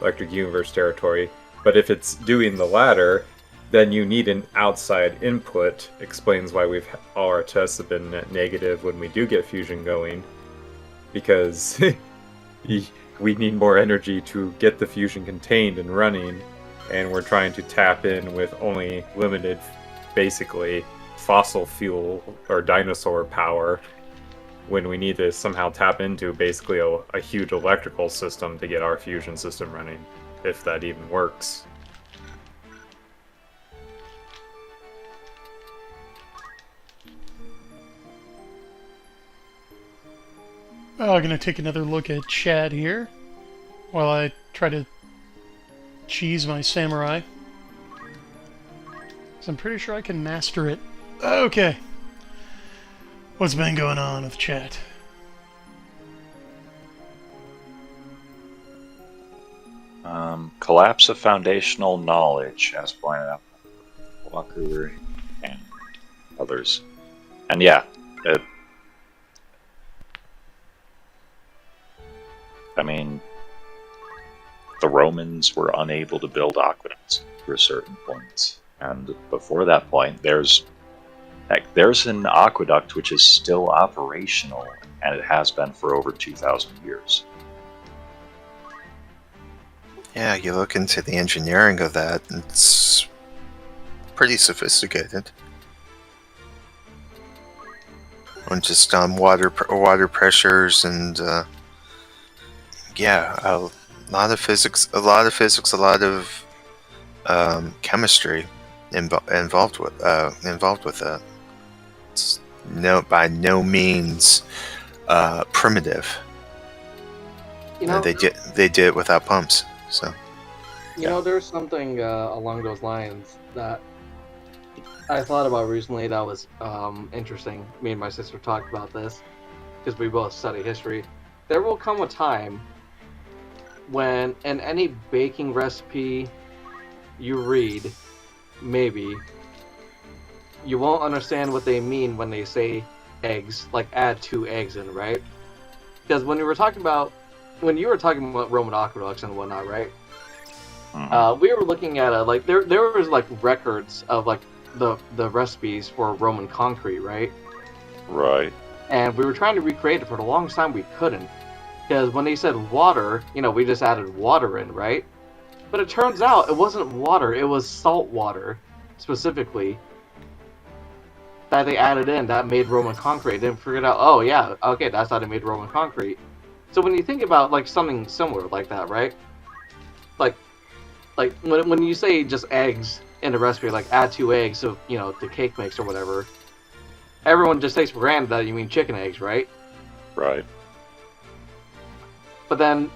Speaker 2: Electric Universe territory, but if it's doing the latter, then you need an outside input. Explains why all our tests have been net negative when we do get fusion going, because we need more energy to get the fusion contained and running, and we're trying to tap in with only limited, basically, fossil fuel or dinosaur power, when we need to somehow tap into basically a huge electrical system to get our fusion system running, if that even works.
Speaker 1: Well, I'm going to take another look at chat here while I try to cheese my samurai. So I'm pretty sure I can master it. Okay. What's been going on with chat?
Speaker 4: Collapse of foundational knowledge, as pointed out by Walker and others. And yeah, I mean, the Romans were unable to build aqueducts to a certain point. And before that point, there's an aqueduct which is still operational, and it has been for over 2,000 years.
Speaker 5: Yeah, you look into the engineering of that, and it's pretty sophisticated. On just water pressures and a lot of physics, a lot of chemistry involved with that. It's by no means primitive. They did it without pumps. So,
Speaker 6: there's something along those lines that I thought about recently that was interesting. Me and my sister talked about this because we both study history. There will come a time when in any baking recipe you read, maybe, you won't understand what they mean when they say eggs, like add 2 eggs in, right? Because when you were talking about Roman aqueducts and whatnot, right? We were looking at like there was like records of like the recipes for Roman concrete, right?
Speaker 4: Right.
Speaker 6: And we were trying to recreate it for the longest time. We couldn't, because when they said water, we just added water in, right? But it turns out it wasn't water; it was salt water, specifically, that they added in that made Roman concrete. Then figured out, oh yeah, okay, that's how they made Roman concrete. So when you think about like something similar like that, right? Like when you say just eggs in a recipe, like add 2 eggs, so the cake mix or whatever, everyone just takes for granted that you mean chicken eggs, right?
Speaker 4: Right.
Speaker 6: But then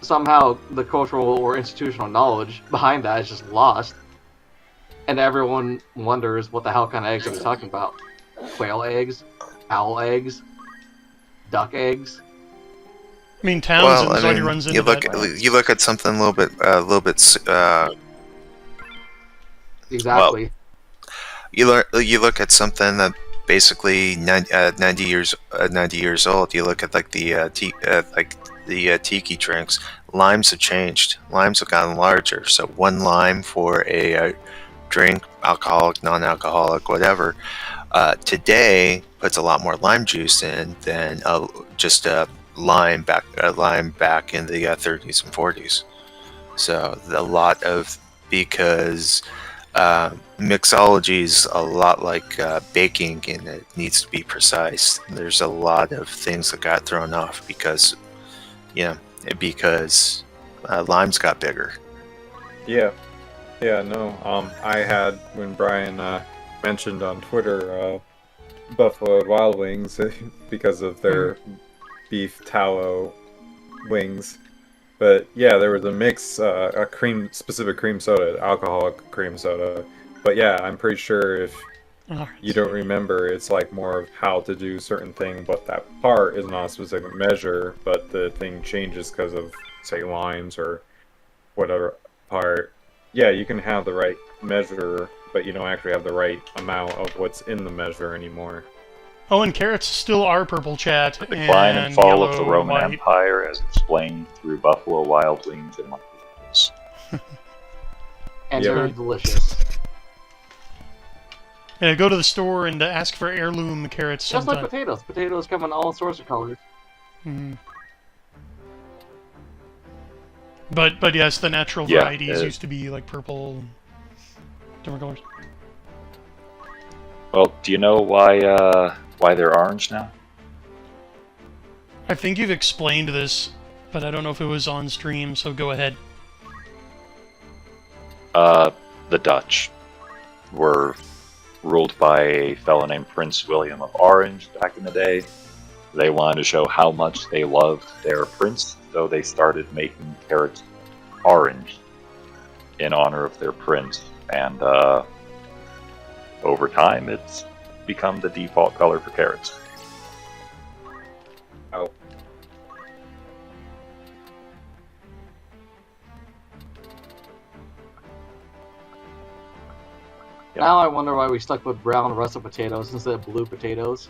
Speaker 6: somehow the cultural or institutional knowledge behind that is just lost, and everyone wonders what the hell kind of eggs are we talking about? Quail eggs, owl eggs, duck eggs.
Speaker 1: I mean, Townsend's already runs into
Speaker 5: you look at something a little bit.
Speaker 6: Exactly.
Speaker 5: Well, you look at something that basically 90 years old. You look at like the tiki drinks. Limes have changed. Limes have gotten larger. So 1 lime for a drink, alcoholic, non-alcoholic, whatever. Today puts a lot more lime juice in than just a lime back in the 30s and 40s. So because mixology is a lot like baking, and it needs to be precise. There's a lot of things that got thrown off because limes got bigger.
Speaker 2: Yeah, no. I had, when Brian mentioned on Twitter, Buffalo Wild Wings because of their beef tallow wings. But yeah, there was a mix, a specific cream soda, alcoholic cream soda. But yeah, I'm pretty sure if you don't remember, it's like more of how to do certain thing, but that part is not a specific measure, but the thing changes because of, say, limes or whatever part. Yeah, you can have the right measure, but you don't actually have the right amount of what's in the measure anymore.
Speaker 1: Oh, and carrots still are purple, chat.
Speaker 4: The decline and fall
Speaker 1: yellow,
Speaker 4: of the Roman
Speaker 1: white.
Speaker 4: Empire, as explained through Buffalo Wild Wings and Marcus.
Speaker 6: And very delicious.
Speaker 1: Yeah, go to the store and ask for heirloom carrots
Speaker 6: Just
Speaker 1: sometime.
Speaker 6: like potatoes. Potatoes come in all sorts of colors.
Speaker 1: But yes, the natural varieties used to be like purple, different colors.
Speaker 4: Well, do you know why they're orange now?
Speaker 1: I think you've explained this, but I don't know if it was on stream, so go ahead.
Speaker 4: The Dutch were ruled by a fellow named Prince William of Orange back in the day. They wanted to show how much they loved their prince, so they started making carrots orange in honor of their prince. And over time, it's become the default color for carrots.
Speaker 2: Oh.
Speaker 4: Yeah.
Speaker 6: Now I wonder why we stuck with brown russet potatoes instead of blue potatoes.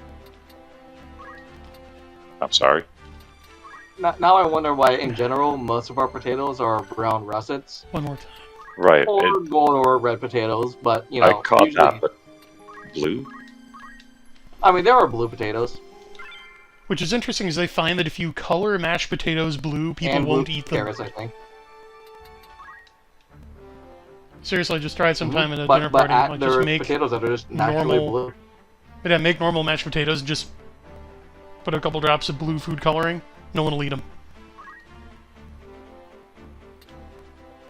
Speaker 4: I'm sorry.
Speaker 6: Now I wonder why, in general, most of our potatoes are brown russets.
Speaker 1: One more time.
Speaker 4: Right.
Speaker 6: Or gold or red potatoes, but, you know,
Speaker 4: I caught
Speaker 6: usually...
Speaker 4: that, but blue?
Speaker 6: I mean, there are blue potatoes.
Speaker 1: Which is interesting, is they find that if you color mashed potatoes blue, people
Speaker 6: And
Speaker 1: won't
Speaker 6: blue
Speaker 1: eat them.
Speaker 6: carrots, I think.
Speaker 1: Seriously, just try it sometime at a
Speaker 6: But
Speaker 1: dinner party. Like,
Speaker 6: there
Speaker 1: just
Speaker 6: are
Speaker 1: make
Speaker 6: potatoes that are just naturally
Speaker 1: normal-
Speaker 6: blue.
Speaker 1: yeah, make normal mashed potatoes and just put a couple drops of blue food coloring. No one will eat them.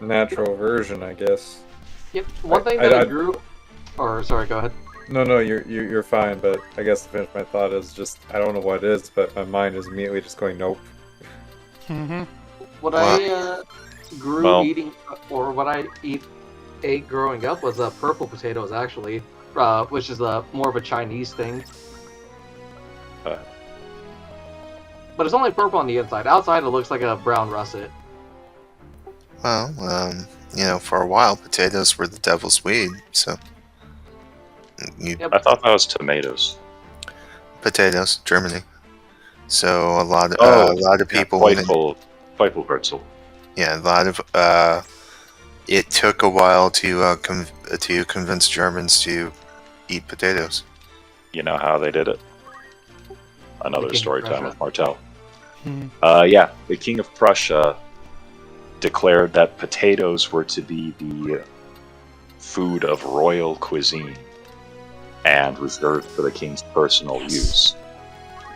Speaker 2: Natural version, I guess.
Speaker 6: Yep. One thing that I grew... Or, sorry, go ahead.
Speaker 2: No, you're fine. But I guess to finish my thought is just I don't know what it is, but my mind is immediately just going nope.
Speaker 1: Mm-hmm.
Speaker 6: What
Speaker 5: Wow.
Speaker 6: I grew
Speaker 4: Well-
Speaker 6: eating, or what I ate growing up was purple potatoes, actually, which is more of a Chinese thing.
Speaker 4: Uh.
Speaker 6: But it's only purple on the inside. Outside, it looks like a brown russet.
Speaker 5: Well, you know, for a while, potatoes were the devil's weed. So,
Speaker 6: Yep.
Speaker 4: I thought that was tomatoes.
Speaker 5: potatoes, Germany. So a lot of people.
Speaker 4: Teufelswurzel.
Speaker 5: Yeah, a lot of. It took a while to convince Germans to eat potatoes.
Speaker 4: You know how they did it? Another
Speaker 6: The King of
Speaker 4: story time
Speaker 6: Prussia.
Speaker 4: with Martel.
Speaker 1: Hmm.
Speaker 4: Yeah, the King of Prussia declared that potatoes were to be the food of royal cuisine and reserved for the king's personal use.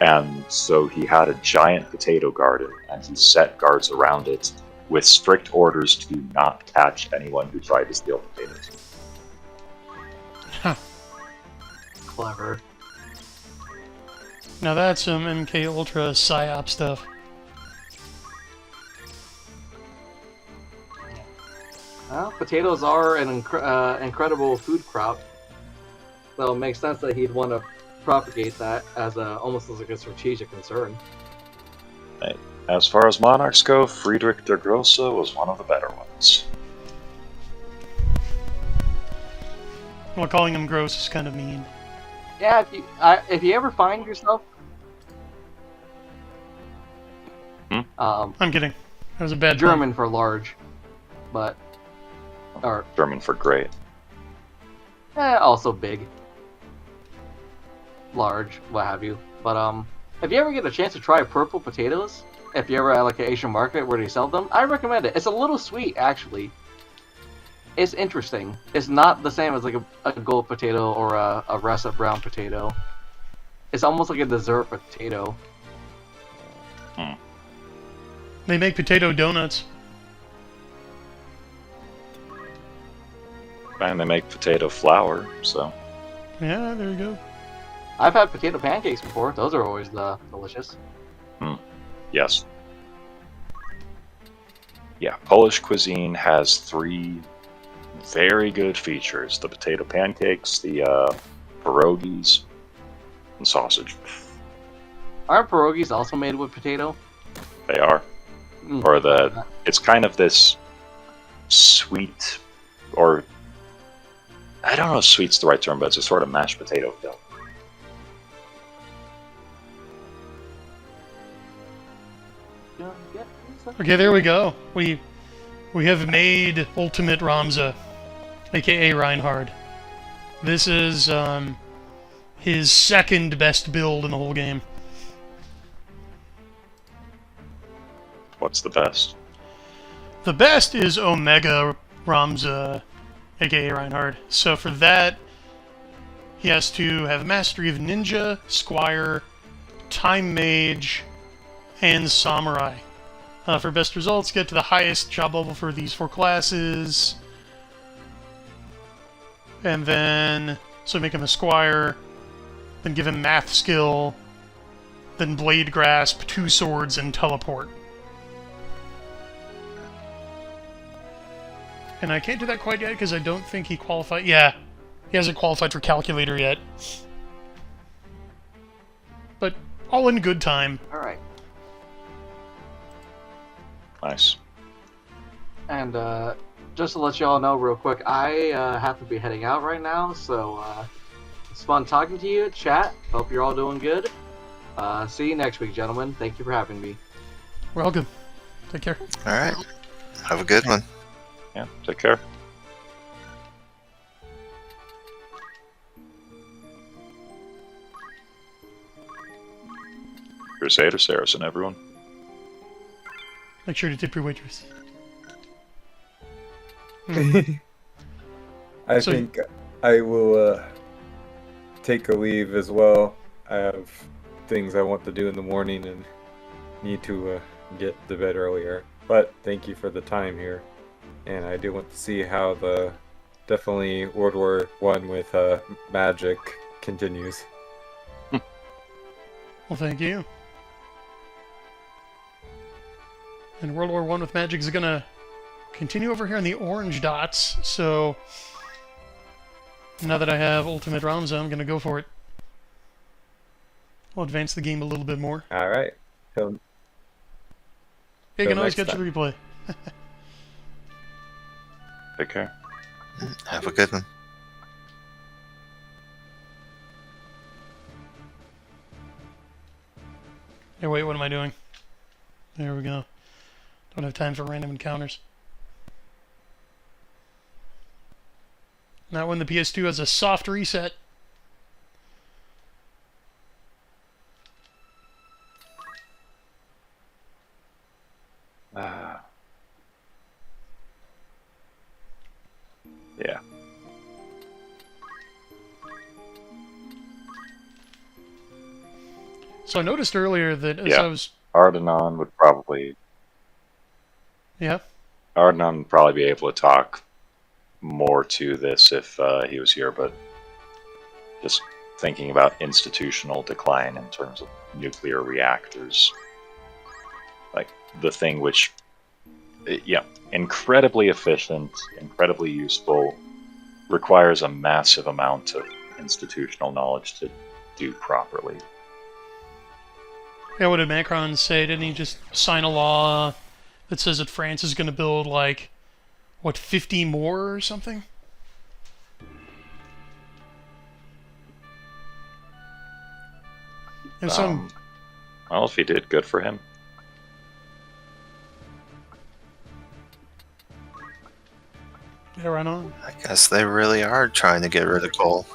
Speaker 4: And so he had a giant potato garden, and he set guards around it with strict orders to not catch anyone who tried to steal potatoes.
Speaker 6: Clever.
Speaker 1: Now that's some MK Ultra PSYOP stuff.
Speaker 6: Well, potatoes are an incredible food crop, so it makes sense that he'd want to propagate that as almost as like a strategic concern.
Speaker 4: As far as monarchs go, Friedrich der Grosse was one of the better ones.
Speaker 1: Well, calling him gross is kind of mean.
Speaker 6: Yeah, if you ever find yourself,
Speaker 1: I'm kidding. That was a bad pun.
Speaker 6: German for large, but or
Speaker 4: German for great.
Speaker 6: also big, large, what have you. But if you ever get a chance to try purple potatoes, if you ever at like an Asian market where they sell them, I recommend it. It's a little sweet, actually. It's interesting. It's not the same as like a gold potato or a russet brown potato. It's almost like a dessert potato.
Speaker 1: They make potato donuts.
Speaker 4: And they make potato flour, so...
Speaker 1: Yeah, there you go.
Speaker 6: I've had potato pancakes before. Those are always delicious.
Speaker 4: Yes. Yeah, Polish cuisine has 3 very good features. The potato pancakes, the pierogies, and sausage.
Speaker 6: Aren't pierogies also made with potato?
Speaker 4: They are.
Speaker 6: Mm.
Speaker 4: Or it's kind of this sweet, or... I don't know if sweet's the right term, but it's a sort of mashed potato dough.
Speaker 6: Yeah.
Speaker 1: Okay, there we go. We have made Ultimate Ramza, aka Reinhard. This is his second best build in the whole game.
Speaker 4: What's the best?
Speaker 1: The best is Omega Ramza, aka Reinhard. So for that, he has to have Mastery of Ninja, Squire, Time Mage, and Samurai. For best results, get to the highest job level for these 4 classes. And then, so make him a Squire, then give him Math Skill, then Blade Grasp, 2 Swords, and Teleport. And I can't do that quite yet because I don't think he qualified. Yeah, he hasn't qualified for Calculator yet. But all in good time.
Speaker 6: Alright.
Speaker 4: Nice.
Speaker 6: And just to let you all know real quick, I have to be heading out right now, so it's fun talking to you, chat. Hope you're all doing good. See you next week, gentlemen. Thank you for having me.
Speaker 1: Welcome. Take care.
Speaker 5: All right. Have a good one.
Speaker 4: Yeah, take care. Crusader Saracen, everyone.
Speaker 1: Make sure to tip your waitress.
Speaker 2: I
Speaker 1: So-
Speaker 2: think I will take a leave as well. I have things I want to do in the morning and need to get to bed earlier. But thank you for the time here. And I do want to see how the definitely World War One with magic continues.
Speaker 1: Well, thank you. And World War One with magic is gonna continue over here in the orange dots. So now that I have Ultimate Ramza, I'm gonna go for it. I'll advance the game a little bit more.
Speaker 2: All right. So,
Speaker 1: You
Speaker 2: Till
Speaker 1: can always
Speaker 2: next
Speaker 1: catch the replay.
Speaker 4: Take care.
Speaker 5: Have a good one.
Speaker 1: Hey, wait, what am I doing? There we go. Don't have time for random encounters. Not when the PS2 has a soft reset.
Speaker 4: Yeah.
Speaker 1: So I noticed earlier that as
Speaker 4: Yeah.
Speaker 1: I was...
Speaker 4: Ardenon would probably
Speaker 1: Yeah?
Speaker 4: be able to talk more to this if he was here, but just thinking about institutional decline in terms of nuclear reactors, like the thing which, incredibly efficient, incredibly useful, requires a massive amount of institutional knowledge to do properly.
Speaker 1: Yeah, what did Macron say? Didn't he just sign a law that says that France is going to build, like, what, 50 more or something? And some...
Speaker 4: Well, if he did, good for him.
Speaker 1: Yeah, right on.
Speaker 5: I guess they really are trying to get rid of coal.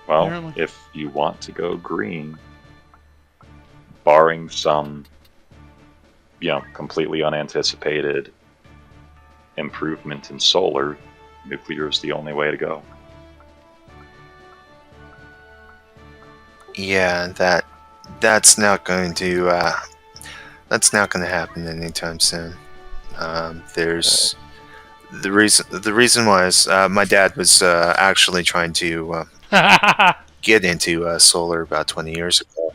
Speaker 4: Well,
Speaker 1: Apparently.
Speaker 4: if you want to go green, barring some, completely unanticipated improvement in solar, nuclear is the only way to go.
Speaker 5: Yeah, that's not going to happen anytime soon. There's the reason was my dad was actually trying to get into solar about 20 years ago.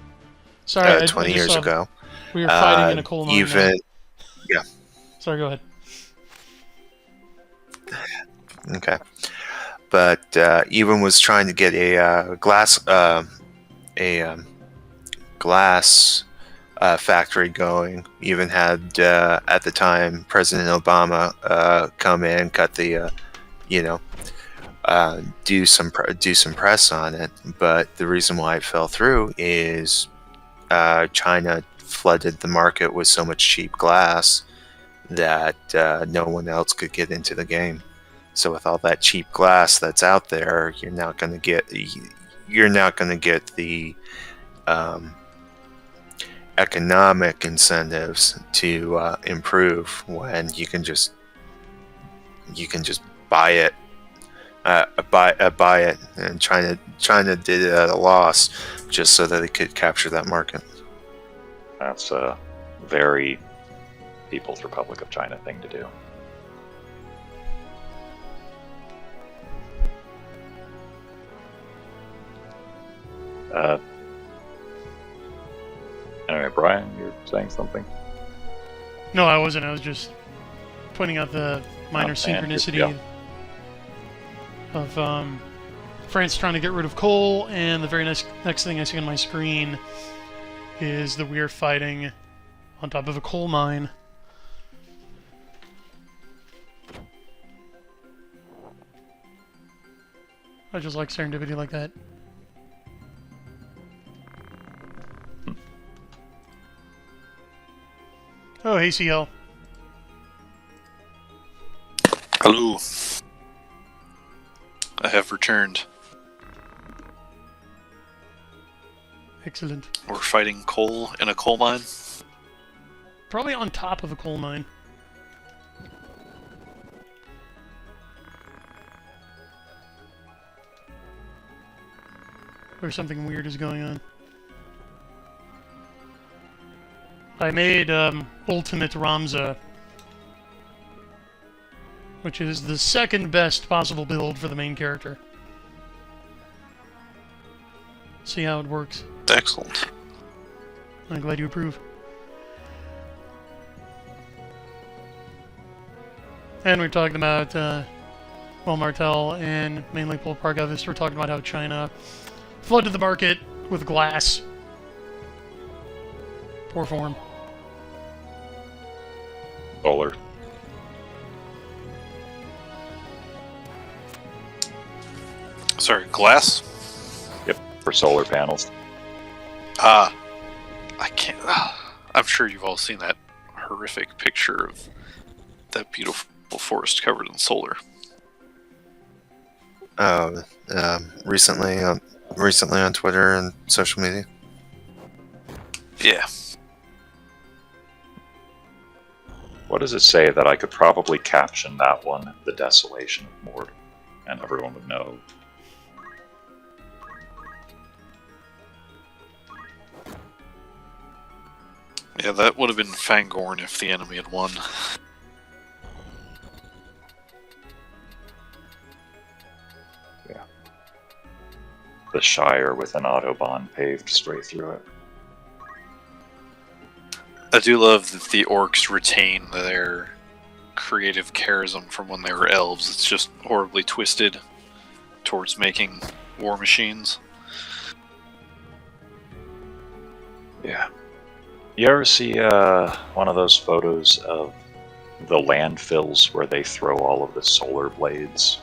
Speaker 1: Sorry, I
Speaker 5: 20
Speaker 1: just
Speaker 5: years
Speaker 1: saw
Speaker 5: ago.
Speaker 1: we were fighting in a coal mine.
Speaker 5: Even
Speaker 1: now. Sorry, go ahead.
Speaker 5: okay, but even was trying to get a glass factory going. Even had at the time President Obama come in, cut the do some press on it. But the reason why it fell through is China flooded the market with so much cheap glass that no one else could get into the game. So with all that cheap glass that's out there, you're not going to get the economic incentives to improve when you can just buy it, buy it, and China did it at a loss just so that they could capture that market.
Speaker 4: That's a very People's Republic of China thing to do. Anyway, Brian, you're saying something?
Speaker 1: No, I wasn't. I was just pointing out the minor
Speaker 4: and
Speaker 1: synchronicity
Speaker 4: yeah.
Speaker 1: of France trying to get rid of coal, and the very next thing I see on my screen is that we are fighting on top of a coal mine. I just like serendipity like that. Oh, hey, CL.
Speaker 3: Hello. I have returned.
Speaker 1: Excellent.
Speaker 3: We're fighting coal in a coal mine.
Speaker 1: Probably on top of a coal mine. Or something weird is going on. I made Ultimate Ramza, which is the second best possible build for the main character. See how it works.
Speaker 3: Excellent.
Speaker 1: I'm glad you approve. And we're talking about, Martel and mainly Paul Pargavis. We're talking about how China flooded the market with glass. Poor form.
Speaker 4: Solar.
Speaker 3: Sorry, glass?
Speaker 4: Yep, for solar panels.
Speaker 3: I can't. I'm sure you've all seen that horrific picture of that beautiful forest covered in solar.
Speaker 5: Recently on Twitter and social media.
Speaker 3: Yeah.
Speaker 4: What does it say that I could probably caption that one, The Desolation of Mord, and everyone would know?
Speaker 3: Yeah, that would have been Fangorn if the enemy had won.
Speaker 4: Yeah. The Shire with an Autobahn paved straight through it.
Speaker 3: I do love that the orcs retain their creative charism from when they were elves. It's just horribly twisted towards making war machines.
Speaker 4: Yeah. You ever see one of those photos of the landfills where they throw all of the solar blades?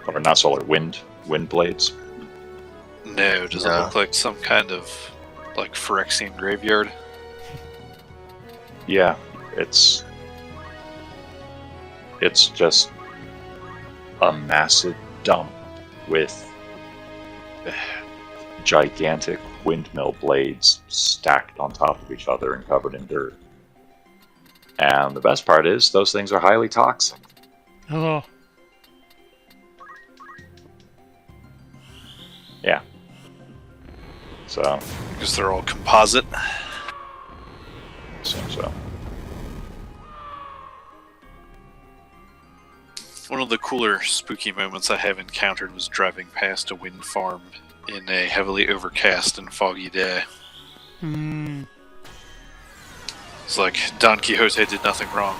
Speaker 4: Or not solar, wind blades?
Speaker 3: No, does it
Speaker 5: No.
Speaker 3: look like some kind of like Phyrexian graveyard?
Speaker 4: Yeah, it's just a massive dump with gigantic windmill blades stacked on top of each other and covered in dirt. And the best part is, those things are highly toxic.
Speaker 1: Oh,
Speaker 4: Yeah. So,
Speaker 3: Because they're all composite.
Speaker 4: so.
Speaker 3: One of the cooler spooky moments I have encountered was driving past a wind farm in a heavily overcast and foggy day. It's like Don Quixote did nothing wrong.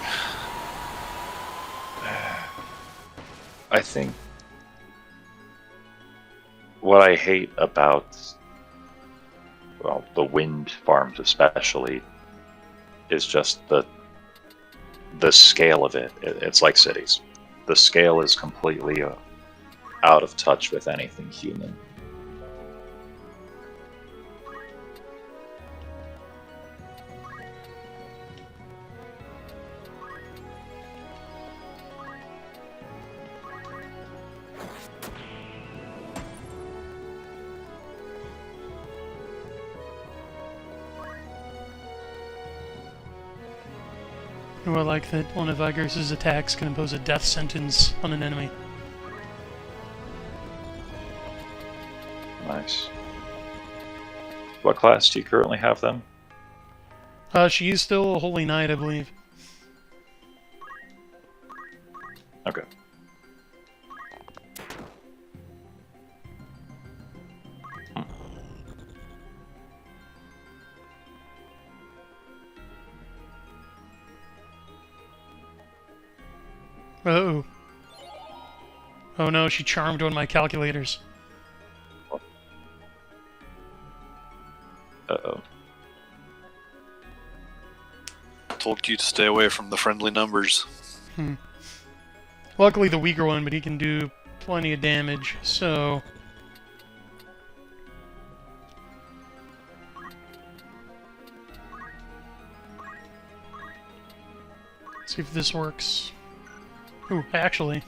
Speaker 4: I think what I hate about, well, the wind farms especially, is just the scale of it. It's like cities. The scale is completely out of touch with anything human.
Speaker 1: I like that one of Vigor's attacks can impose a death sentence on an enemy.
Speaker 4: Nice. What class do you currently have them?
Speaker 1: She is still a Holy Knight, I believe.
Speaker 4: Okay.
Speaker 1: Oh. Oh no, she charmed one of my calculators.
Speaker 4: Uh-oh.
Speaker 3: Told you to stay away from the friendly numbers.
Speaker 1: Luckily the weaker one, but he can do plenty of damage, so... See if this works. Ooh, actually.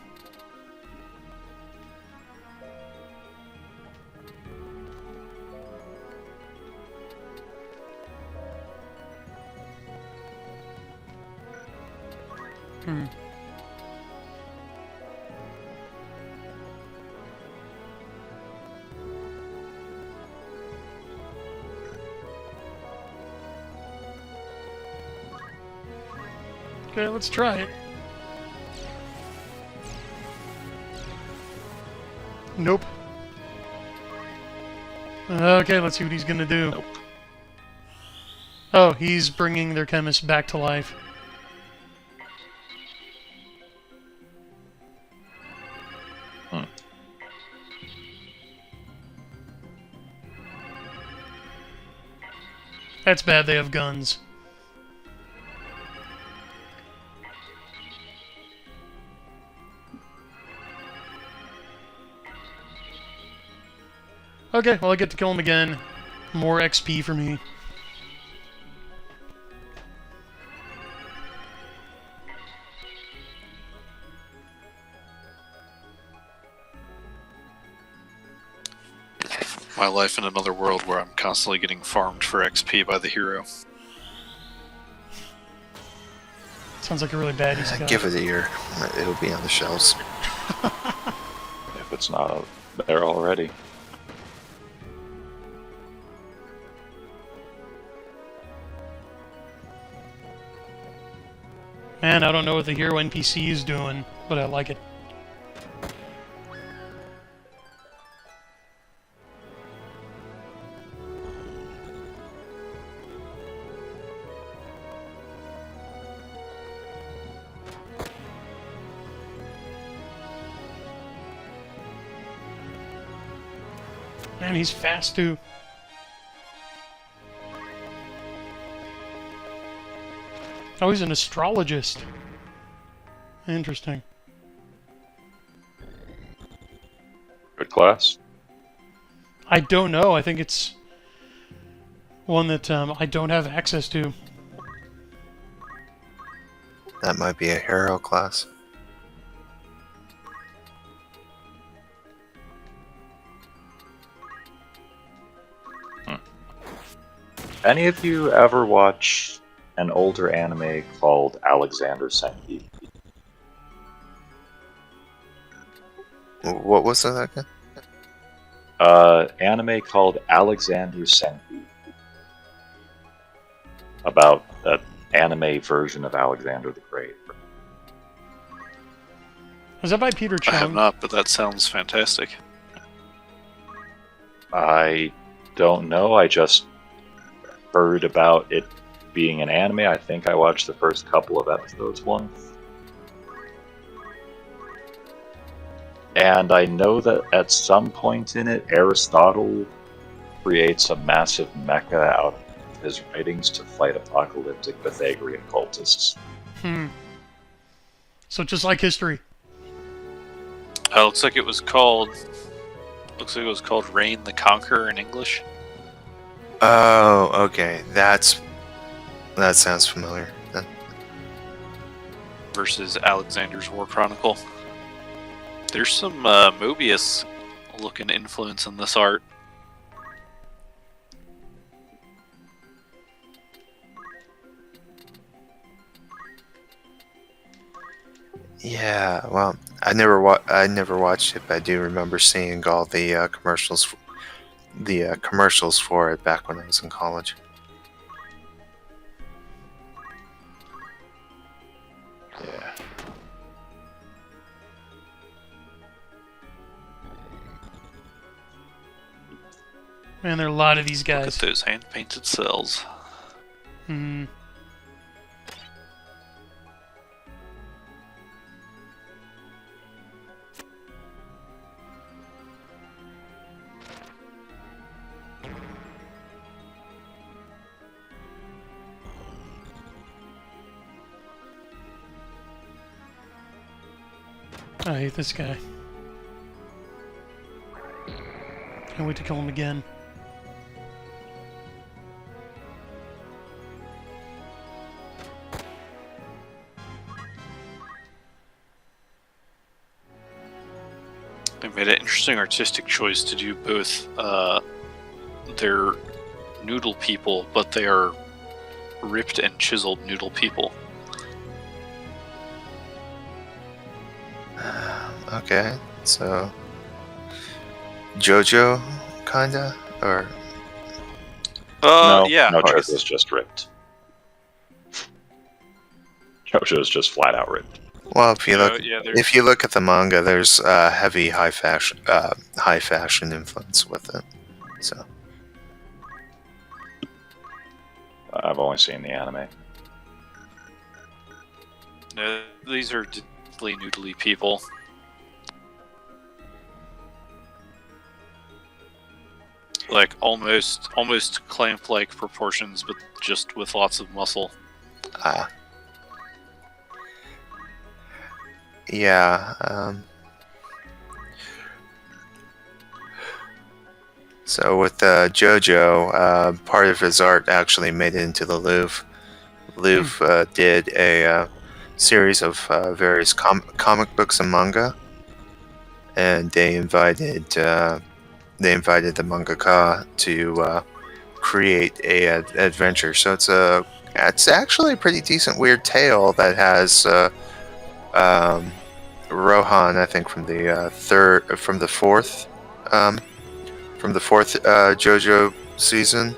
Speaker 1: Okay, let's try it. Nope. Okay, let's see what he's gonna do.
Speaker 4: Nope.
Speaker 1: Oh, he's bringing their chemist back to life. That's bad, they have guns. Okay, well I get to kill him again. More XP for me.
Speaker 3: My life in another world where I'm constantly getting farmed for XP by the hero.
Speaker 1: Sounds like a really bad use of
Speaker 5: Give it a year. It'll be on the shelves.
Speaker 4: If it's not there already.
Speaker 1: Man, I don't know what the hero NPC is doing, but I like it. Man, he's fast too. Oh, he's an astrologist. Interesting.
Speaker 4: Good class.
Speaker 1: I don't know. I think it's one that I don't have access to.
Speaker 5: That might be a hero class.
Speaker 4: Any of you ever watch an older anime called Alexander Senki?
Speaker 5: What was that again?
Speaker 4: Anime called Alexander Senki. About that anime version of Alexander the Great.
Speaker 1: Was that by Peter
Speaker 3: I have
Speaker 1: Chung?
Speaker 3: not, but that sounds fantastic.
Speaker 4: I don't know, I just heard about it being an anime. I think I watched the first couple of episodes once. And I know that at some point in it, Aristotle creates a massive mecha out of his writings to fight apocalyptic Pythagorean cultists.
Speaker 1: So just like history.
Speaker 3: Looks like it was called. Looks like it was called Reign the Conqueror in English.
Speaker 5: Oh, okay. That sounds familiar.
Speaker 3: Versus Alexander's War Chronicle. There's some Mobius looking influence in this art.
Speaker 5: Yeah, well, I never watched it, but I do remember seeing all the commercials for it back when I was in college.
Speaker 4: Yeah.
Speaker 1: Man, there are a lot of these
Speaker 3: Look
Speaker 1: guys.
Speaker 3: at those hand-painted cells.
Speaker 1: Hmm. I hate this guy. Can't wait to kill him again.
Speaker 3: They made an interesting artistic choice to do both. They're noodle people, but they are ripped and chiseled noodle people.
Speaker 5: Okay, so JoJo, kinda, or
Speaker 4: No,
Speaker 3: yeah.
Speaker 4: no, JoJo's just ripped. JoJo's just flat out ripped.
Speaker 5: well, if you look,
Speaker 3: Yeah,
Speaker 5: if you look at the manga, there's heavy high fashion influence with it. So
Speaker 4: I've only seen the anime.
Speaker 3: no, these are diddly noodly people. Like almost clamp-like proportions, but just with lots of muscle.
Speaker 5: yeah. So with JoJo, part of his art actually made it into the Louvre. Louvre did a series of various comic books and manga, and they invited the mangaka to create a adventure. So it's actually a pretty decent weird tale that has Rohan, I think, from the fourth JoJo season,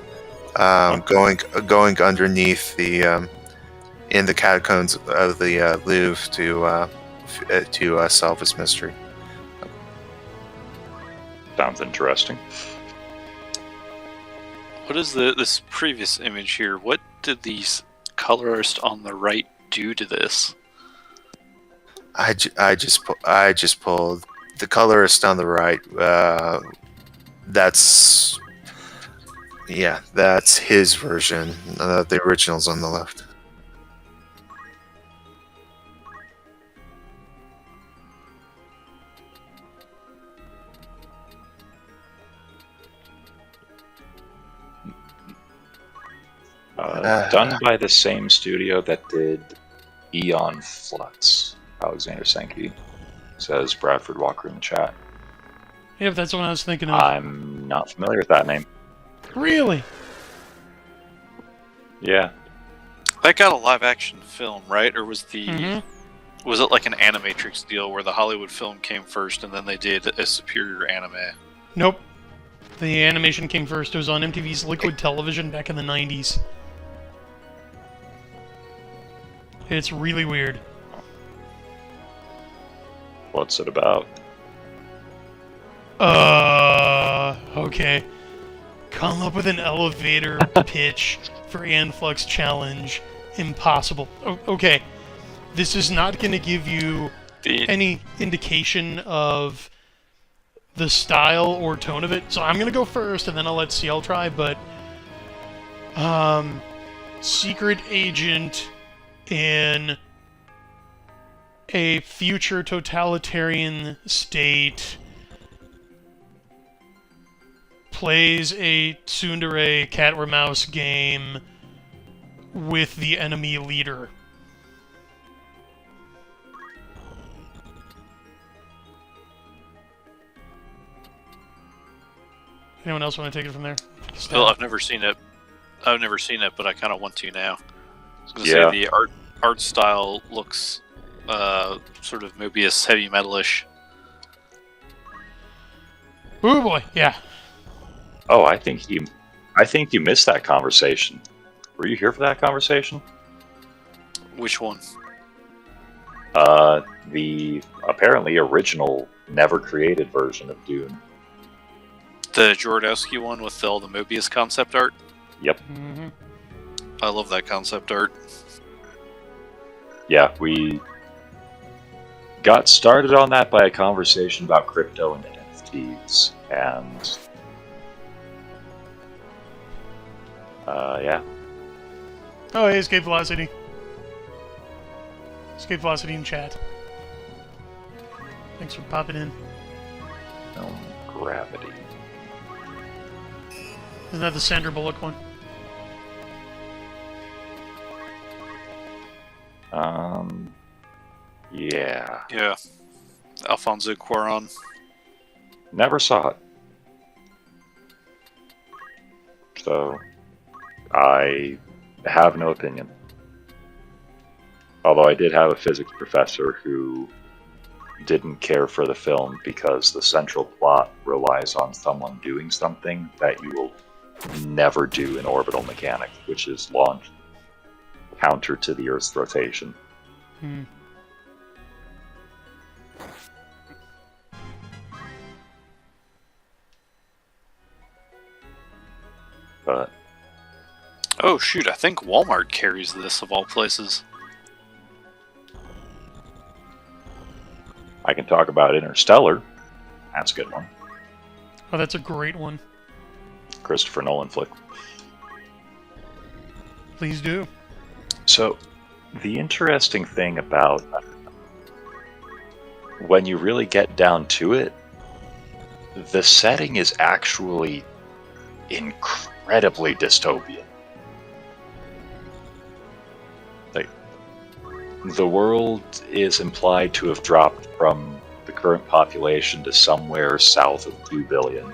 Speaker 5: going underneath the in the catacombs of the Louvre to solve this mystery.
Speaker 4: Sounds interesting.
Speaker 3: What is this previous image here? What did these colorists on the right do to this?
Speaker 5: I just pulled the colorist on the right. That's his version. The original's on the left.
Speaker 4: Done by the same studio that did Eon Flux. Alexander Sankey, says Bradford Walker in the chat.
Speaker 1: Yep, that's what I was thinking of.
Speaker 4: I'm not familiar with that name.
Speaker 1: Really?
Speaker 4: Yeah.
Speaker 3: That got a live-action film, right? Or was was it like an Animatrix deal where the Hollywood film came first and then they did a superior anime?
Speaker 1: Nope. The animation came first. It was on MTV's Liquid Television back in the 90s. It's really weird.
Speaker 4: What's it about?
Speaker 1: Okay. Come up with an elevator pitch for Anflux Challenge. Impossible. Okay. This is not going to give you any indication of the style or tone of it. So I'm going to go first, and then I'll let CL try, but... secret agent in a future totalitarian state plays a tsundere cat or mouse game with the enemy leader. Anyone else want to take it from there?
Speaker 3: Still, I've never seen it. But I kind of want to now. I was going to
Speaker 4: Yeah.
Speaker 3: say the art style looks sort of Mobius heavy metalish.
Speaker 1: Oh boy, yeah.
Speaker 4: Oh, I think you missed that conversation. Were you here for that conversation?
Speaker 3: Which one?
Speaker 4: The apparently original, never created version of Dune.
Speaker 3: The Jodorowsky one with all the Mobius concept art?
Speaker 4: Yep.
Speaker 1: Mm-hmm.
Speaker 3: I love that concept art.
Speaker 4: Yeah, we got started on that by a conversation about crypto and NFTs, and yeah.
Speaker 1: Oh, hey, Escape Velocity. Escape Velocity in chat. Thanks for popping in.
Speaker 4: Film Gravity.
Speaker 1: Isn't that the Sandra Bullock one?
Speaker 4: Yeah.
Speaker 3: Yeah. Alfonso Cuarón.
Speaker 4: Never saw it. So, I have no opinion. Although I did have a physics professor who didn't care for the film because the central plot relies on someone doing something that you will never do in orbital mechanics, which is launch counter to the Earth's rotation.
Speaker 1: Hmm.
Speaker 4: But
Speaker 3: Oh shoot, I think Walmart carries this of all places.
Speaker 4: I can talk about Interstellar. That's a good one.
Speaker 1: Oh, that's a great one.
Speaker 4: Christopher Nolan flick.
Speaker 1: Please do.
Speaker 4: So, the interesting thing about when you really get down to it, the setting is actually incredibly dystopian. Like, the world is implied to have dropped from the current population to somewhere south of 2 billion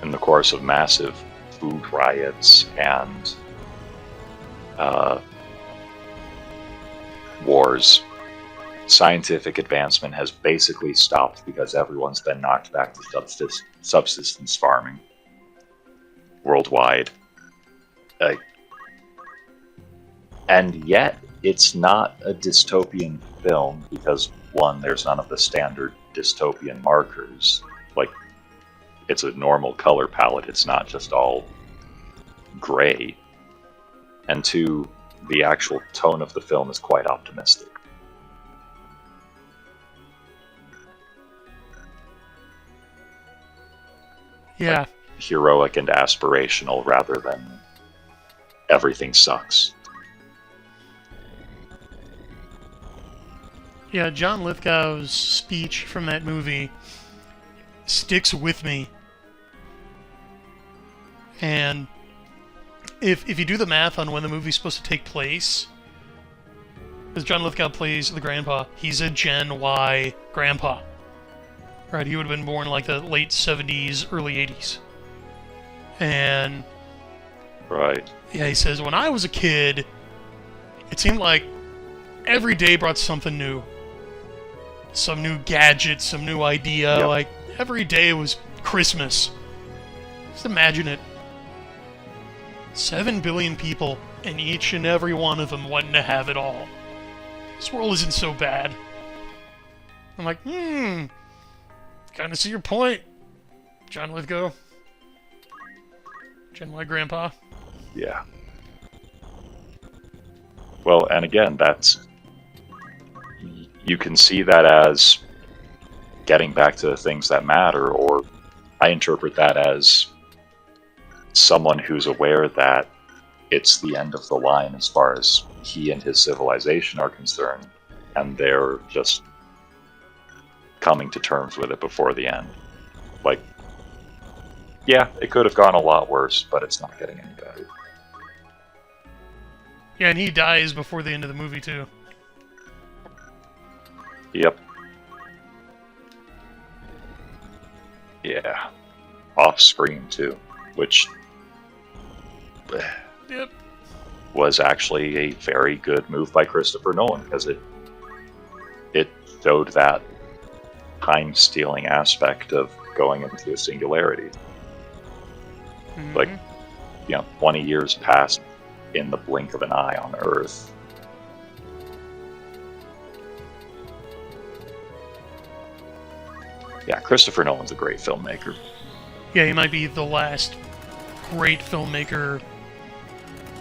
Speaker 4: in the course of massive food riots and wars. Scientific advancement has basically stopped because everyone's been knocked back to subsistence farming worldwide. And yet, it's not a dystopian film because, one, there's none of the standard dystopian markers. Like, it's a normal color palette, it's not just all gray. And two, the actual tone of the film is quite optimistic.
Speaker 1: Yeah.
Speaker 4: Heroic and aspirational rather than everything sucks.
Speaker 1: Yeah, John Lithgow's speech from that movie sticks with me. And if you do the math on when the movie's supposed to take place, because John Lithgow plays the grandpa, he's a Gen Y grandpa. Right, he would have been born like the late 70s, early 80s. And
Speaker 4: Right.
Speaker 1: yeah, he says, when I was a kid, it seemed like every day brought something new. Some new gadget, some new idea.
Speaker 4: Yep.
Speaker 1: Like, every day was Christmas. Just imagine it. 7 billion people, and each and every one of them wanting to have it all. This world isn't so bad. I'm like, kind of see your point, John Lithgow. Gen Y grandpa.
Speaker 4: Yeah. Well, and again, that's... You can see that as getting back to the things that matter, or I interpret that as someone who's aware that it's the end of the line as far as he and his civilization are concerned, and they're just coming to terms with it before the end. Like, yeah, it could have gone a lot worse, but it's not getting any better.
Speaker 1: Yeah, and he dies before the end of the movie, too.
Speaker 4: Yep. Yeah. Off screen, too, which
Speaker 1: Yep.
Speaker 4: was actually a very good move by Christopher Nolan, because it showed that time-stealing aspect of going into a singularity.
Speaker 1: Mhm.
Speaker 4: Like, 20 years passed in the blink of an eye on Earth. Yeah, Christopher Nolan's a great filmmaker.
Speaker 1: Yeah, he might be the last great filmmaker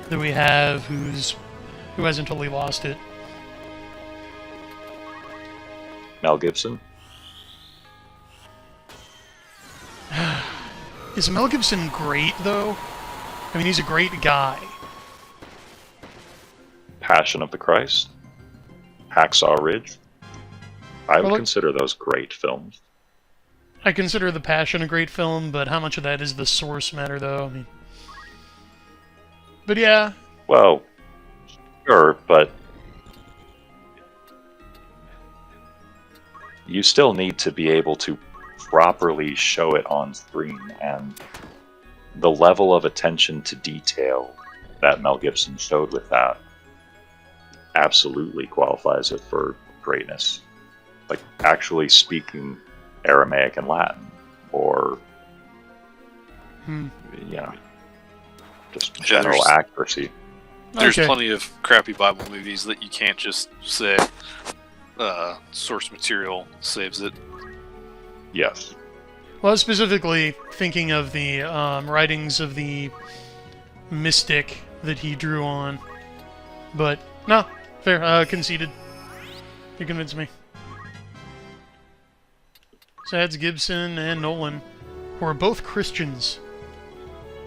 Speaker 1: that we have who hasn't totally lost it.
Speaker 4: Mel Gibson?
Speaker 1: Is Mel Gibson great, though? I mean, he's a great guy.
Speaker 4: Passion of the Christ? Hacksaw Ridge? I would
Speaker 1: Well, look-
Speaker 4: consider those great films.
Speaker 1: I consider The Passion a great film, but how much of that is the source matter, though? I mean, but yeah,
Speaker 4: Well, sure, but you still need to be able to properly show it on screen, and the level of attention to detail that Mel Gibson showed with that absolutely qualifies it for greatness. Like actually speaking Aramaic and Latin, or just
Speaker 3: Yeah,
Speaker 4: general
Speaker 3: there's-
Speaker 4: accuracy.
Speaker 3: There's
Speaker 1: okay.
Speaker 3: plenty of crappy Bible movies that you can't just say source material saves it.
Speaker 4: Yes.
Speaker 1: Well, I was specifically thinking of the writings of the mystic that he drew on. But, no, fair. Conceded. You convinced me. So that's Gibson and Nolan, who are both Christians.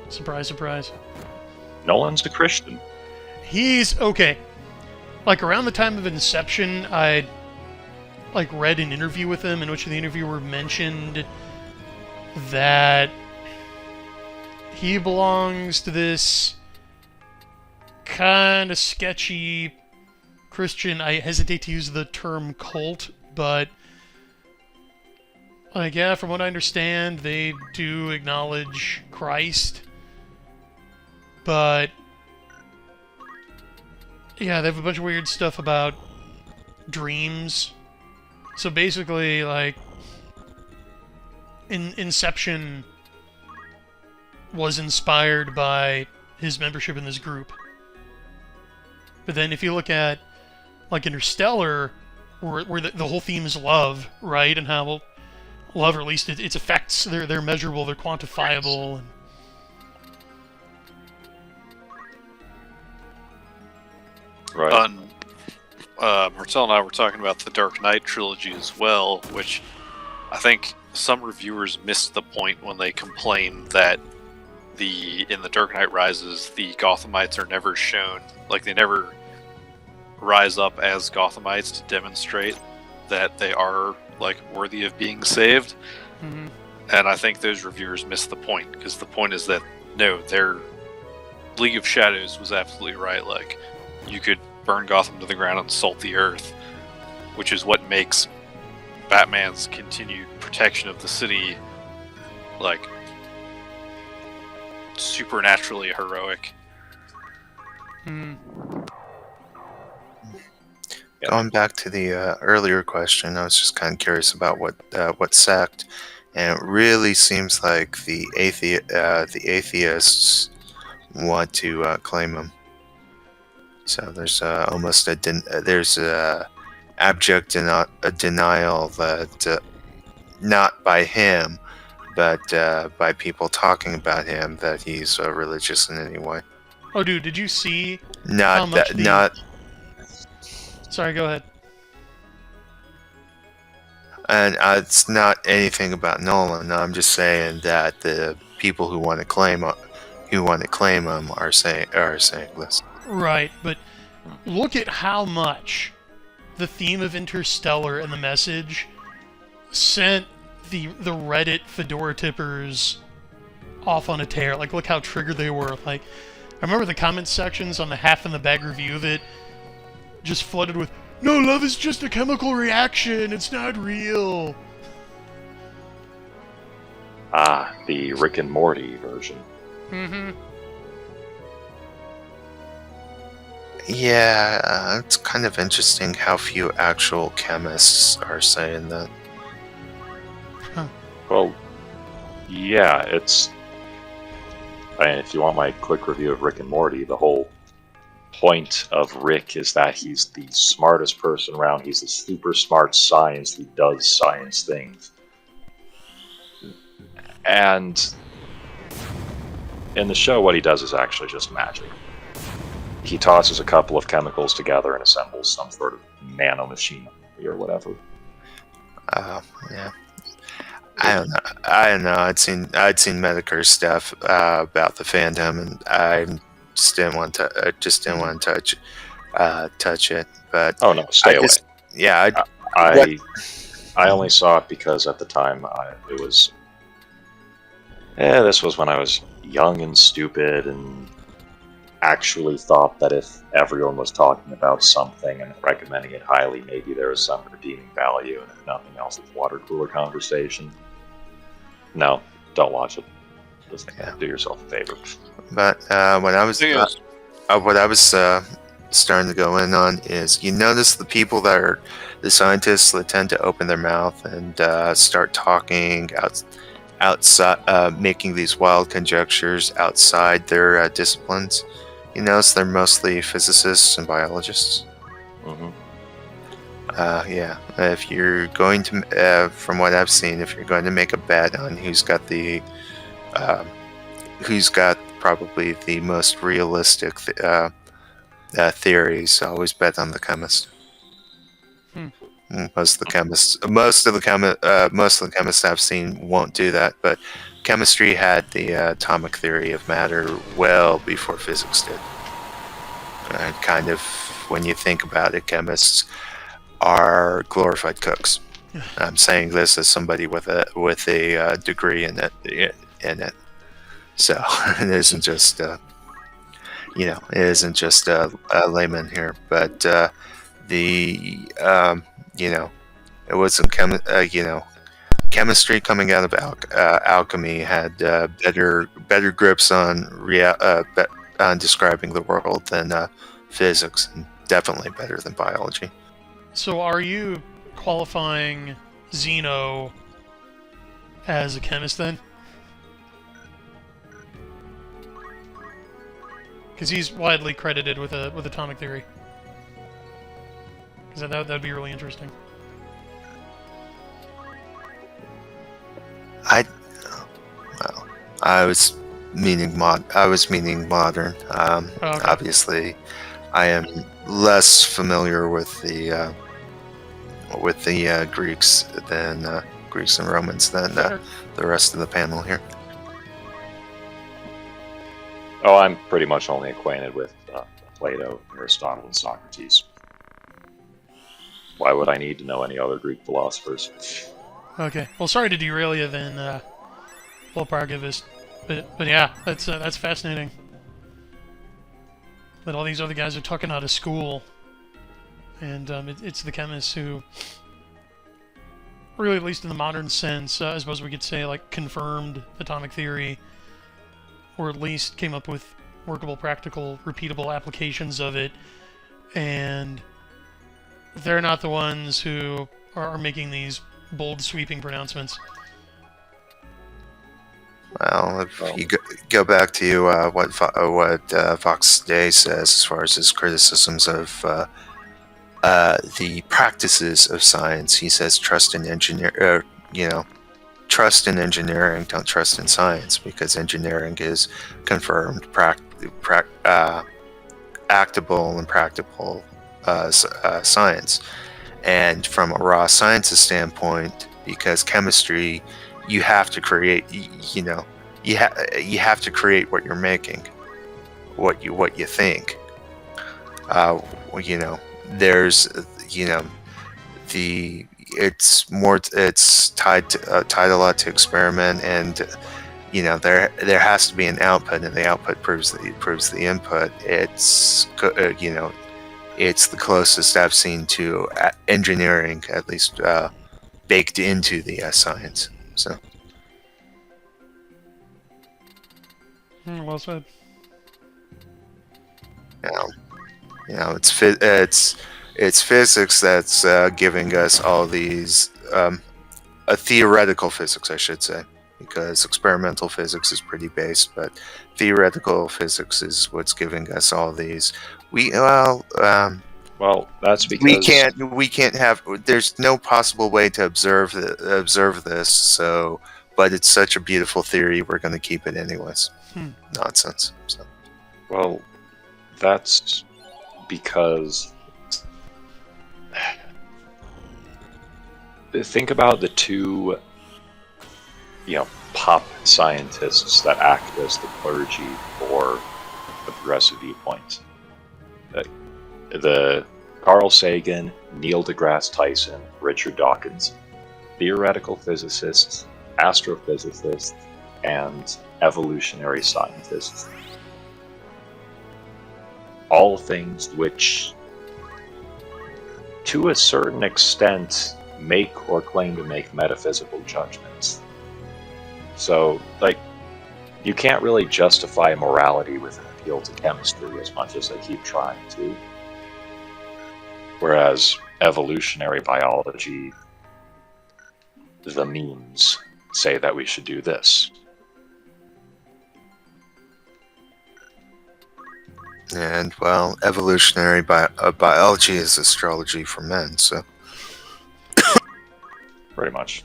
Speaker 1: Surprise, surprise.
Speaker 4: Nolan's a Christian.
Speaker 1: He's okay. Like around the time of Inception, I read an interview with him in which the interviewer mentioned that he belongs to this kind of sketchy Christian. I hesitate to use the term cult, but yeah, from what I understand, they do acknowledge Christ, but yeah, they have a bunch of weird stuff about dreams. So basically, Inception was inspired by his membership in this group. But then if you look at, Interstellar, where the whole theme is love, right? And how love, or at least its effects, they're measurable, they're quantifiable. And
Speaker 4: Right.
Speaker 3: Martel and I were talking about the Dark Knight trilogy as well, which I think some reviewers missed the point when they complained that in the Dark Knight Rises, the Gothamites are never shown, they never rise up as Gothamites to demonstrate that they are worthy of being saved.
Speaker 1: Mhm.
Speaker 3: And I think those reviewers missed the point, because the point is that no, their League of Shadows was absolutely right. You could burn Gotham to the ground and salt the earth, which is what makes Batman's continued protection of the city supernaturally heroic.
Speaker 1: Hmm.
Speaker 5: Going back to the earlier question, I was just kind of curious about what sect, and it really seems like the atheists want to claim him. So there's almost there's abject denial that not by him, but by people talking about him, that he's religious in any way.
Speaker 1: Oh, dude, did you see? How
Speaker 5: Not
Speaker 1: much
Speaker 5: that,
Speaker 1: the-
Speaker 5: not,
Speaker 1: Sorry, go ahead.
Speaker 5: and it's not anything about Nolan. I'm just saying that the people who want to claim him are saying this.
Speaker 1: Right, but look at how much the theme of Interstellar and the message sent the Reddit fedora tippers off on a tear. Look how triggered they were. I remember the comment sections on the Half in the Bag review of it just flooded with, "No, love is just a chemical reaction. It's not real."
Speaker 4: Ah, the Rick and Morty version.
Speaker 1: Mm-hmm.
Speaker 5: Yeah, it's kind of interesting how few actual chemists are saying that.
Speaker 4: Well, yeah, if you want my quick review of Rick and Morty, the whole point of Rick is that he's the smartest person around. He's a super smart science who does science things. And in the show, what he does is actually just magic. He tosses a couple of chemicals together and assembles some sort of nano machine or whatever.
Speaker 5: Yeah. I don't know. I'd seen Medicare's stuff about the fandom, and I just didn't want to. Touch it. But
Speaker 4: Oh no, stay away. I only saw it because at the time it was. This was when I was young and stupid and actually thought that if everyone was talking about something and recommending it highly, maybe there was some redeeming value, and if nothing else, it's water cooler conversation. No, don't watch it. Just do yourself a favor.
Speaker 5: But what I was starting to go in on is, you notice the people that are the scientists that tend to open their mouth and start talking outside, making these wild conjectures outside their disciplines. You notice they're mostly physicists and biologists.
Speaker 4: Mm-hmm.
Speaker 5: Yeah, if you're going to, from what I've seen, if you're going to make a bet on who's got probably the most realistic theories, always bet on the chemist. Most of the chemists I've seen won't do that, but chemistry had the atomic theory of matter well before physics did. Kind of, when you think about it, chemists are glorified cooks. I'm saying this as somebody with a degree in it. So it isn't just a layman here, but it wasn't chemistry coming out of alchemy had better grips on describing the world than physics, and definitely better than biology.
Speaker 1: So are you qualifying Zeno as a chemist then? Because he's widely credited with atomic theory. Because that'd be really interesting.
Speaker 5: I was meaning modern.
Speaker 1: Okay.
Speaker 5: Obviously, I am less familiar with the Greeks and Romans than the rest of the panel here.
Speaker 4: Oh, I'm pretty much only acquainted with Plato, Aristotle, and Socrates. Why would I need to know any other Greek philosophers?
Speaker 1: Okay. Well, sorry to derail you then, Archivist. But yeah, that's fascinating. That all these other guys are tucking out of school, and it's the chemists who, really, at least in the modern sense, I suppose we could say, like, confirmed atomic theory, or at least came up with workable, practical, repeatable applications of it, and they're not the ones who are making these bold, sweeping pronouncements.
Speaker 5: Well, if you go back to what Fox Day says as far as his criticisms of the practices of science, he says trust in trust in engineering, don't trust in science, because engineering is confirmed, actable and practical science. And from a raw sciences standpoint, because chemistry, you have to create, you have to create what you're making, what you think. There's, it's tied a lot to experiment, and there has to be an output, and the output proves the input. It's it's the closest I've seen to engineering, at least baked into the science. So.
Speaker 1: Well said.
Speaker 5: It's physics that's giving us all these a theoretical physics, I should say, because experimental physics is pretty base, but theoretical physics is what's giving us all these.
Speaker 4: Well, that's because
Speaker 5: we can't have. There's no possible way to observe this. So, but it's such a beautiful theory, we're going to keep it anyways. Nonsense. So.
Speaker 4: Well, that's because. Think about the two, pop scientists that act as the clergy for the progressive viewpoints. The Carl Sagan, Neil deGrasse Tyson, Richard Dawkins, theoretical physicists, astrophysicists, and evolutionary scientists. All things which, to a certain extent, make or claim to make metaphysical judgments. So, like, you can't really justify morality with an appeal to chemistry as much as they keep trying to. Whereas evolutionary biology, the memes say that we should do this.
Speaker 5: And, well, evolutionary biology is astrology for men, so...
Speaker 4: Pretty much.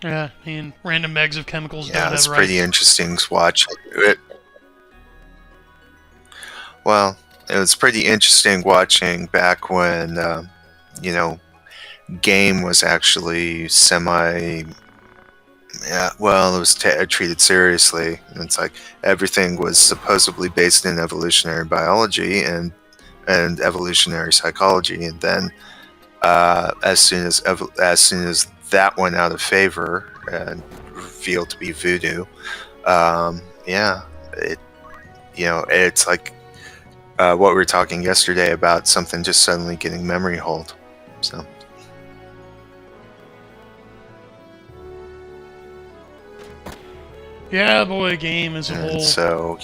Speaker 1: Yeah, I mean, random bags of chemicals
Speaker 5: Yeah,
Speaker 1: don't
Speaker 5: it's
Speaker 1: have
Speaker 5: pretty
Speaker 1: rights.
Speaker 5: interesting to watch it. Well, it was pretty interesting watching back when, you know, game was actually semi... Yeah, well, it was treated seriously. It's like everything was supposedly based in evolutionary biology and evolutionary psychology, and then as soon as that went out of favor and revealed to be voodoo, yeah, it's like what we were talking yesterday about something just suddenly getting memory hold. So.
Speaker 1: Yeah, boy, game as a whole.
Speaker 5: And so,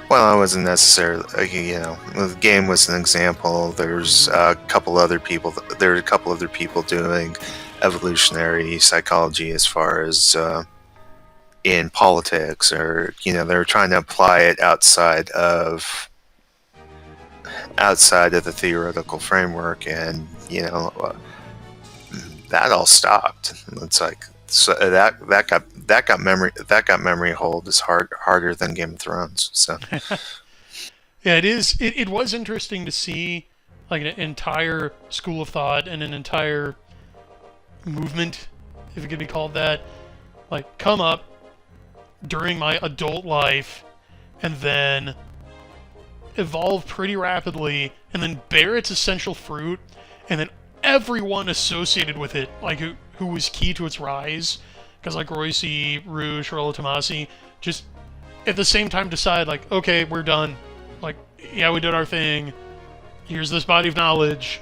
Speaker 5: well, I wasn't necessarily, the game was an example. There's a couple other people. There are a couple other people doing evolutionary psychology as far as in politics, or they're trying to apply it outside of the theoretical framework, and that all stopped. It's like so that got memory hold is harder than Game of Thrones. So
Speaker 1: yeah, it is. It was interesting to see like an entire school of thought and an entire movement, if it could be called that, like come up during my adult life and then evolve pretty rapidly and then bear its essential fruit, and then everyone associated with it, like who was key to its rise, because like Royce, Rouge, Rollo Tomasi, just at the same time decide like, okay, we're done. Like, yeah, we did our thing. Here's this body of knowledge.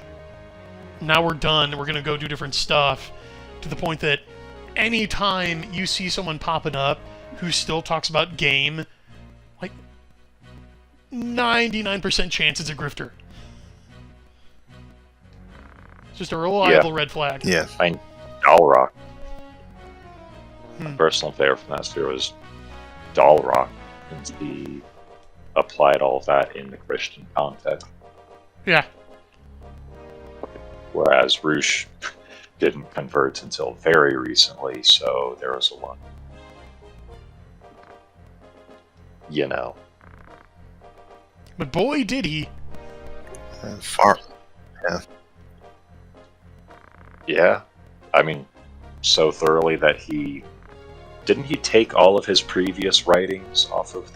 Speaker 1: Now we're done. We're gonna go do different stuff. To the point that anytime you see someone popping up who still talks about game, like 99% chance it's a grifter. Just a reliable red flag.
Speaker 5: yeah,
Speaker 4: I mean, Dalrock. My personal favorite from that sphere was Dalrock, since he applied all of that in the Christian context.
Speaker 1: Yeah.
Speaker 4: Whereas Roosh didn't convert until very recently, so there was a lot.
Speaker 1: But boy, did he.
Speaker 5: far. Yeah.
Speaker 4: Yeah. I mean, so thoroughly that didn't he take all of his previous writings off of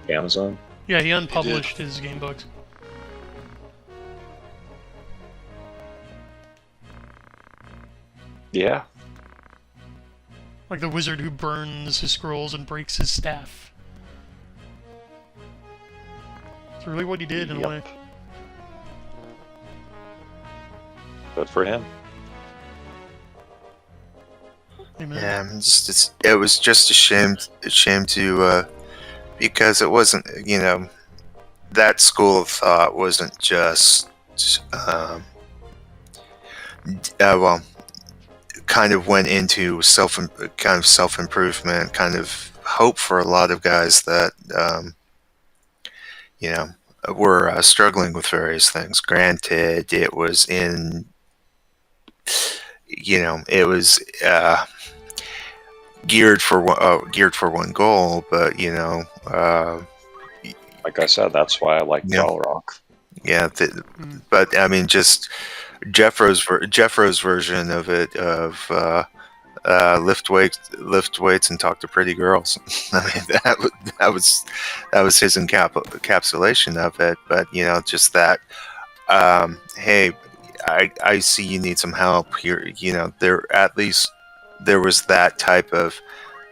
Speaker 4: Amazon?
Speaker 1: Yeah, he unpublished his game books.
Speaker 4: Yeah.
Speaker 1: Like the wizard who burns his scrolls and breaks his staff. It's really what he did in a way.
Speaker 4: Good for him.
Speaker 1: Amen.
Speaker 5: Yeah, it was just a shame to because it wasn't, that school of thought wasn't just well, kind of went into self-improvement, kind of hope for a lot of guys that were struggling with various things. Granted, it was in it was geared for one goal, but
Speaker 4: like I said, that's why I like Dalrock.
Speaker 5: Yeah, but I mean, just Jeffro's version of it lift weights and talk to pretty girls. I mean that was his encapsulation of it. But just that. Hey, I see you need some help here. There was that type of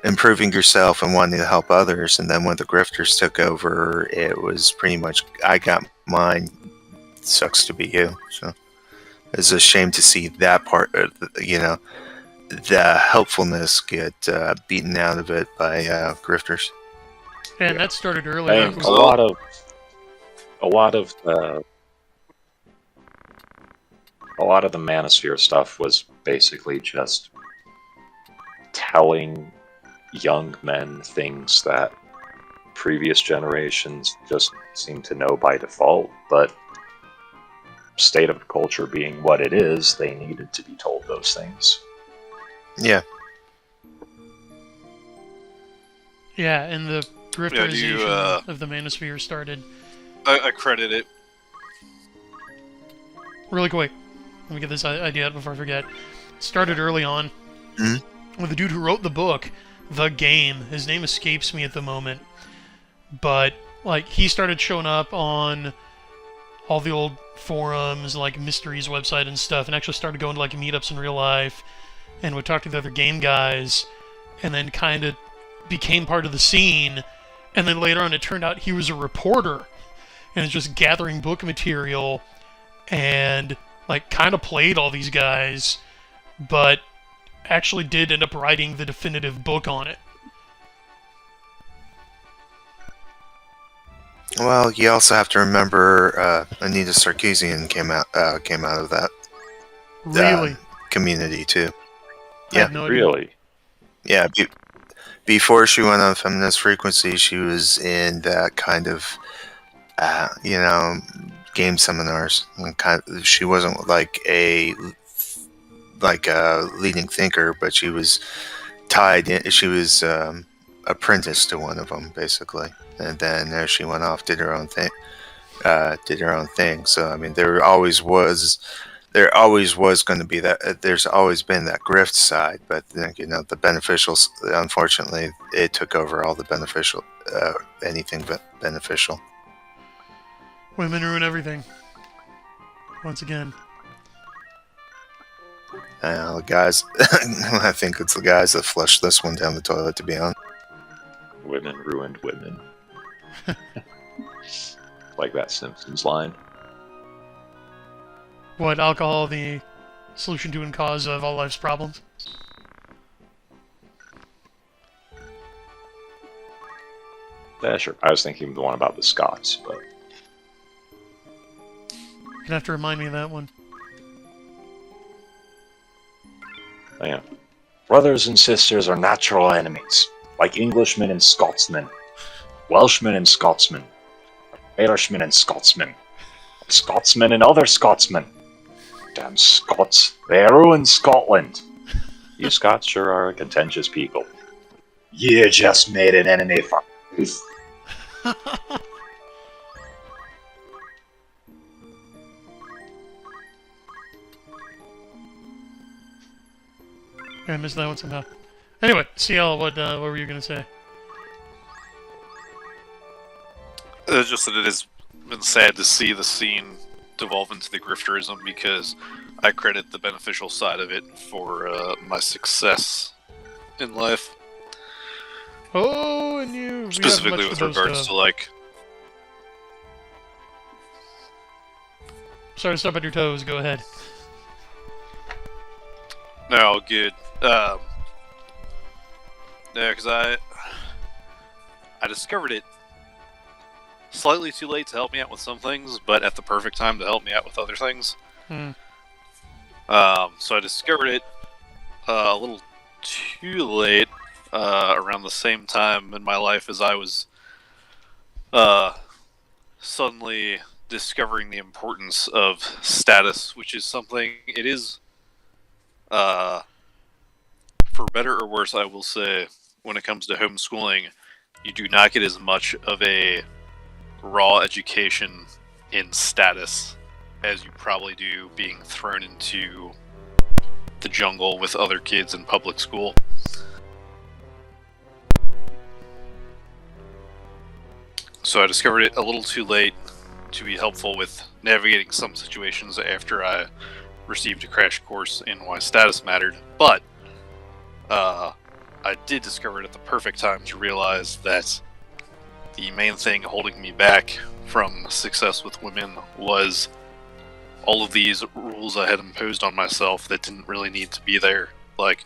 Speaker 5: improving yourself and wanting to help others. And then when the grifters took over, it was pretty much I got mine. Sucks to be you. So it's a shame to see that part. The helpfulness get beaten out of it by grifters.
Speaker 1: And that started early.
Speaker 4: And a lot of the Manosphere stuff was basically just telling young men things that previous generations just seem to know by default, but state of the culture being what it is, they needed to be told those things.
Speaker 5: Yeah.
Speaker 1: Yeah, and the grifterization of the Manosphere started.
Speaker 3: I credit it.
Speaker 1: Really quick, let me get this idea out before I forget. Started early on with the dude who wrote the book, The Game. His name escapes me at the moment, but he started showing up on all the old forums, like Mysteries website and stuff, and actually started going to meetups in real life, and would talk to the other game guys, and then kind of became part of the scene. And then later on, it turned out he was a reporter, and is just gathering book material, and kind of played all these guys, but actually did end up writing the definitive book on it.
Speaker 5: Well, you also have to remember Anita Sarkeesian came out of that
Speaker 1: Really?
Speaker 5: community too.
Speaker 1: I had no idea.
Speaker 4: Really?
Speaker 5: Yeah. Before she went on Feminist Frequency, she was in that kind of game seminars. And she wasn't like a leading thinker, but she was tied in. She was apprenticed to one of them, basically. And then she went off, did her own thing. So I mean, there always was going to be that. There's always been that grift side, but the beneficials. Unfortunately, it took over all the beneficial, anything beneficial.
Speaker 1: Women ruin everything. Once again.
Speaker 5: The guys, I think it's the guys that flushed this one down the toilet. To be honest,
Speaker 4: Women ruined women. Like that Simpsons line.
Speaker 1: What, alcohol the solution to and cause of all life's problems?
Speaker 4: Yeah, sure. I was thinking the one about the Scots, but
Speaker 1: You're gonna have to remind me of that one.
Speaker 4: yeah. Brothers and sisters are natural enemies, like Englishmen and Scotsmen, Welshmen and Scotsmen, Irishmen and Scotsmen, Scotsmen and other Scotsmen. Damn Scots, they ruined Scotland. You Scots sure are a contentious people. You just made an enemy for life.
Speaker 1: I missed that one somehow. Anyway, CL, what were you gonna say?
Speaker 3: Just that it has been sad to see the scene devolve into the grifterism, because I credit the beneficial side of it for my success in life.
Speaker 1: Oh, and you... we
Speaker 3: Specifically
Speaker 1: have much
Speaker 3: with
Speaker 1: to boast
Speaker 3: regards
Speaker 1: of.
Speaker 3: to, like...
Speaker 1: Sorry to step on your toes, go ahead.
Speaker 3: No, good. Yeah, because I discovered it slightly too late to help me out with some things, but at the perfect time to help me out with other things.
Speaker 1: Hmm.
Speaker 3: So I discovered it a little too late, around the same time in my life as I was suddenly discovering the importance of status, which is something it is, for better or worse, I will say, when it comes to homeschooling, you do not get as much of a raw education in status as you probably do being thrown into the jungle with other kids in public school. So I discovered it a little too late to be helpful with navigating some situations after I received a crash course in why status mattered, but I did discover it at the perfect time to realize that the main thing holding me back from success with women was all of these rules I had imposed on myself that didn't really need to be there, like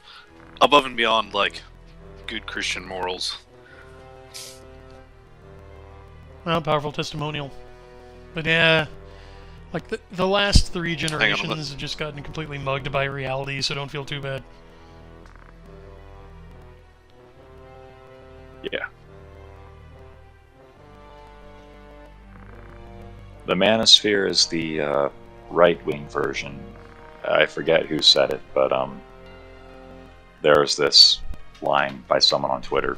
Speaker 3: above and beyond like good Christian morals.
Speaker 1: Well, powerful testimonial. But yeah, like the last 3 generations have just gotten completely mugged by reality, so don't feel too bad.
Speaker 4: Yeah. The Manosphere is the right-wing version. I forget who said it, but there's this line by someone on Twitter.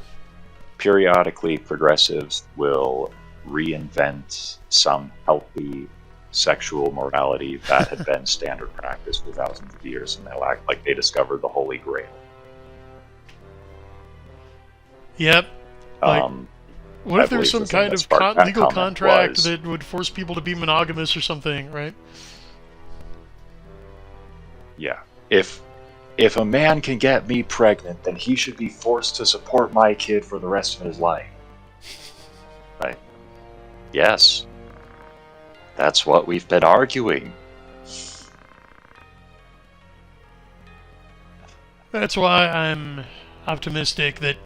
Speaker 4: Periodically, progressives will reinvent some healthy sexual morality that had been standard practice for thousands of years, and they'll act like they discovered the Holy Grail.
Speaker 1: Yep. Like, what
Speaker 4: I
Speaker 1: if there was
Speaker 4: believe
Speaker 1: some
Speaker 4: the thing
Speaker 1: kind
Speaker 4: that
Speaker 1: of
Speaker 4: sparked that
Speaker 1: legal
Speaker 4: comment
Speaker 1: contract
Speaker 4: was-
Speaker 1: that would force people to be monogamous or something, right?
Speaker 4: Yeah. If a man can get me pregnant, then he should be forced to support my kid for the rest of his life. Right? Yes. That's what we've been arguing.
Speaker 1: That's why I'm optimistic that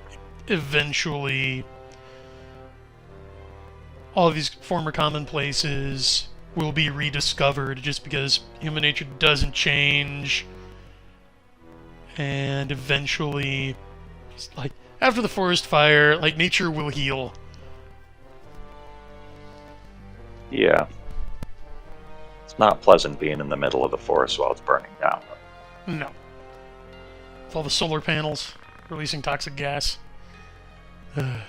Speaker 1: eventually all of these former commonplaces will be rediscovered, just because human nature doesn't change. And eventually, like, after the forest fire, like, nature will heal.
Speaker 4: Yeah. It's not pleasant being in the middle of the forest while it's burning down.
Speaker 1: No. With all the solar panels releasing toxic gas.
Speaker 4: Oh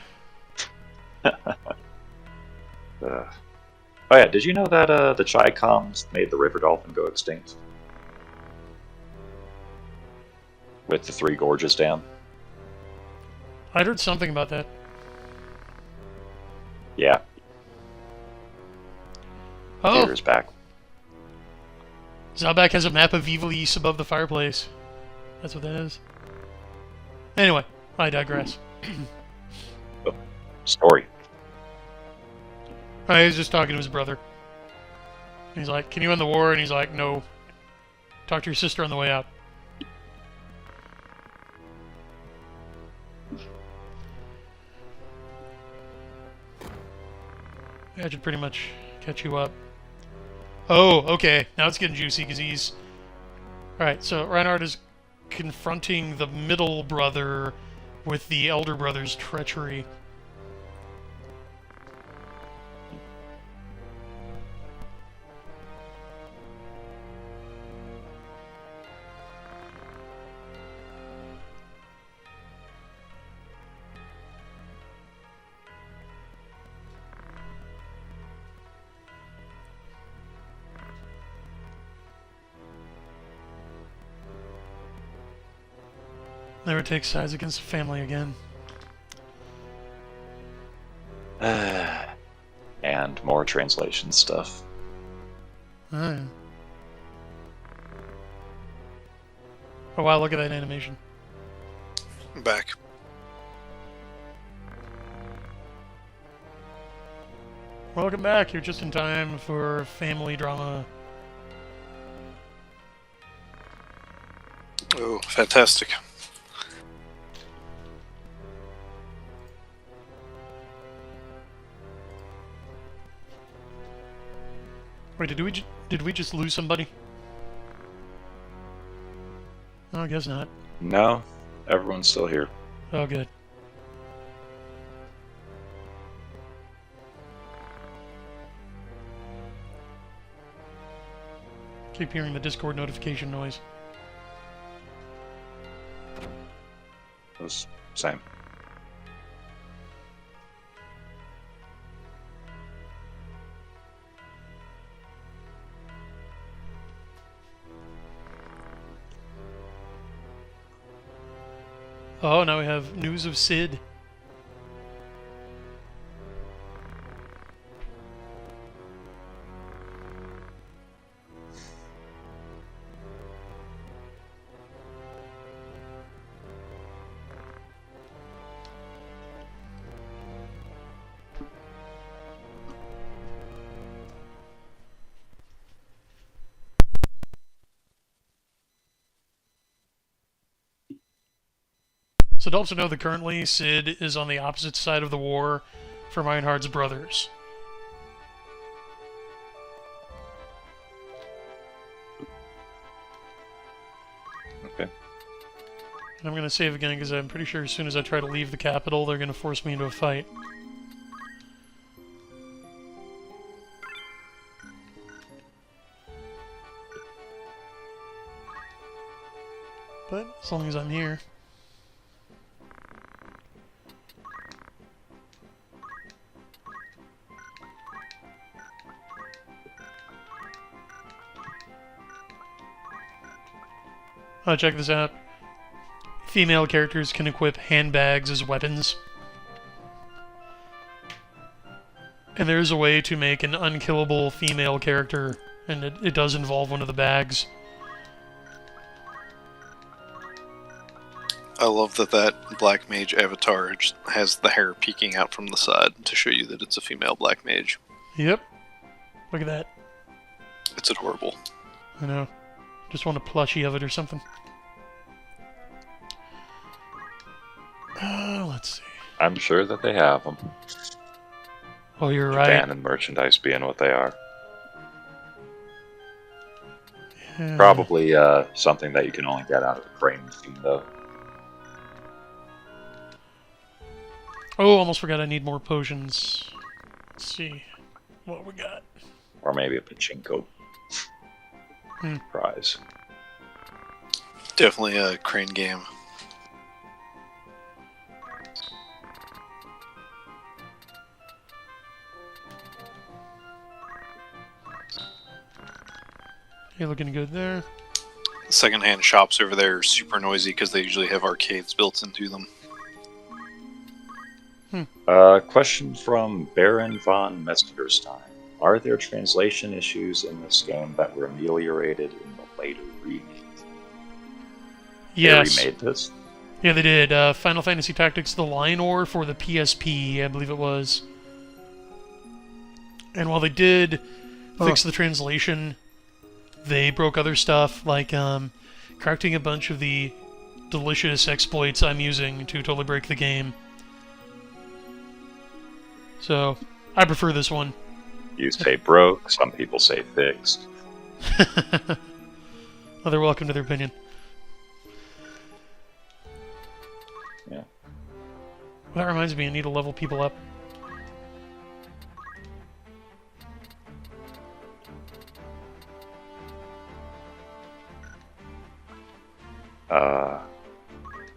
Speaker 4: yeah, did you know that the Chi-Coms made the river dolphin go extinct? With the Three Gorges Dam?
Speaker 1: I'd heard something about that.
Speaker 4: Yeah,
Speaker 1: Oh,
Speaker 4: years back.
Speaker 1: Zabak has a map of Evil East above the fireplace. That's what that is. Anyway, I digress.
Speaker 4: Story.
Speaker 1: He was just talking to his brother. He's like, "Can you end the war?" And he's like, "No. Talk to your sister on the way out." That should pretty much catch you up. Oh, okay. Now it's getting juicy because he's... Alright, so Reinhardt is confronting the middle brother with the elder brother's treachery. Never take sides against the family again.
Speaker 4: And more translation stuff.
Speaker 1: Oh, yeah. Oh wow, look at that animation.
Speaker 3: I'm back.
Speaker 1: Welcome back. You're just in time for family drama.
Speaker 3: Oh, fantastic.
Speaker 1: Wait, did we just lose somebody? Oh, I guess not.
Speaker 4: No, everyone's still here.
Speaker 1: Oh, good. Keep hearing the Discord notification noise.
Speaker 4: It was same.
Speaker 1: Oh, now we have news of Sid. So to also know that currently Sid is on the opposite side of the war from Ironheart's brothers.
Speaker 4: Okay.
Speaker 1: And I'm going to save again because I'm pretty sure as soon as I try to leave the capital, they're going to force me into a fight. But as long as I'm here. Oh, check this out. Female characters can equip handbags as weapons. And there is a way to make an unkillable female character, and it does involve one of the bags.
Speaker 3: I love that black mage avatar just has the hair peeking out from the side to show you that it's a female black mage.
Speaker 1: Yep. Look at that.
Speaker 3: It's adorable.
Speaker 1: I know. Just want a plushie of it or something. Let's see.
Speaker 4: I'm sure that they have them.
Speaker 1: Oh, you're
Speaker 4: Japan
Speaker 1: right.
Speaker 4: and merchandise being what they are.
Speaker 1: Yeah.
Speaker 4: Probably something that you can only get out of the crane machine, though.
Speaker 1: Oh, almost forgot I need more potions. Let's see what we got.
Speaker 4: Or maybe a pachinko
Speaker 1: Hmm.
Speaker 4: prize.
Speaker 3: Definitely a crane game.
Speaker 1: You're looking good there.
Speaker 3: The secondhand shops over there are super noisy because they usually have arcades built into them.
Speaker 4: Question from Baron von Metzgerstein. Are there translation issues in this game that were ameliorated in the later remake?
Speaker 1: Yes.
Speaker 4: They remade this?
Speaker 1: Yeah, they did. Final Fantasy Tactics The Lion Ore for the PSP, I believe it was. And while they did fix the translation, they broke other stuff, like correcting a bunch of the delicious exploits I'm using to totally break the game. So, I prefer this one.
Speaker 4: You say broke, some people say fixed.
Speaker 1: Well, they're welcome to their opinion.
Speaker 4: Yeah.
Speaker 1: Well, that reminds me, I need to level people up.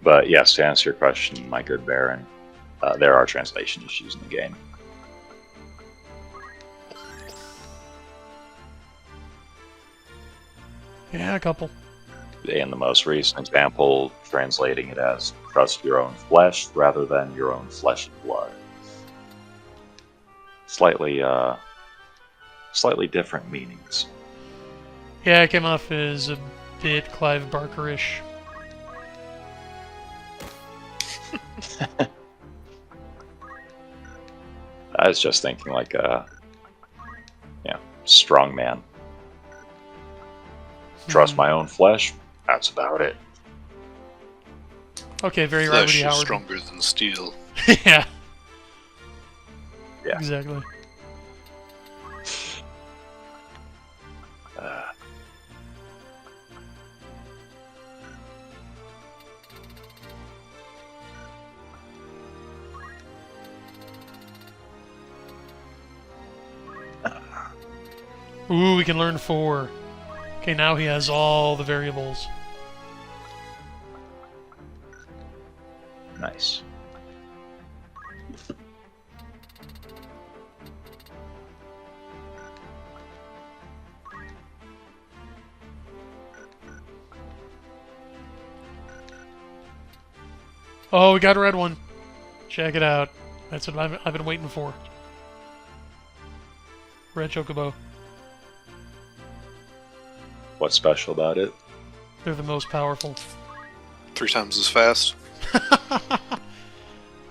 Speaker 4: But yes, to answer your question, my good Baron, there are translation issues in the game.
Speaker 1: Yeah, a couple.
Speaker 4: In the most recent example, translating it as trust your own flesh rather than your own flesh and blood. Slightly different meanings.
Speaker 1: Yeah, it came off as a bit Clive Barker-ish.
Speaker 4: I was just thinking like a, strong man. Trust my own flesh. That's about it.
Speaker 1: Okay, very right with
Speaker 3: Flesh
Speaker 1: you,
Speaker 3: is
Speaker 1: Howard.
Speaker 3: stronger than steel.
Speaker 1: Yeah.
Speaker 4: Yeah.
Speaker 1: Exactly. Ooh, we can learn 4. Okay, now he has all the variables.
Speaker 4: Nice.
Speaker 1: Oh, we got a red one. Check it out. That's what I've been waiting for. Red Chocobo.
Speaker 4: What's special about it?
Speaker 1: They're the most powerful.
Speaker 3: 3 times as fast.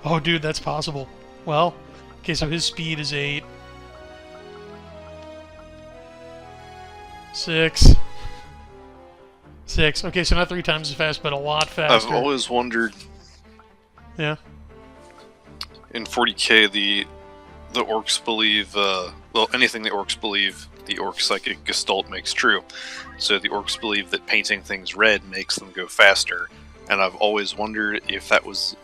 Speaker 1: Oh, dude, that's possible. Well, okay, so his speed is 8. 6. 6. Okay, so not 3 times as fast, but a lot faster.
Speaker 3: I've always wondered,
Speaker 1: Yeah.
Speaker 3: in 40k, the orcs believe, well, anything the orcs believe, the orc psychic gestalt makes true. So the orcs believe that painting things red makes them go faster. And I've always wondered if that was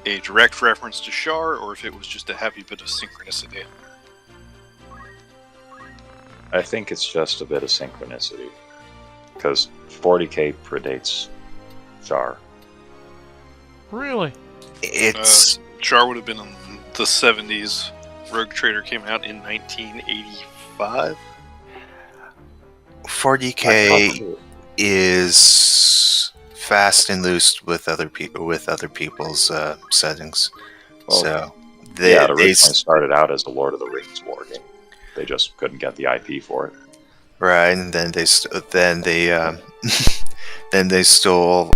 Speaker 3: a direct reference to Shar, or if it was just a happy bit of synchronicity.
Speaker 4: I think it's just a bit of synchronicity. Because 40k predates Char.
Speaker 1: Really?
Speaker 5: It's
Speaker 3: Shar would have been in the 70s. Rogue Trader came out in 1985.
Speaker 5: 40k is fast and loose with other people's settings.
Speaker 4: Well,
Speaker 5: So
Speaker 4: it
Speaker 5: they
Speaker 4: originally started out as a Lord of the Rings war game. They just couldn't get the IP for it.
Speaker 5: right, and then they then they stole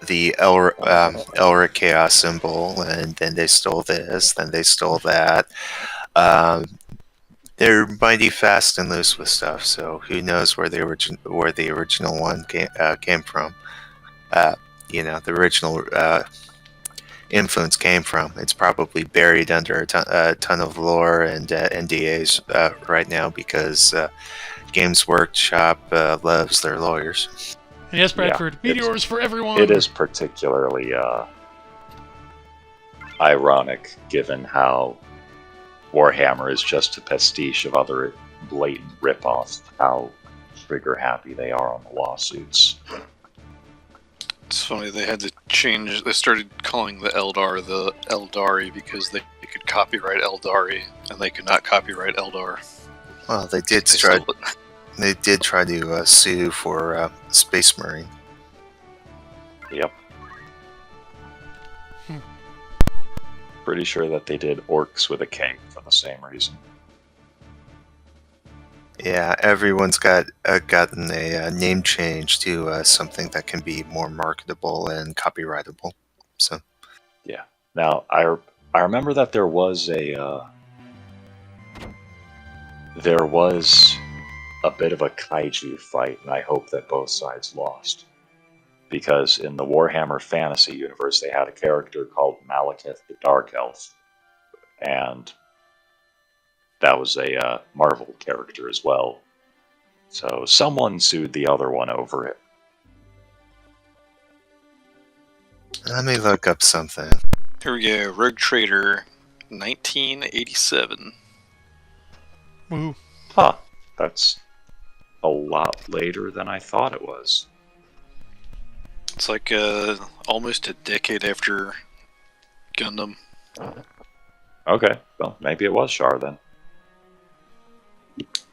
Speaker 5: the Elric Chaos symbol, and then they stole this, then they stole that. They're mighty fast and loose with stuff, so who knows where the original one came from? The original influence came from. It's probably buried under a ton of lore and NDAs right now because Games Workshop loves their lawyers.
Speaker 1: And yes, Bradford, meteors for everyone!
Speaker 4: It is particularly ironic given how Warhammer is just a pastiche of other blatant rip-offs, how trigger happy they are on the lawsuits.
Speaker 3: It's funny, they had to change, they started calling the Eldar the Eldari because they could copyright Eldari, and they could not copyright Eldar.
Speaker 5: Well, they did try to sue for Space Marine.
Speaker 4: Yep. Pretty sure that they did orcs with a K for the same reason.
Speaker 5: Yeah, everyone's gotten a name change to something that can be more marketable and copyrightable. So
Speaker 4: Yeah. Now, I remember that there was a bit of a kaiju fight, and I hope that both sides lost. Because in the Warhammer Fantasy universe, they had a character called Malekith the Dark Elf. And that was a Marvel character as well. So someone sued the other one over it.
Speaker 5: let me look up something.
Speaker 3: Here we go, Rogue Trader, 1987.
Speaker 1: Woohoo.
Speaker 4: Huh. That's a lot later than I thought it was.
Speaker 3: It's like almost a decade after Gundam.
Speaker 4: Okay, well, maybe it was Char then.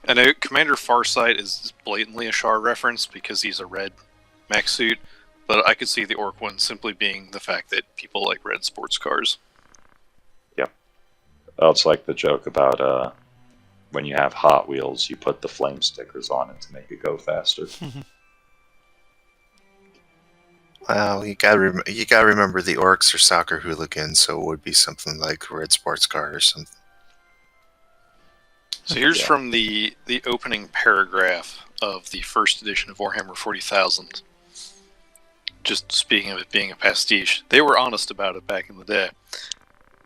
Speaker 3: I know Commander Farsight is blatantly a Shar reference because he's a red mech suit, but I could see the Orc one simply being the fact that people like red sports cars.
Speaker 4: Yep. Well, it's like the joke about when you have Hot Wheels, you put the flame stickers on it to make it go faster.
Speaker 5: Well, you gotta remember the orcs are soccer hooligans, so it would be something like Red Sports Car or something.
Speaker 3: So here's
Speaker 4: Yeah.
Speaker 3: from the opening paragraph of the first edition of Warhammer 40,000. Just speaking of it being a pastiche, they were honest about it back in the day.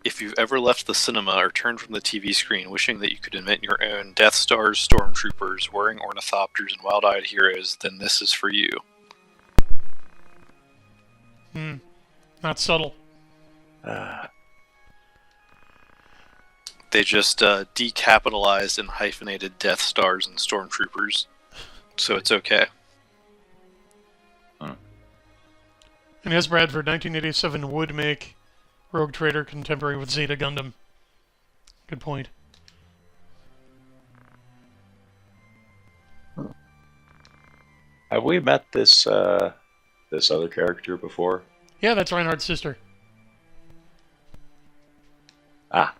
Speaker 3: If you've ever left the cinema or turned from the TV screen wishing that you could invent your own Death Stars, Stormtroopers, whirring ornithopters, and wild-eyed heroes, then this is for you.
Speaker 1: Not subtle.
Speaker 3: They just decapitalized and hyphenated Death Stars and Stormtroopers, so it's okay.
Speaker 1: And yes, Bradford, 1987 would make Rogue Trader contemporary with Zeta Gundam. Good point.
Speaker 4: Have we met this other character before?
Speaker 1: Yeah, that's Reinhardt's sister.
Speaker 4: Ah,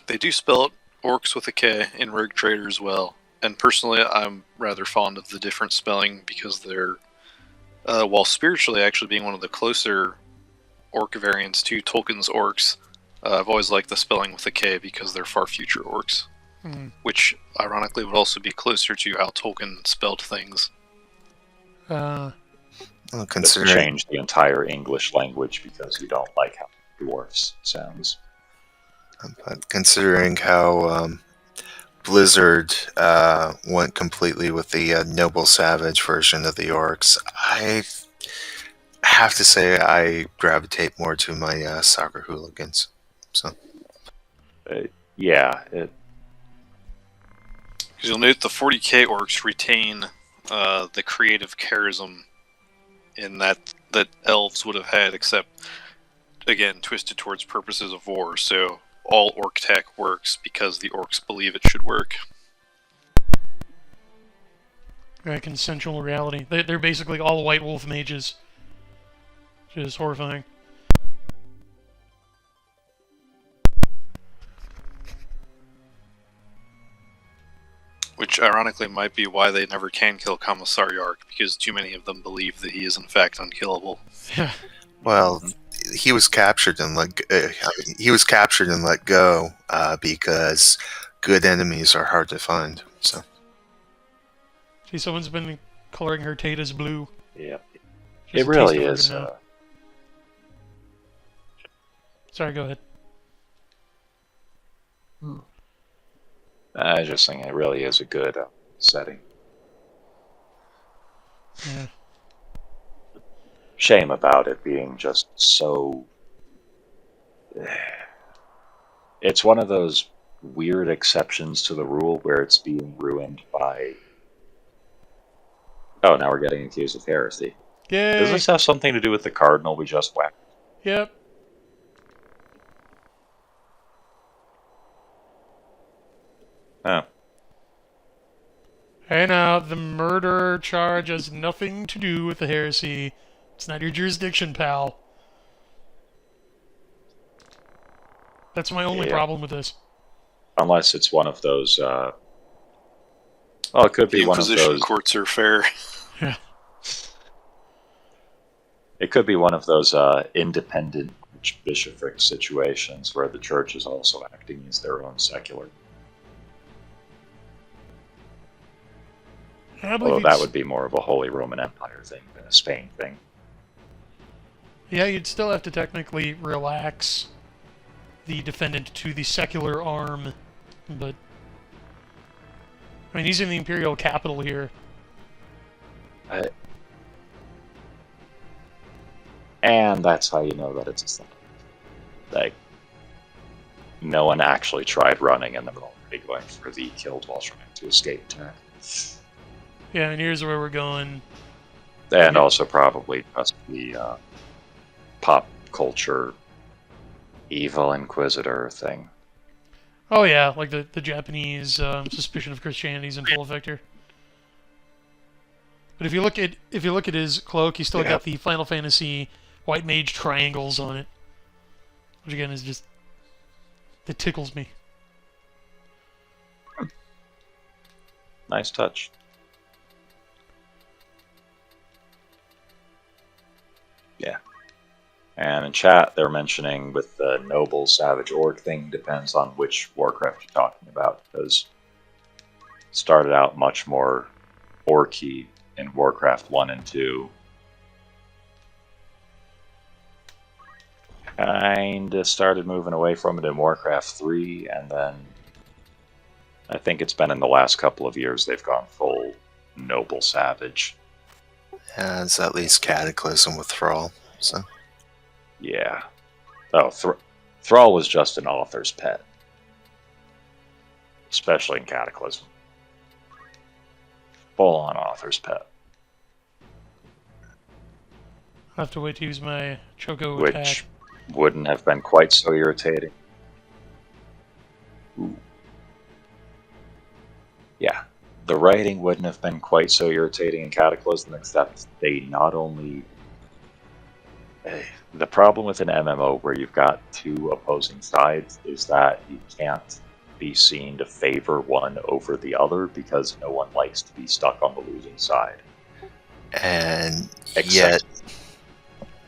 Speaker 3: They do spell it orcs with a K in Rogue Trader as well. And personally, I'm rather fond of the different spelling because they're, while spiritually actually being one of the closer orc variants to Tolkien's orcs, I've always liked the spelling with a K because they're far future orcs.
Speaker 1: Hmm.
Speaker 3: Which, ironically, would also be closer to how Tolkien spelled things.
Speaker 5: Well,
Speaker 4: this
Speaker 5: considering
Speaker 4: changed the entire English language because you don't like how dwarfs sounds.
Speaker 5: but considering how Blizzard went completely with the Noble Savage version of the orcs, I have to say I gravitate more to my soccer hooligans. So
Speaker 4: Yeah,
Speaker 3: Because you'll note the 40k orcs retain the creative charism in that elves would have had, except, again, twisted towards purposes of war. So all orc tech works because the orcs believe it should work.
Speaker 1: Right, consensual reality. They're basically all White Wolf mages. Which is horrifying.
Speaker 3: Which, ironically, might be why they never can kill Commissar Yark, because too many of them believe that he is in fact unkillable.
Speaker 1: Yeah.
Speaker 5: well, he was captured and let go because good enemies are hard to find. So
Speaker 1: See, someone's been coloring her Tatas blue.
Speaker 4: yeah.
Speaker 1: She's
Speaker 4: It
Speaker 1: a
Speaker 4: really
Speaker 1: tasty
Speaker 4: is.
Speaker 1: virgin now. Sorry, go ahead.
Speaker 4: I just think it really is a good setting.
Speaker 1: Yeah.
Speaker 4: Shame about it being just so. It's one of those weird exceptions to the rule where it's being ruined by. Oh, now we're getting accused of heresy.
Speaker 1: Yay!
Speaker 4: Does this have something to do with the cardinal we just whacked?
Speaker 1: Yep.
Speaker 4: Oh.
Speaker 1: Hey now, the murder charge has nothing to do with the heresy. It's not your jurisdiction, pal. That's my only
Speaker 4: Yeah.
Speaker 1: problem with this.
Speaker 4: Unless it's one of those. Well, it could be
Speaker 3: The
Speaker 4: one of
Speaker 3: Inquisition
Speaker 4: those.
Speaker 3: courts are fair.
Speaker 1: Yeah.
Speaker 4: It could be one of those independent bishopric situations where the church is also acting as their own secular.
Speaker 1: I believe
Speaker 4: Although that
Speaker 1: you'd
Speaker 4: would be more of a Holy Roman Empire thing than a Spain thing.
Speaker 1: Yeah, you'd still have to technically relax the defendant to the secular arm, but I mean, he's in the imperial capital here.
Speaker 4: And that's how you know that it's a thing. Like, no one actually tried running, and they're already going for the killed while trying to escape attack.
Speaker 1: Yeah, and here's where we're going.
Speaker 4: And also probably just the pop culture evil inquisitor thing.
Speaker 1: Oh yeah, like the Japanese suspicion of Christianity is in full effect here. But if you look at his cloak, he's still
Speaker 4: Yeah.
Speaker 1: got the Final Fantasy white mage triangles on it, which again is just it tickles me.
Speaker 4: Nice touch. Yeah. And in chat, they're mentioning with the noble savage orc thing, depends on which Warcraft you're talking about, because it started out much more orky in Warcraft 1 and 2. Kinda started moving away from it in Warcraft 3, and then I think it's been in the last couple of years they've gone full noble savage.
Speaker 5: yeah, it's at least Cataclysm with Thrall. So
Speaker 4: Yeah. Oh, Thrall was just an author's pet. Especially in Cataclysm. Full-on author's pet.
Speaker 1: I'll have to wait to use my Chocobo
Speaker 4: Which
Speaker 1: attack.
Speaker 4: wouldn't have been quite so irritating. Ooh. Yeah. the writing wouldn't have been quite so irritating in Cataclysm, except they not only... The problem with an MMO where you've got two opposing sides is that you can't be seen to favor one over the other because no one likes to be stuck on the losing side.
Speaker 5: And
Speaker 4: Except
Speaker 5: yet,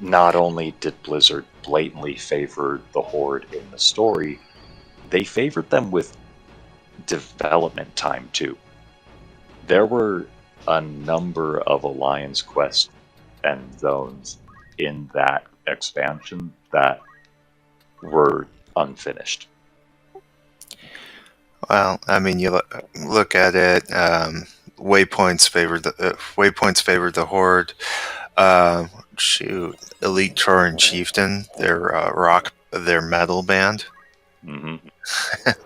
Speaker 4: not only did Blizzard blatantly favor the Horde in the story, they favored them with development time too. There were a number of Alliance quests and zones in that expansion that were unfinished.
Speaker 5: well, I mean, you look at it. Waypoints favored the Horde. Elite Tauren Chieftain, their metal band,
Speaker 4: hmm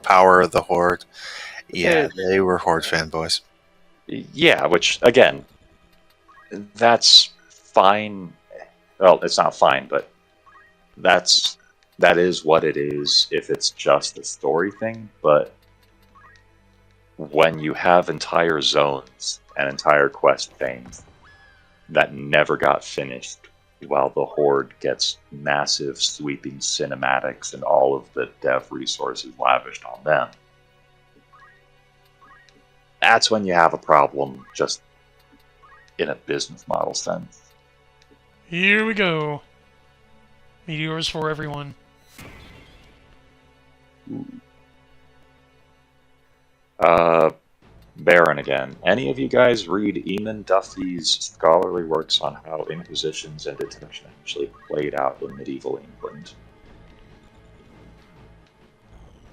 Speaker 5: Power of the Horde. Yeah,
Speaker 4: Yeah.
Speaker 5: they were Horde fanboys.
Speaker 4: Yeah, which, again, that's fine. Well, it's not fine, but that is what it is if it's just a story thing. But when you have entire zones and entire quest things that never got finished while the Horde gets massive sweeping cinematics and all of the dev resources lavished on them, that's when you have a problem, just in a business model sense.
Speaker 1: Here we go. Meteors for everyone.
Speaker 4: Baron again. Any of you guys read Eamon Duffy's scholarly works on how inquisitions and detention actually played out in medieval England?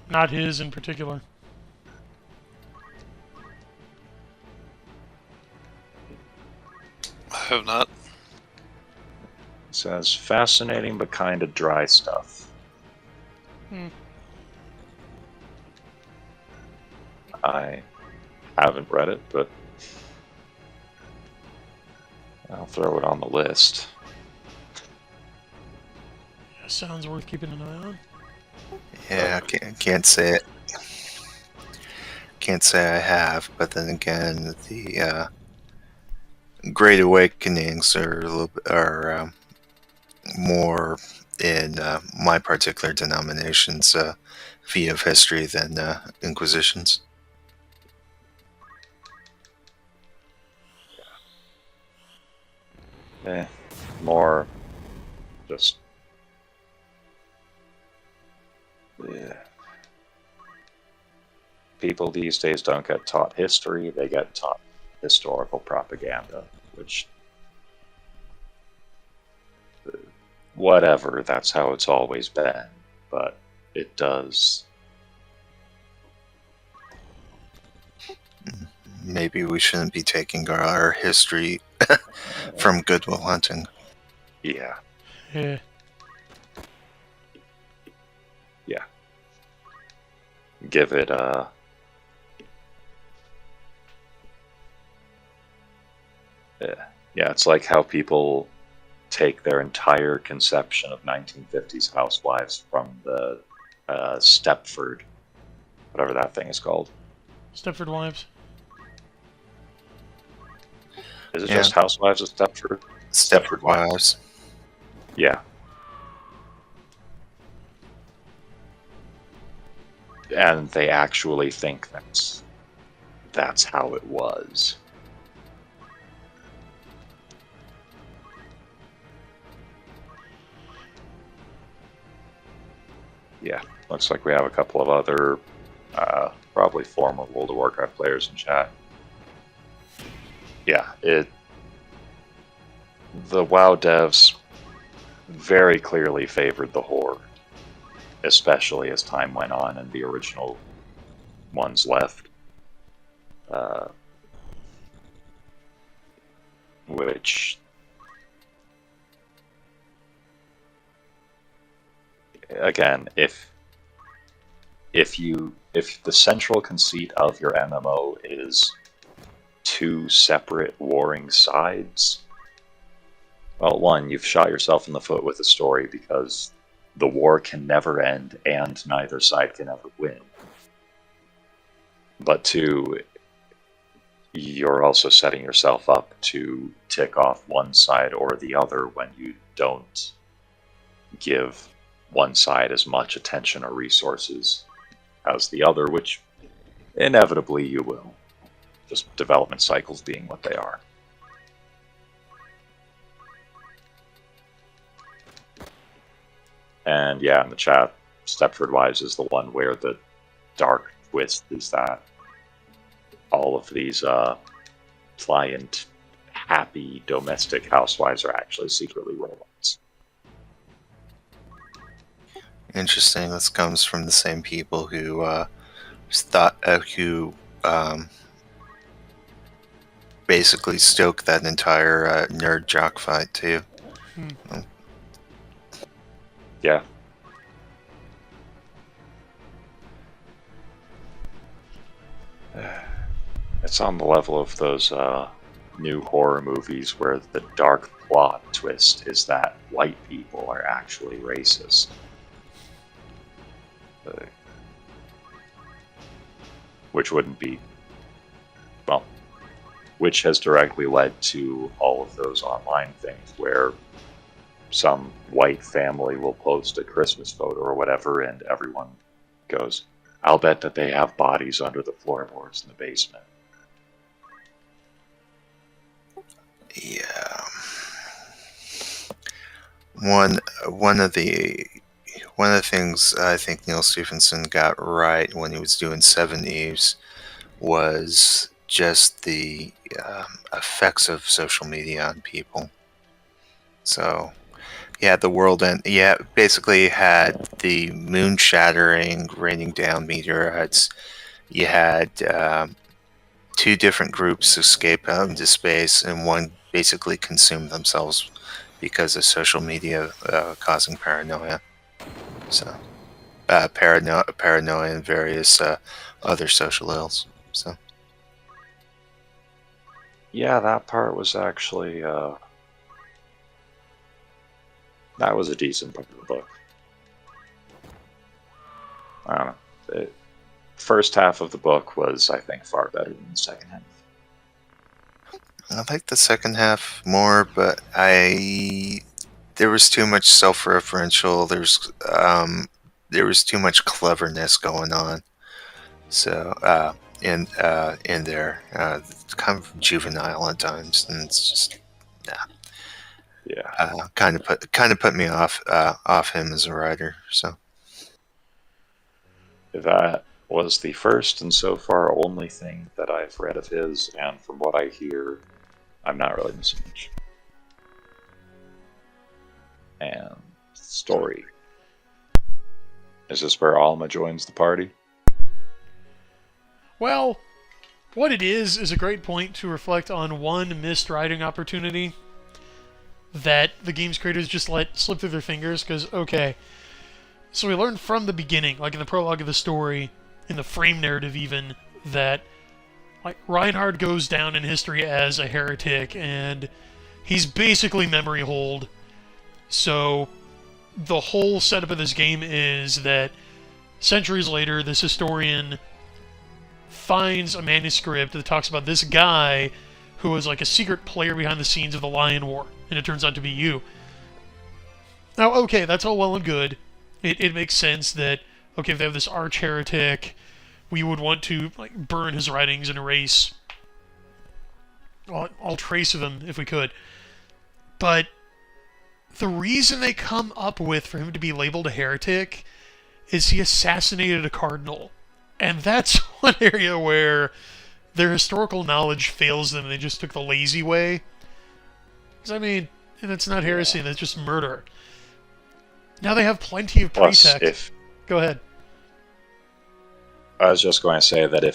Speaker 1: Not his in particular.
Speaker 3: I have not.
Speaker 4: It says, fascinating but kind of dry stuff. I haven't read it, but I'll throw it on the list.
Speaker 1: Yeah, sounds worth keeping an eye on.
Speaker 5: Yeah, can't say it. Can't say I have, but then again, the Great Awakenings are more in my particular denomination's view of history than Inquisitions.
Speaker 4: More just... Yeah. People these days don't get taught history, they get taught historical propaganda, which... Whatever, that's how it's always been, but it does...
Speaker 5: Maybe we shouldn't be taking our history from Good Will Hunting.
Speaker 4: Yeah.
Speaker 1: Yeah.
Speaker 4: Yeah. Give it yeah, it's like how people take their entire conception of 1950s housewives from the Stepford, whatever that thing is called.
Speaker 1: Stepford Wives.
Speaker 4: Is it
Speaker 5: Yeah.
Speaker 4: just Housewives of Stepford?
Speaker 5: Stepford Wives.
Speaker 4: Yeah. And they actually think that's how it was. Yeah, looks like we have a couple of other, probably former World of Warcraft players in chat. Yeah, the WoW devs very clearly favored the Horde, especially as time went on and the original ones left. Which... Again, if the central conceit of your MMO is two separate warring sides, well, one, you've shot yourself in the foot with the story because the war can never end and neither side can ever win. But two, you're also setting yourself up to tick off one side or the other when you don't give one side as much attention or resources as the other, which inevitably you will. Just development cycles being what they are. And yeah, in the chat, Stepford Wives is the one where the dark twist is that all of these pliant, happy domestic housewives are actually secretly robots.
Speaker 5: Interesting. This comes from the same people who basically stoked that entire nerd jock fight too.
Speaker 4: Yeah. It's on the level of those new horror movies where the dark plot twist is that white people are actually racist. Which wouldn't be, well, which has directly led to all of those online things where some white family will post a Christmas photo or whatever, and everyone goes, I'll bet that they have bodies under the floorboards in the basement.
Speaker 5: Yeah. One of the things I think Neil Stephenson got right when he was doing Seven Eves was just the effects of social media on people. So, yeah, the world basically had the moon shattering, raining down meteorites. You had two different groups escape out into space, and one basically consumed themselves because of social media causing paranoia. So, paranoia and various other social ills. So,
Speaker 4: yeah, that part was actually that was a decent part of the book. I don't know. The first half of the book was, I think, far better than the second half.
Speaker 5: I like the second half more, but there was too much self-referential. There was too much cleverness going on. So in there, it's kind of juvenile at times, and it's just kind of put me off him as a writer. So
Speaker 4: that was the first and so far only thing that I've read of his, and from what I hear, I'm not really missing much. And story. Is this where Alma joins the party?
Speaker 1: Well, what it is a great point to reflect on one missed writing opportunity that the game's creators just let slip through their fingers, because, okay, so we learned from the beginning, like in the prologue of the story, in the frame narrative even, that like Reinhard goes down in history as a heretic, and he's basically memory hold. So the whole setup of this game is that centuries later, this historian finds a manuscript that talks about this guy who was like a secret player behind the scenes of the Lion War, and it turns out to be you. Now, okay, that's all well and good. It makes sense that, okay, if they have this arch heretic, we would want to like burn his writings and erase all trace of him if we could. But the reason they come up with for him to be labeled a heretic is he assassinated a cardinal. And that's one area where their historical knowledge fails them, and they just took the lazy way. Because, I mean, and it's not heresy, that's just murder. Now they have plenty of pretext. Go ahead.
Speaker 4: I was just going to say that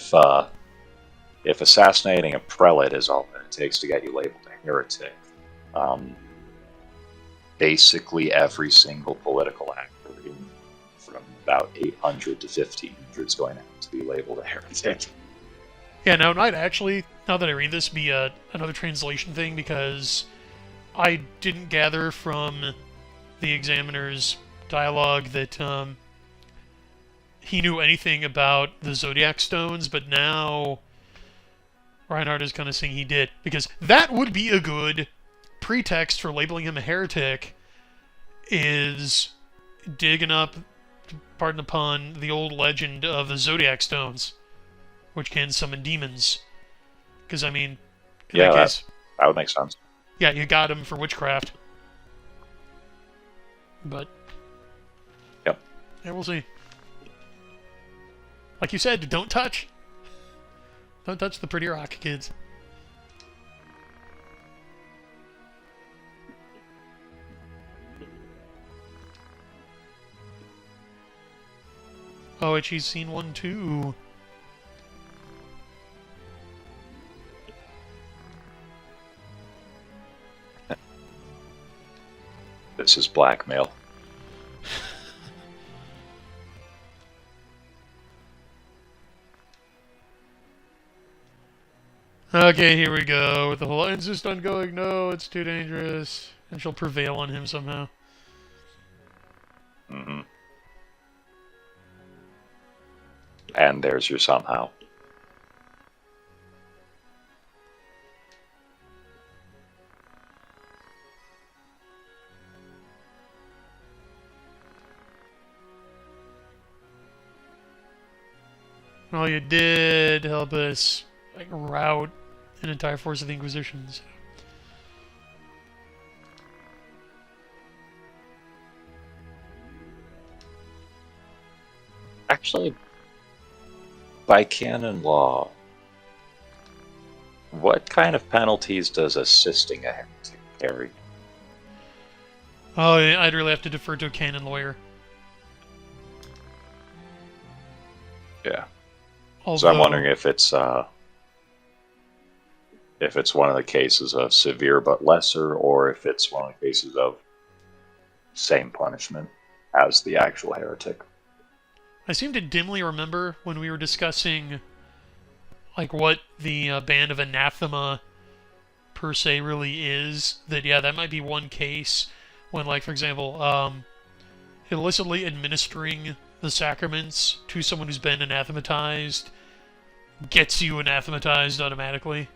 Speaker 4: if assassinating a prelate is all that it takes to get you labeled a heretic, basically every single political actor from about 800 to 1500 is going to have to be labeled a heretic.
Speaker 1: Yeah, now it might actually, now that I read this, be another translation thing, because I didn't gather from the examiner's dialogue that he knew anything about the Zodiac Stones, but now Reinhardt is kind of saying he did, because that would be a good pretext for labeling him a heretic, is digging up, pardon the pun, the old legend of the Zodiac Stones, which can summon demons. Because, I mean, in that case,
Speaker 4: that would make sense.
Speaker 1: yeah, you got him for witchcraft. But,
Speaker 4: Yep.
Speaker 1: Yeah, we'll see. Like you said, don't touch. Don't touch the pretty rock, kids. Oh, and she's seen one too.
Speaker 4: This is blackmail.
Speaker 1: Okay, here we go with the whole insist on going, no, it's too dangerous. And she'll prevail on him somehow.
Speaker 4: Mm-hmm. And there's your somehow.
Speaker 1: Well, you did help us rout an entire force of the Inquisition. So.
Speaker 4: Actually, by canon law, what kind of penalties does assisting a heretic carry?
Speaker 1: Oh, I'd really have to defer to a canon lawyer.
Speaker 4: Yeah.
Speaker 1: Although,
Speaker 4: So I'm wondering if it's one of the cases of severe but lesser, or if it's one of the cases of same punishment as the actual heretic.
Speaker 1: I seem to dimly remember when we were discussing like what the band of anathema per se really is, that yeah, that might be one case when, like, for example, illicitly administering the sacraments to someone who's been anathematized gets you anathematized automatically.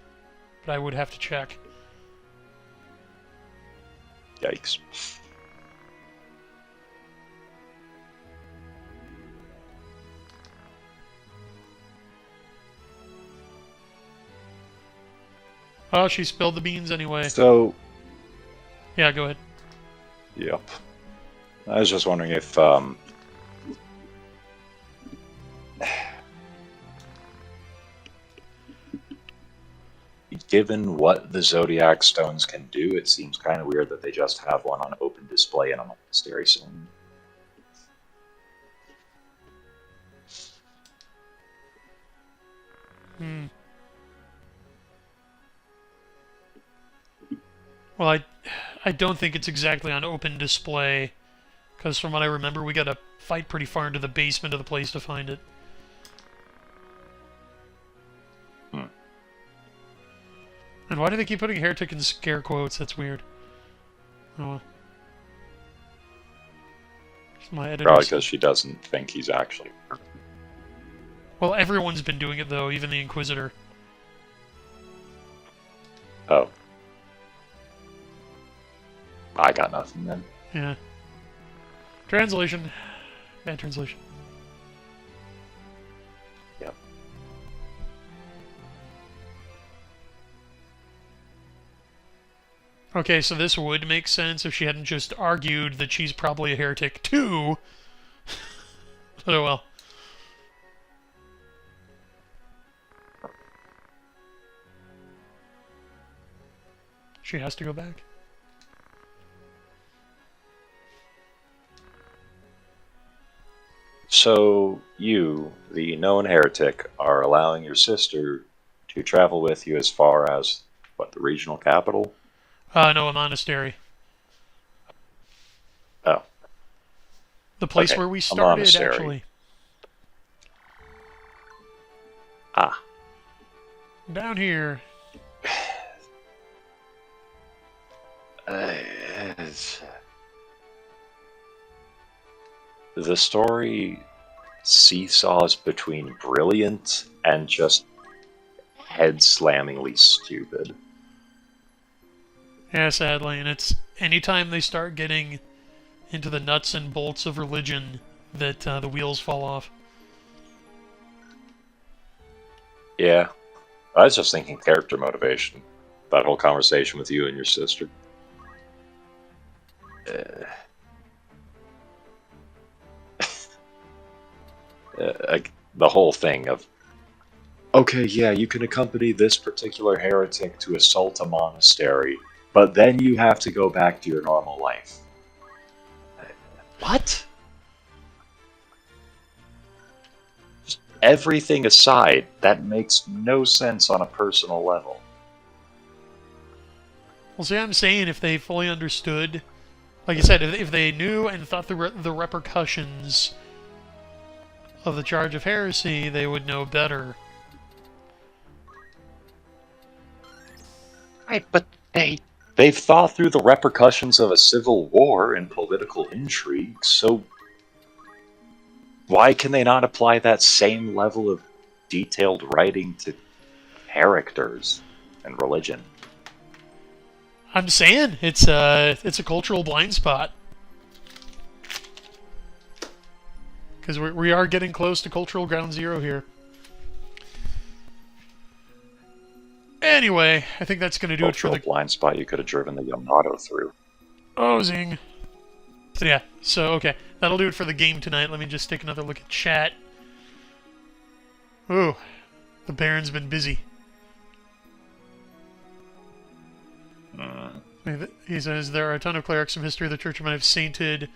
Speaker 1: But I would have to check.
Speaker 4: Yikes.
Speaker 1: Oh, she spilled the beans anyway.
Speaker 4: So,
Speaker 1: Yeah, go ahead.
Speaker 4: yep. I was just wondering if given what the Zodiac Stones can do, it seems kind of weird that they just have one on open display in a monastery zone.
Speaker 1: Well, I don't think it's exactly on open display, because from what I remember, we got to fight pretty far into the basement of the place to find it. And why do they keep putting heretic in scare quotes? That's weird. Oh well. It's my editor.
Speaker 4: Probably because she doesn't think he's actually.
Speaker 1: Well, everyone's been doing it though, even the Inquisitor.
Speaker 4: Oh. I got nothing then.
Speaker 1: Yeah. Translation. Bad translation.
Speaker 4: Yep.
Speaker 1: Okay, so this would make sense if she hadn't just argued that she's probably a heretic too. But oh well. She has to go back.
Speaker 4: So, you, the known heretic, are allowing your sister to travel with you as far as, what, the regional capital?
Speaker 1: No, a monastery.
Speaker 4: Oh.
Speaker 1: The place
Speaker 4: Okay,
Speaker 1: where we
Speaker 4: a
Speaker 1: started,
Speaker 4: monastery.
Speaker 1: actually.
Speaker 4: Ah.
Speaker 1: Down here.
Speaker 4: The story seesaws between brilliant and just head-slammingly stupid.
Speaker 1: Yeah, sadly, and it's anytime they start getting into the nuts and bolts of religion that the wheels fall off.
Speaker 4: Yeah. I was just thinking character motivation. That whole conversation with you and your sister. The whole thing of, okay, yeah, you can accompany this particular heretic to assault a monastery, but then you have to go back to your normal life. What? Just everything aside, that makes no sense on a personal level.
Speaker 1: Well, see, I'm saying if they fully understood, like you said, if they knew and thought the repercussions of the charge of heresy, they would know better.
Speaker 4: Right, but they've thought through the repercussions of a civil war and political intrigue, so why can they not apply that same level of detailed writing to characters and religion?
Speaker 1: I'm saying it's a cultural blind spot. Because we are getting close to cultural ground zero here. Anyway, I think that's going to do it for
Speaker 4: Cultural blind spot you could have driven the Yamato through.
Speaker 1: Oh, zing. So yeah, okay. That'll do it for the game tonight. Let me just take another look at chat. Ooh, the Baron's been busy. He says, there are a ton of clerics from history of the church might have sainted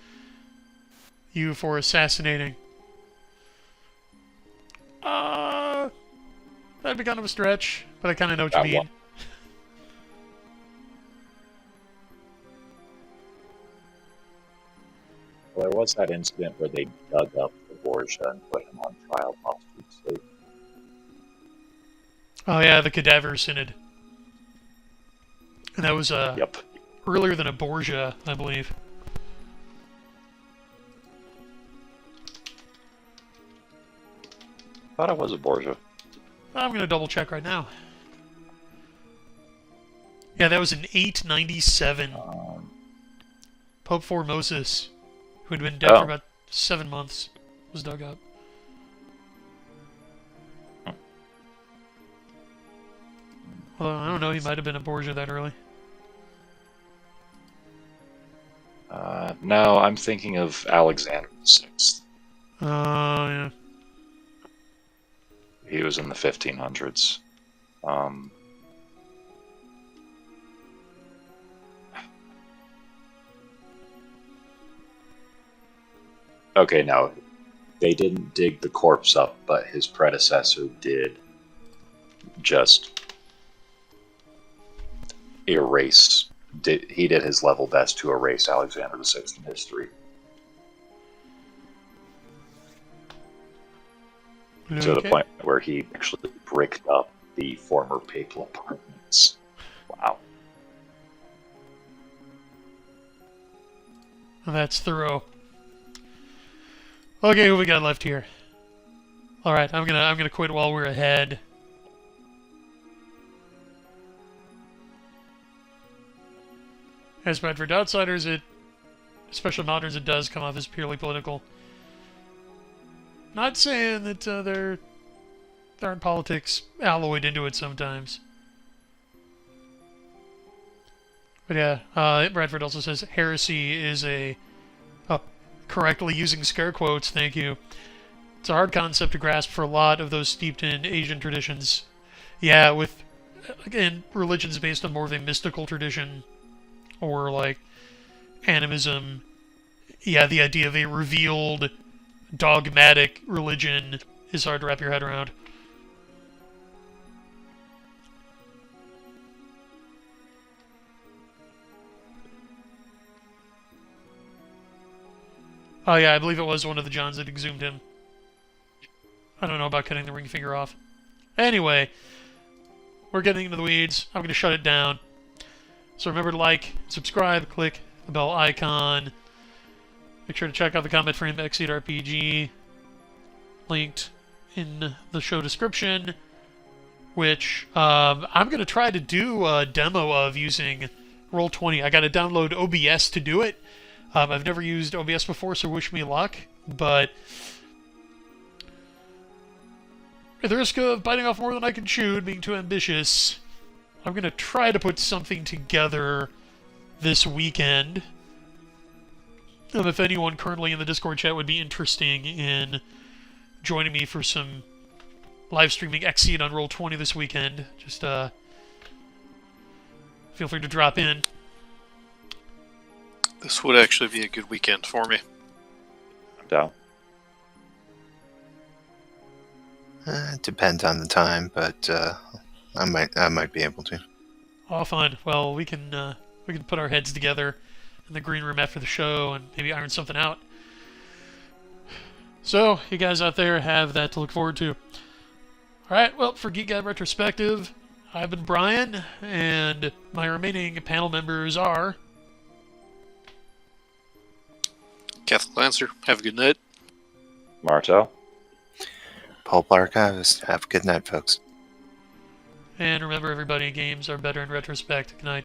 Speaker 1: you for assassinating. That'd be kind of a stretch, but I kind of know what you mean.
Speaker 4: Well, there was that incident where they dug up the Borgia and put him on trial posthumously.
Speaker 1: Oh yeah, the Cadaver Synod. And that was earlier than a Borgia, I believe.
Speaker 4: Thought it was a Borgia.
Speaker 1: I'm going to double check right now. Yeah, that was in 897. Pope Formosus, who had been dead for about 7 months, was dug up. Well, I don't know, he might have been a Borgia that early.
Speaker 4: No, I'm thinking of Alexander VI.
Speaker 1: Oh, yeah.
Speaker 4: He was in the 1500s. Okay, no. They didn't dig the corpse up, but his predecessor did just erase. He did his level best to erase Alexander VI from history. To the point where he actually bricked up the former papal apartments. Wow.
Speaker 1: Well, that's thorough. Okay, who we got left here? Alright, I'm gonna quit while we're ahead. As Bradford Outsiders, especially moderns, it does come off as purely political. Not saying that there aren't politics alloyed into it sometimes. But yeah, Bradford also says heresy is correctly using scare quotes, thank you. It's a hard concept to grasp for a lot of those steeped in Asian traditions. Yeah, with, again, religions based on more of a mystical tradition, or like animism. Yeah, the idea of a revealed dogmatic religion is hard to wrap your head around. Oh yeah, I believe it was one of the Johns that exhumed him. I don't know about cutting the ring finger off. Anyway, we're getting into the weeds. I'm going to shut it down. So remember to like, subscribe, click the bell icon. Make sure to check out the Combat Frame Backseat RPG, linked in the show description. which I'm going to try to do a demo of using Roll20. I got to download OBS to do it. I've never used OBS before, so wish me luck. But at the risk of biting off more than I can chew and being too ambitious, I'm going to try to put something together this weekend. If anyone currently in the Discord chat would be interested in joining me for some live streaming Xseed on Roll20 this weekend, just feel free to drop in.
Speaker 3: This would actually be a good weekend for me.
Speaker 4: I'm down.
Speaker 5: It depends on the time, but I might be able to.
Speaker 1: Oh, fine. Well, we can put our heads together in the green room after the show and maybe iron something out. So, you guys out there have that to look forward to. Alright, well, for Geek Guide Retrospective, I've been Brian, and my remaining panel members are...
Speaker 3: Catholic Lancer, have a good night.
Speaker 4: Martel.
Speaker 5: Pulp Archivist. Have a good night, folks.
Speaker 1: And remember, everybody, games are better in retrospect. Good night.